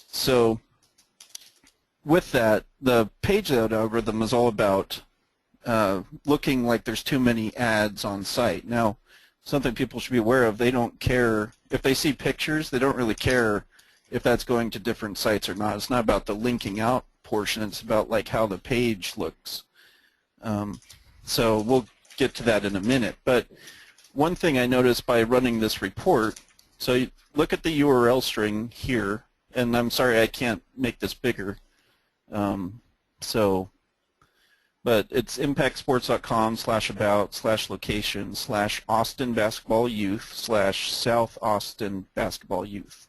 So with that, the page layout algorithm is all about looking like there's too many ads on site. Now, something people should be aware of, they don't care if they see pictures, they don't really care if that's going to different sites or not. It's not about the linking out portion, it's about like how the page looks. So we'll get to that in a minute. But one thing I noticed by running this report, so you look at the URL string here, and I'm sorry I can't make this bigger. But it's impactsports.com/about/location/Austin Basketball Youth/South Austin Basketball Youth.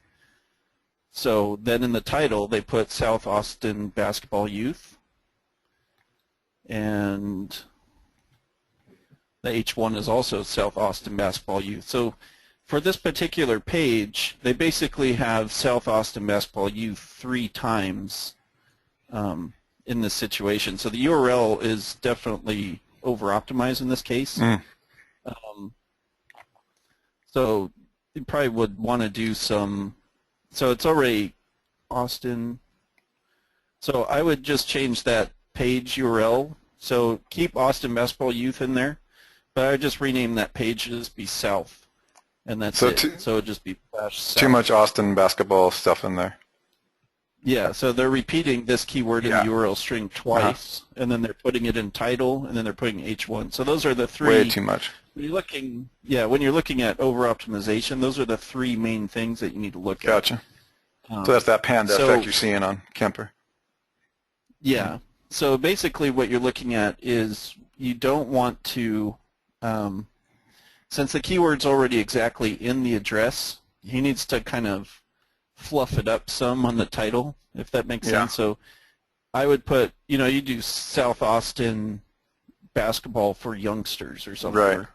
So then in the title they put South Austin Basketball Youth, and the H1 is also South Austin Basketball Youth. So for this particular page, they basically have South Austin Basketball Youth 3 times in this situation. So the URL is definitely over-optimized in this case. So you probably would want to do some, so it's already Austin. So I would just change that page URL. So keep Austin Basketball Youth in there, but I would just rename that page to just be South, and that's it. So it would just be /South. Too much Austin basketball stuff in there. Yeah, so they're repeating this keyword in the URL string twice, and then they're putting it in title, and then they're putting H1. So those are the 3. Way too much. When you're looking, when you're looking at over-optimization, those are the 3 main things that you need to look at. Gotcha. So that's that panda effect you're seeing on Kemper. Yeah. So basically what you're looking at is you don't want to, since the keyword's already exactly in the address, he needs to kind of fluff it up some on the title, if that makes sense. So I would put, you do South Austin basketball for youngsters or something. Right.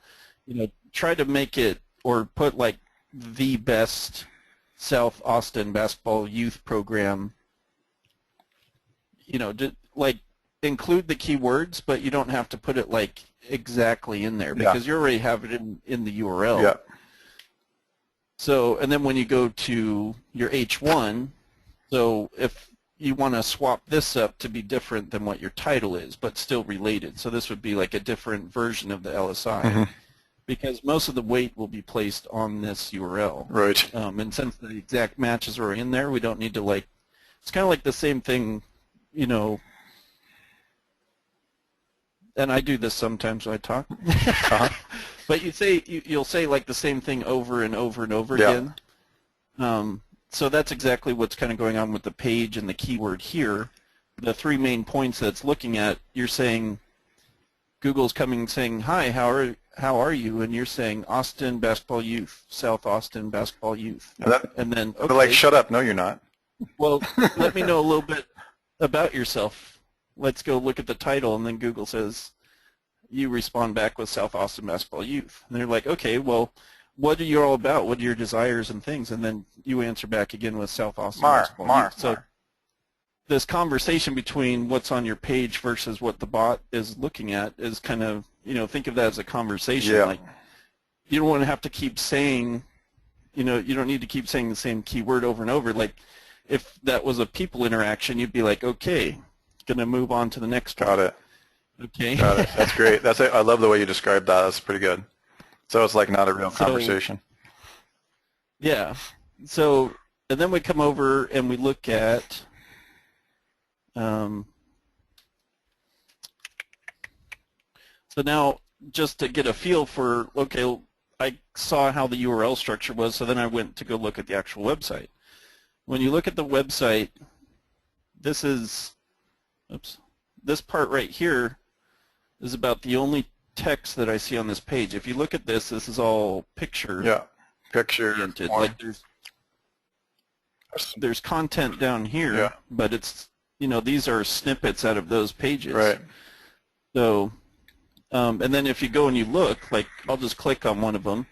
Or, try to make it, or put like the best South Austin basketball youth program. Like include the keywords, but you don't have to put it like exactly in there because you already have it in the URL. Yeah. So, and then when you go to your H1, so if you want to swap this up to be different than what your title is, but still related, so this would be like a different version of the LSI, because most of the weight will be placed on this URL. Right. And since the exact matches are in there, we don't need to it's kind of like the same thing, and I do this sometimes when I talk. But you'll say like the same thing over and over and over again. So that's exactly what's kind of going on with the page and the keyword here. The 3 main points that it's looking at, you're saying Google's coming saying, "Hi, how are you?" And you're saying Austin Basketball Youth, South Austin Basketball Youth. And then they're like, "Shut up! No, you're not." Well, let me know a little bit about yourself. let's go look at the title, and then Google says, you respond back with South Austin Basketball Youth. And they're like, okay, well, what are you all about? What are your desires and things? And then you answer back again with South Austin Basketball Youth. So this conversation between what's on your page versus what the bot is looking at is kind of, think of that as a conversation. Yeah. Like, you don't want to have to keep saying, you don't need to keep saying the same keyword over and over. Like, if that was a people interaction, you'd be like, okay, going to move on to the next one. Got it. Okay. Got it. That's great. I love the way you described that. That's pretty good. So it's like not a real conversation. Yeah. So, and then we come over and we look at, so now just to get a feel for, okay, I saw how the URL structure was, so then I went to go look at the actual website. When you look at the website, this is, this part right here is about the only text that I see on this page. If you look at this, this is all picture. Yeah, picture. Like there's content down here, yeah. But it's, these are snippets out of those pages. Right. So, and then if you go and you look, like I'll just click on one of them,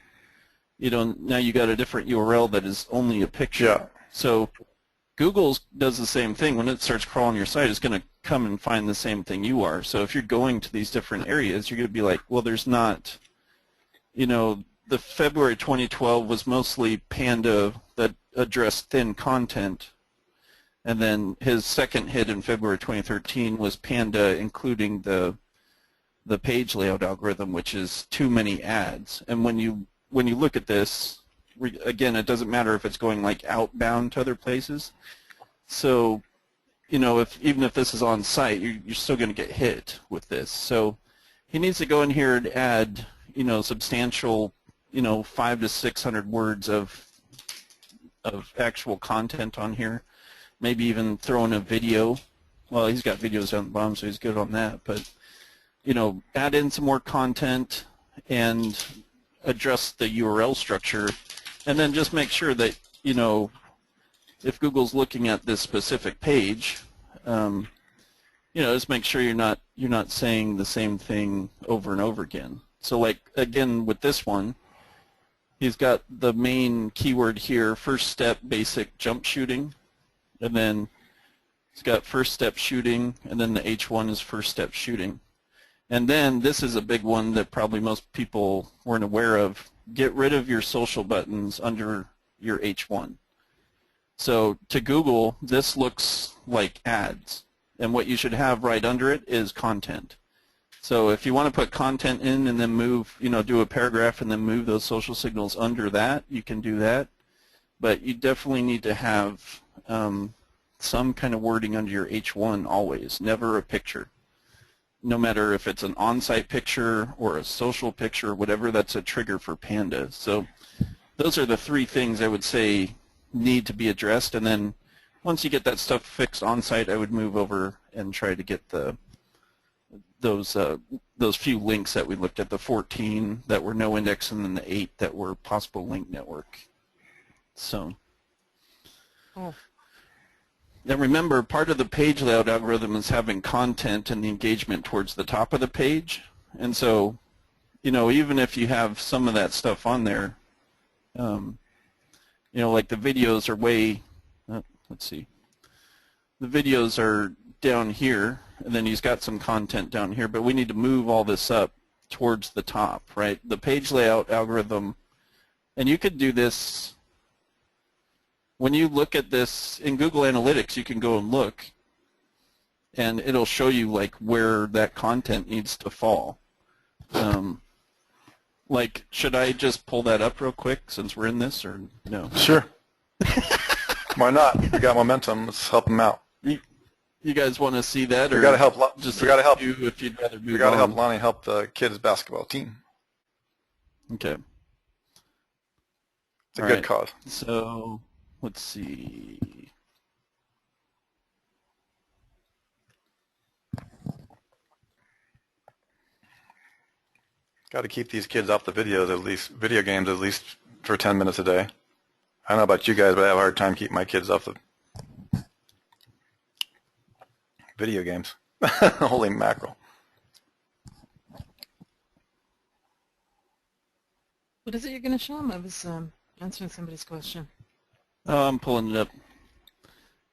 now you got a different URL that is only a picture. Yeah. So Google does the same thing. When it starts crawling your site, it's going to come and find the same thing you are. So if you're going to these different areas, you're going to be like, well, there's not, the February 2012 was mostly Panda that addressed thin content. And then his second hit in February 2013 was Panda including the page layout algorithm, which is too many ads. And when you look at this, again, it doesn't matter if it's going like outbound to other places. So, even if this is on site, you're still going to get hit with this. So he needs to go in here and add, substantial, 500 to 600 words of actual content on here. Maybe even throw in a video. Well, he's got videos down the bottom, so he's good on that. But, add in some more content and address the URL structure. And then just make sure that, if Google's looking at this specific page, just make sure you're not saying the same thing over and over again. So like, again, with this one, he's got the main keyword here, first step basic jump shooting, and then it's got first step shooting, and then the H1 is first step shooting. And then this is a big one that probably most people weren't aware of. Get rid of your social buttons under your H1. So to Google, this looks like ads, and what you should have right under it is content. So if you want to put content in and then move, do a paragraph and then move those social signals under that, you can do that. But you definitely need to have some kind of wording under your H1 always, never a picture. No matter if it's an on-site picture or a social picture, whatever, that's a trigger for Panda. So those are the three things I would say need to be addressed. And then once you get that stuff fixed on-site, I would move over and try to get those few links that we looked at, the 14 that were no index and then the 8 that were possible link network. So. Oh. Now remember, part of the page layout algorithm is having content and the engagement towards the top of the page. And so, even if you have some of that stuff on there, like the videos are way, let's see, the videos are down here, and then he's got some content down here, but we need to move all this up towards the top, right? The page layout algorithm, and you could do this. When you look at this in Google Analytics, you can go and look, and it'll show you like where that content needs to fall. Like, should I just pull that up real quick since we're in this, or no? Sure. Why not? We got momentum. Let's help them out. You guys want to see that, or we got to help? Just we got to help you if you'd rather move on. We got to help Lonnie help the kids basketball team. Okay. It's a good cause. So. Let's see. Got to keep these kids off the video games at least for 10 minutes a day. I don't know about you guys, but I have a hard time keeping my kids off the video games. Holy mackerel. What is it you're going to show them? I was answering somebody's question. Oh, I'm pulling it up.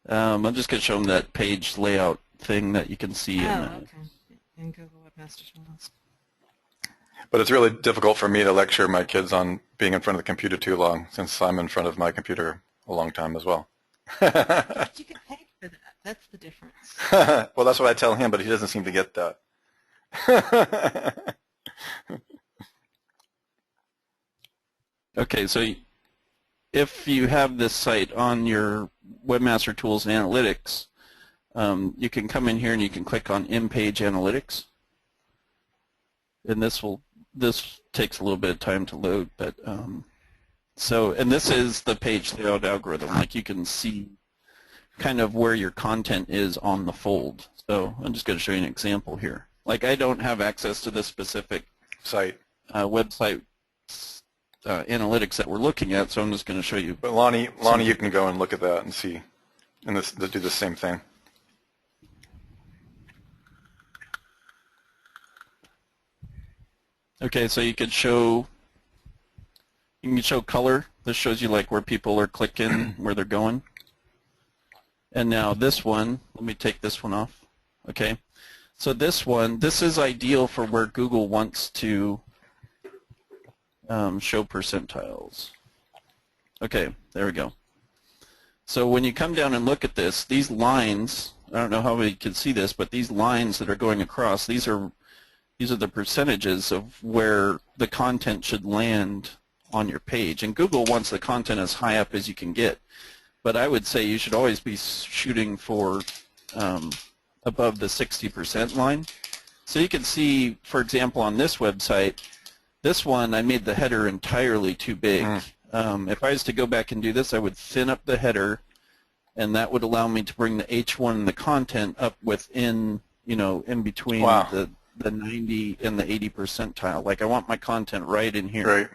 I'm just going to show them that page layout thing that you can see. Okay. In Google Webmaster Tools. But it's really difficult for me to lecture my kids on being in front of the computer too long, since I'm in front of my computer a long time as well. But you get paid for that. That's the difference. Well, that's what I tell him, but he doesn't seem to get that. Okay, so if you have this site on your Webmaster Tools and Analytics, you can come in here and you can click on In-Page Analytics. And this takes a little bit of time to load, but and this is the page layout algorithm. Like, you can see kind of where your content is on the fold. So I'm just going to show you an example here. Like, I don't have access to this specific site website analytics that we're looking at, so I'm just going to show you. But Lonnie, you can go and look at that and see, and do the same thing. Okay, so you can show color. This shows you like where people are clicking, where they're going. And now this one, let me take this one off. Okay, so this is ideal for where Google wants to show percentiles. Okay, there we go. So when you come down and look at this, these lines, I don't know how we can see this, but these lines that are going across, these are the percentages of where the content should land on your page. And Google wants the content as high up as you can get. But I would say you should always be shooting for above the 60% line. So you can see, for example, on this website, this one I made the header entirely too big. If I was to go back and do this, I would thin up the header, and that would allow me to bring the H1 and the content up within, in between the 90 and the 80 percentile. Like, I want my content right in here. Right.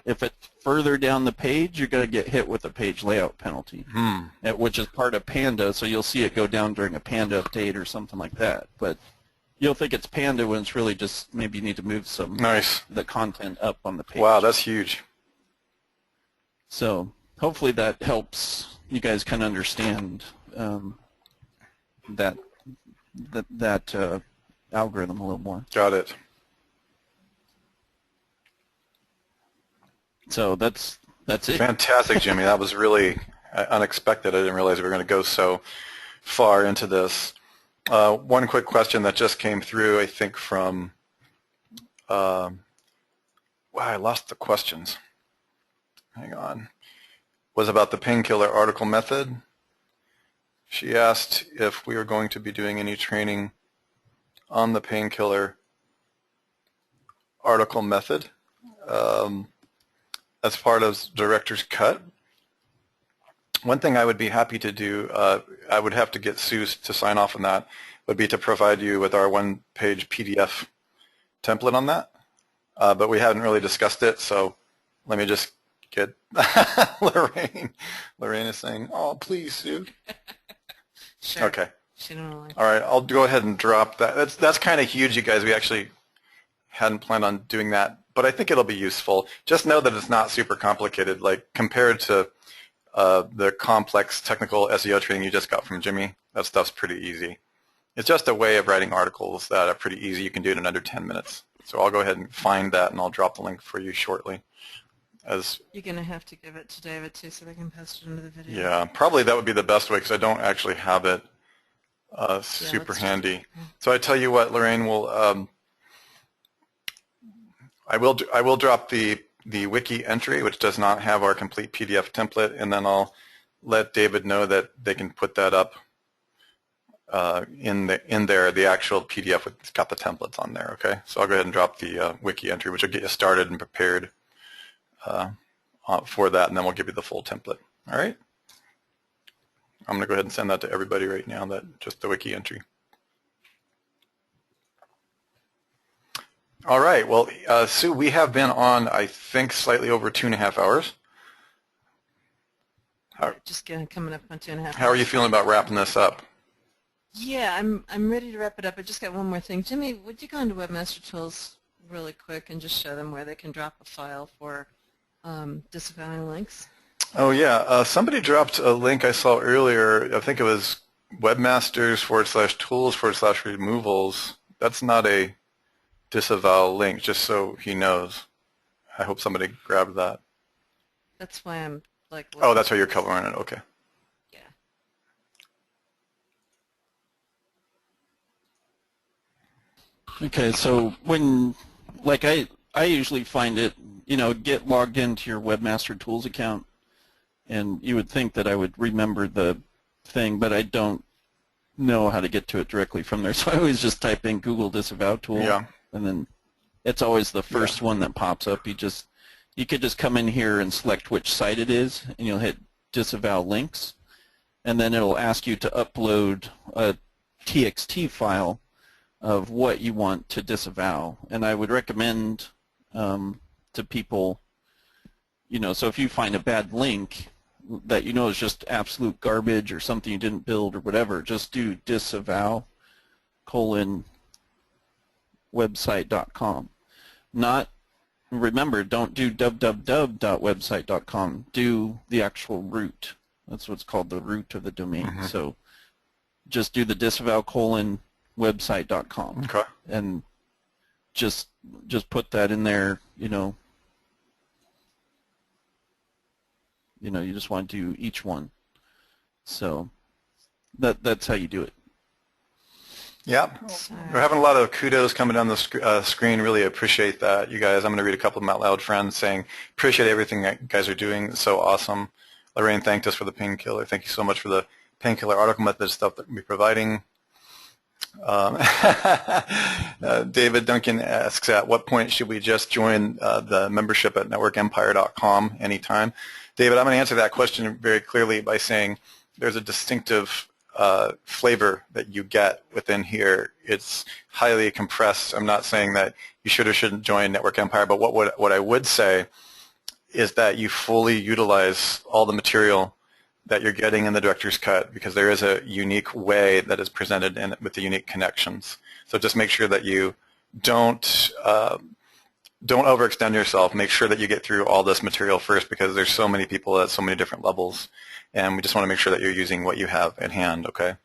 If it's further down the page, you're going to get hit with a page layout penalty, which is part of Panda, so you'll see it go down during a Panda update or something like that. But you'll think it's Panda when it's really just maybe you need to move some the content up on the page. Wow, that's huge. So hopefully that helps you guys kind of understand that algorithm a little more. Got it. So that's it. Fantastic, Jimmy. That was really unexpected. I didn't realize we were going to go so far into this. One quick question that just came through, I think, from wow, I lost the questions. Hang on. Was about the painkiller article method. She asked if we were going to be doing any training on the painkiller article method as part of Director's Cut. One thing I would be happy to do, I would have to get Sue to sign off on that, would be to provide you with our one-page PDF template on that. But we haven't really discussed it, so let me just get Lorraine. Lorraine is saying, "Oh, please, Sue." Sure. Okay. She don't know. All right, I'll go ahead and drop that. That's kind of huge, you guys. We actually hadn't planned on doing that, but I think it'll be useful. Just know that it's not super complicated. Like, compared to the complex technical SEO training you just got from Jimmy, that stuff's pretty easy. It's just a way of writing articles that are pretty easy. You can do it in under 10 minutes. So I'll go ahead and find that, and I'll drop the link for you shortly. You're going to have to give it to David, too, so they can post it into the video. Yeah, probably that would be the best way, because I don't actually have it super handy. So I tell you what, Lorraine, I will drop the wiki entry, which does not have our complete PDF template, and then I'll let David know that they can put that up in there, the actual PDF. It's got the templates on there. Okay, so I'll go ahead and drop the wiki entry, which will get you started and prepared for that, and then we'll give you the full template. All right. I'm going to go ahead and send that to everybody right now, just the wiki entry. All right. Well, Sue, we have been on, I think, slightly over 2.5 hours. Just coming up on 2.5 hours. How are you feeling about wrapping this up? Yeah, I'm ready to wrap it up. I just got one more thing. Jimmy, would you go into Webmaster Tools really quick and just show them where they can drop a file for disavowing links? Oh yeah, somebody dropped a link I saw earlier. I think it was webmasters/tools/removals. That's not a disavow link, just so he knows. I hope somebody grabbed that. That's why I'm like. Oh, that's why you're covering it. Okay. Yeah. Okay, so when, like I usually find it, get logged into your Webmaster Tools account, and you would think that I would remember the thing, but I don't know how to get to it directly from there. So I always just type in Google disavow tool, and then it's always the first one that pops up. You could just come in here and select which site it is, and you'll hit disavow links, and then it'll ask you to upload a TXT file of what you want to disavow. And I would recommend to people, so if you find a bad link that is just absolute garbage or something you didn't build or whatever, just do disavow : website.com. Remember, don't do www.website.com. Do the actual root. That's what's called the root of the domain. So just do the disavow : website.com. Okay. And just put that in there, you just want to do each one. So that's how you do it. Yeah, we're having a lot of kudos coming down the screen. Really appreciate that, you guys. I'm going to read a couple of them out loud. Friends saying, appreciate everything that you guys are doing. It's so awesome. Lorraine thanked us for the painkiller. Thank you so much for the painkiller article method stuff that we're providing. David Duncan asks, at what point should we just join the membership at networkempire.com anytime? David, I'm going to answer that question very clearly by saying there's a distinctive flavor that you get within here. It's highly compressed. I'm not saying that you should or shouldn't join Network Empire, but what I would say is that you fully utilize all the material that you're getting in the director's cut, because there is a unique way that is presented in with the unique connections. So just make sure that you don't overextend yourself. Make sure that you get through all this material first, because there's so many people at so many different levels, and we just want to make sure that you're using what you have at hand. Okay.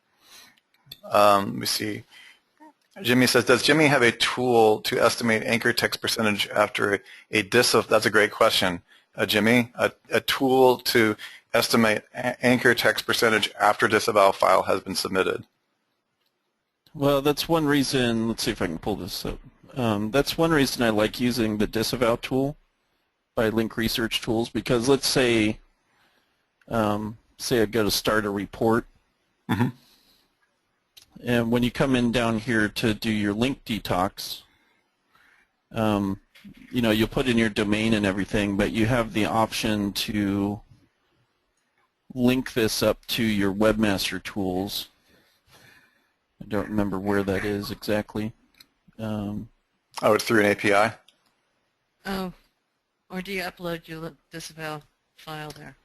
Let me see. Jimmy says, does Jimmy have a tool to estimate anchor text percentage after a disavow? That's a great question, Jimmy. A tool to estimate anchor text percentage after disavow file has been submitted. Well, that's one reason. Let's see if I can pull this up. That's one reason I like using the disavow tool by Link Research Tools, because let's say I go to start a report, and when you come in down here to do your link detox, you'll put in your domain and everything, but you have the option to link this up to your Webmaster Tools. I don't remember where that is exactly. Oh, it's through an API? Oh, or do you upload your disavow file there?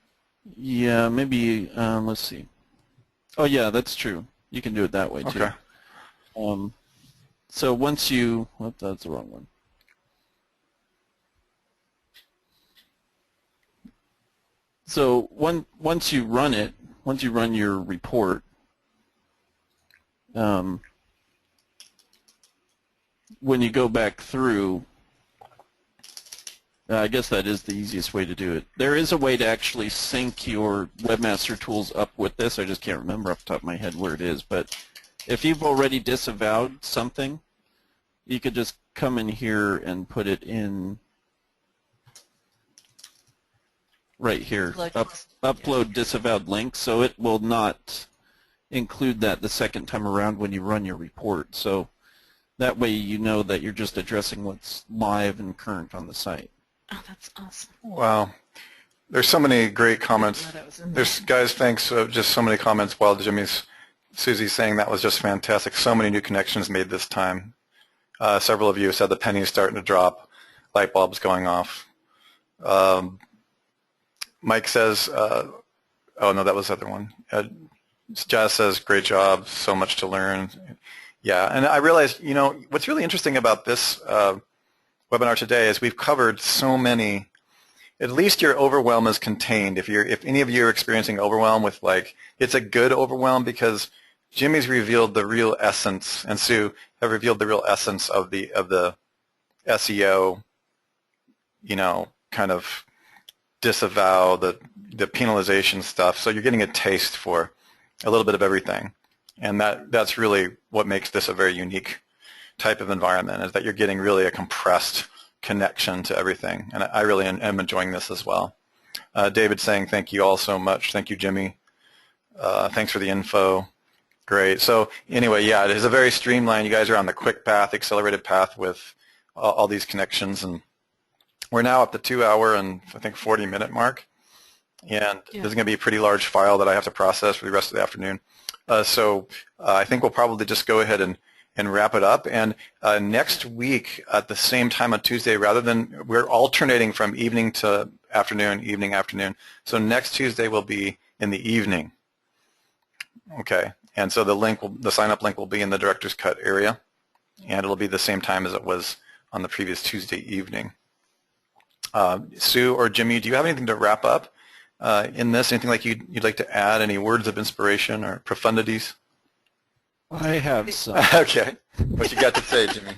Yeah, maybe, let's see. Oh yeah, that's true. You can do it that way too. Okay. So once you, that's the wrong one. So once you run it, once you run your report, when you go back through, I guess that is the easiest way to do it. There is a way to actually sync your Webmaster Tools up with this. I just can't remember off the top of my head where it is. But if you've already disavowed something, you could just come in here and put it in right here, upload disavowed link, so it will not include that the second time around when you run your report. So that way you know that you're just addressing what's live and current on the site. Oh, that's awesome. Wow. There's so many great comments. There's, guys, thanks. Just so many comments while Susie's saying that was just fantastic. So many new connections made this time. Several of you said the penny's starting to drop, light bulbs going off. Mike says, oh no, that was the other one. Jazz says, great job, so much to learn. Yeah, and I realized, what's really interesting about this webinar today is we've covered so many. At least your overwhelm is contained. If any of you are experiencing overwhelm with it's a good overwhelm because Jimmy's revealed the real essence, and Sue have revealed the real essence of the SEO, kind of disavow the penalization stuff. So you're getting a taste for a little bit of everything, and that's really what makes this a very unique type of environment, is that you're getting really a compressed connection to everything, and I really am enjoying this as well. David saying thank you all so much. Thank you, Jimmy. Thanks for the info. Great. So anyway, yeah, it is a very streamlined. You guys are on the quick path, accelerated path with all these connections, and we're now at the 2-hour and I think 40-minute mark, and this is going to be a pretty large file that I have to process for the rest of the afternoon. So I think we'll probably just go ahead and wrap it up. And next week at the same time on Tuesday, we're alternating from evening to afternoon, evening, afternoon. So next Tuesday will be in the evening. Okay. And so the sign-up link will be in the Director's Cut area, and it'll be the same time as it was on the previous Tuesday evening. Sue or Jimmy, do you have anything to wrap up in this? Anything you'd like to add? Any words of inspiration or profundities? I have some. Okay. What you got to say, Jimmy?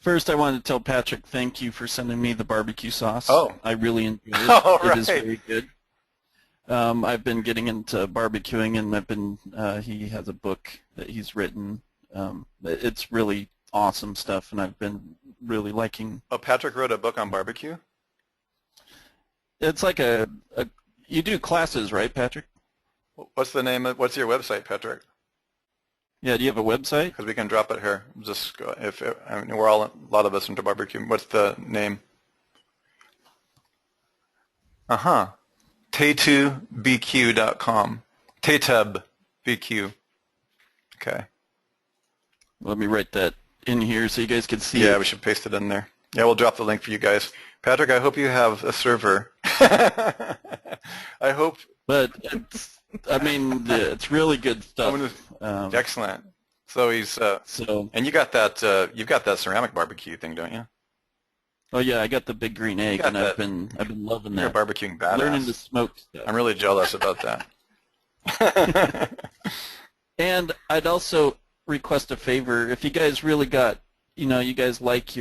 First, I wanted to tell Patrick thank you for sending me the barbecue sauce. Oh. I really enjoyed it. Oh, right. It is very good. I've been getting into barbecuing, and he has a book that he's written. It's really awesome stuff, and I've been really liking. Oh, Patrick wrote a book on barbecue? It's like you do classes, right, Patrick? What's the name what's your website, Patrick? Yeah, do you have a website? Because we can drop it here. Just go, we're a lot of us into barbecue. What's the name? Tatubq.com. Tatubq. Okay. Let me write that in here so you guys can see. Yeah, we should paste it in there. Yeah, we'll drop the link for you guys. Patrick, I hope you have a server. I hope. But it's really good stuff. Excellent. So he's and you got that you've got that ceramic barbecue thing, don't you? Oh yeah, I got the big green egg, and I've been loving that. You're barbecuing badass. Learning to smoke stuff. I'm really jealous about that. And I'd also request a favor. If you guys really you guys like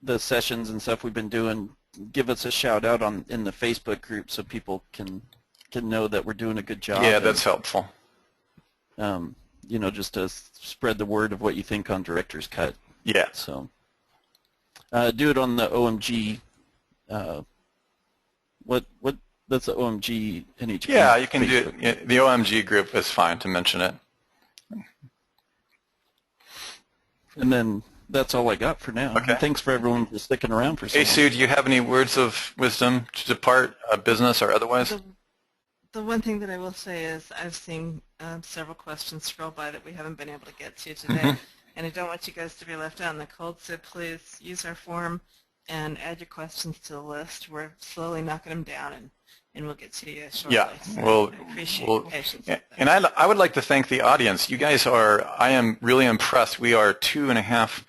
the sessions and stuff we've been doing, give us a shout out in the Facebook group so people can know that we're doing a good job. Yeah, that's helpful. Just to spread the word of what you think on Director's Cut. Yeah. So do it on the OMG. What that's the OMG NHP. Yeah, you can Facebook. do it. The OMG group is fine to mention it. And then that's all I got for now. Okay. And thanks for everyone for sticking around for so long. Hey, Sue, do you have any words of wisdom to depart, business or otherwise? The one thing that I will say is I've seen several questions scroll by that we haven't been able to get to today, and I don't want you guys to be left out in the cold, so please use our form and add your questions to the list. We're slowly knocking them down, and we'll get to you shortly. Yeah, so I appreciate your patience. And I would like to thank the audience. You guys I am really impressed. We are 2.5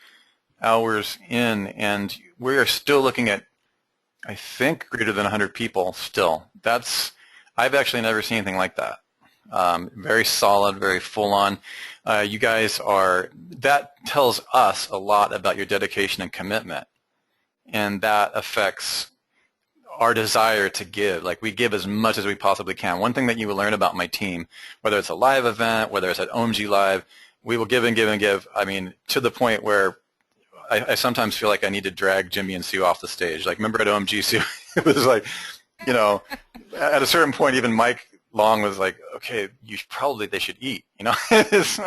hours in, and we are still looking at, I think, greater than 100 people still. I've actually never seen anything like that. Very solid, very full on. You guys that tells us a lot about your dedication and commitment, and that affects our desire to give. We give as much as we possibly can. One thing that you will learn about my team, whether it's a live event, whether it's at OMG Live, we will give and give and give. I mean, to the point where I sometimes feel like I need to drag Jimmy and Sue off the stage. Remember at OMG, Sue, it was at a certain point, even Mike Long was like, okay, they should eat, It's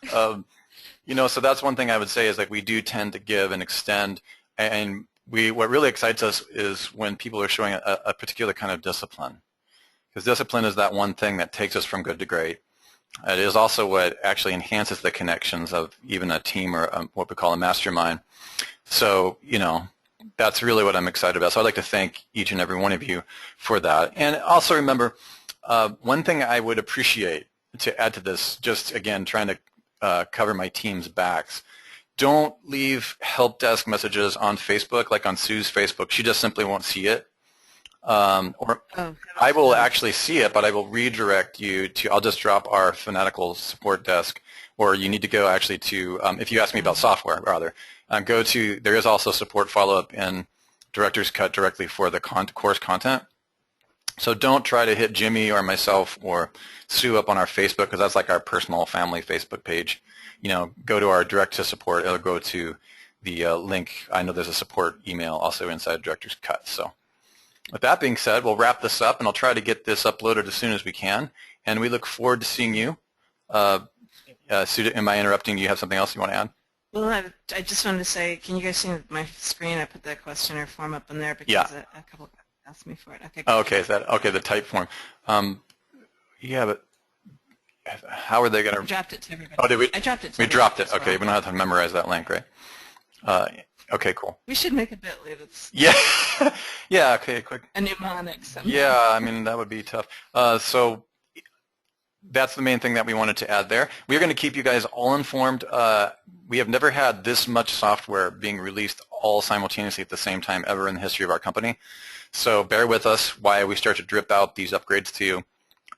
so that's one thing I would say is we do tend to give and extend, and what really excites us is when people are showing a particular kind of discipline, because discipline is that one thing that takes us from good to great. It is also what actually enhances the connections of even a team or what we call a mastermind. So, that's really what I'm excited about. So I'd like to thank each and every one of you for that. And also remember, one thing I would appreciate to add to this, just again trying to cover my team's backs, don't leave help desk messages on Facebook, like on Sue's Facebook. She just simply won't see it. I will actually see it, but I will redirect you to, I'll just drop our Fanatical support desk, or you need to go actually to, if you ask me about software, rather, go to, there is also support follow-up in Director's Cut directly for the course content. So don't try to hit Jimmy or myself or Sue up on our Facebook, because that's like our personal family Facebook page. You know, go to our direct to support. It'll go to the link. I know there's a support email also inside Director's Cut. So with that being said, we'll wrap this up, and I'll try to get this uploaded as soon as we can. And we look forward to seeing you. Sue, am I interrupting? Do you have something else you want to add? Well, I just wanted to say, can you guys see my screen? I put the questionnaire form up in there because a couple asked me for it. Okay. Oh, okay, is that okay? The type form. Yeah, but how are they going to? I dropped it to everybody. Oh, did we? I dropped it. We dropped it. Okay, we don't have to memorize that link, right? Okay, cool. We should make a Bitly that's yeah, okay, quick. a mnemonic somehow. Yeah, I mean, that would be tough. So that's the main thing that we wanted to add there. We're going to keep you guys all informed. We have never had this much software being released all simultaneously at the same time ever in the history of our company. So bear with us while we start to drip out these upgrades to you.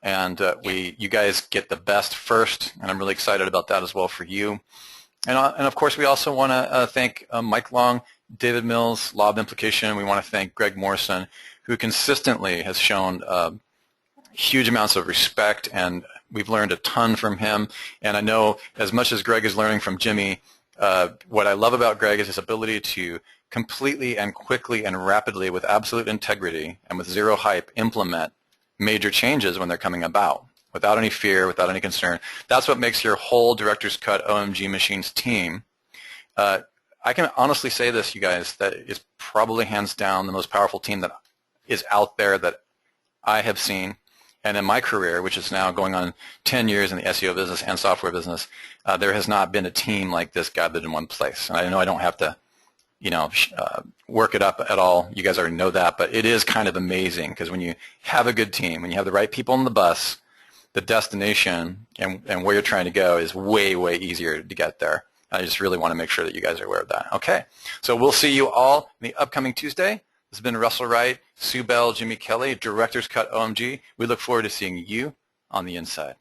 And you guys get the best first, and I'm really excited about that as well for you. And of course, we also want to thank Mike Long, David Mills, Law of Implication. We want to thank Greg Morrison, who consistently has shown huge amounts of respect, and we've learned a ton from him. And I know as much as Greg is learning from Jimmy, what I love about Greg is his ability to completely and quickly and rapidly, with absolute integrity and with zero hype, implement major changes when they're coming about, without any fear, without any concern. That's what makes your whole Director's Cut OMG Machines team. I can honestly say this, you guys, that is probably hands down the most powerful team that is out there that I have seen. And in my career, which is now going on 10 years in the SEO business and software business, there has not been a team like this gathered in one place. And I know I don't have to, you know, work it up at all. You guys already know that, but it is kind of amazing, because when you have a good team, when you have the right people on the bus, the destination and where you're trying to go is way, way easier to get there. I just really want to make sure that you guys are aware of that. Okay, so we'll see you all in the upcoming Tuesday. This has been Russell Wright, Sue Bell, Jimmy Kelley, Director's Cut OMG. We look forward to seeing you on the inside.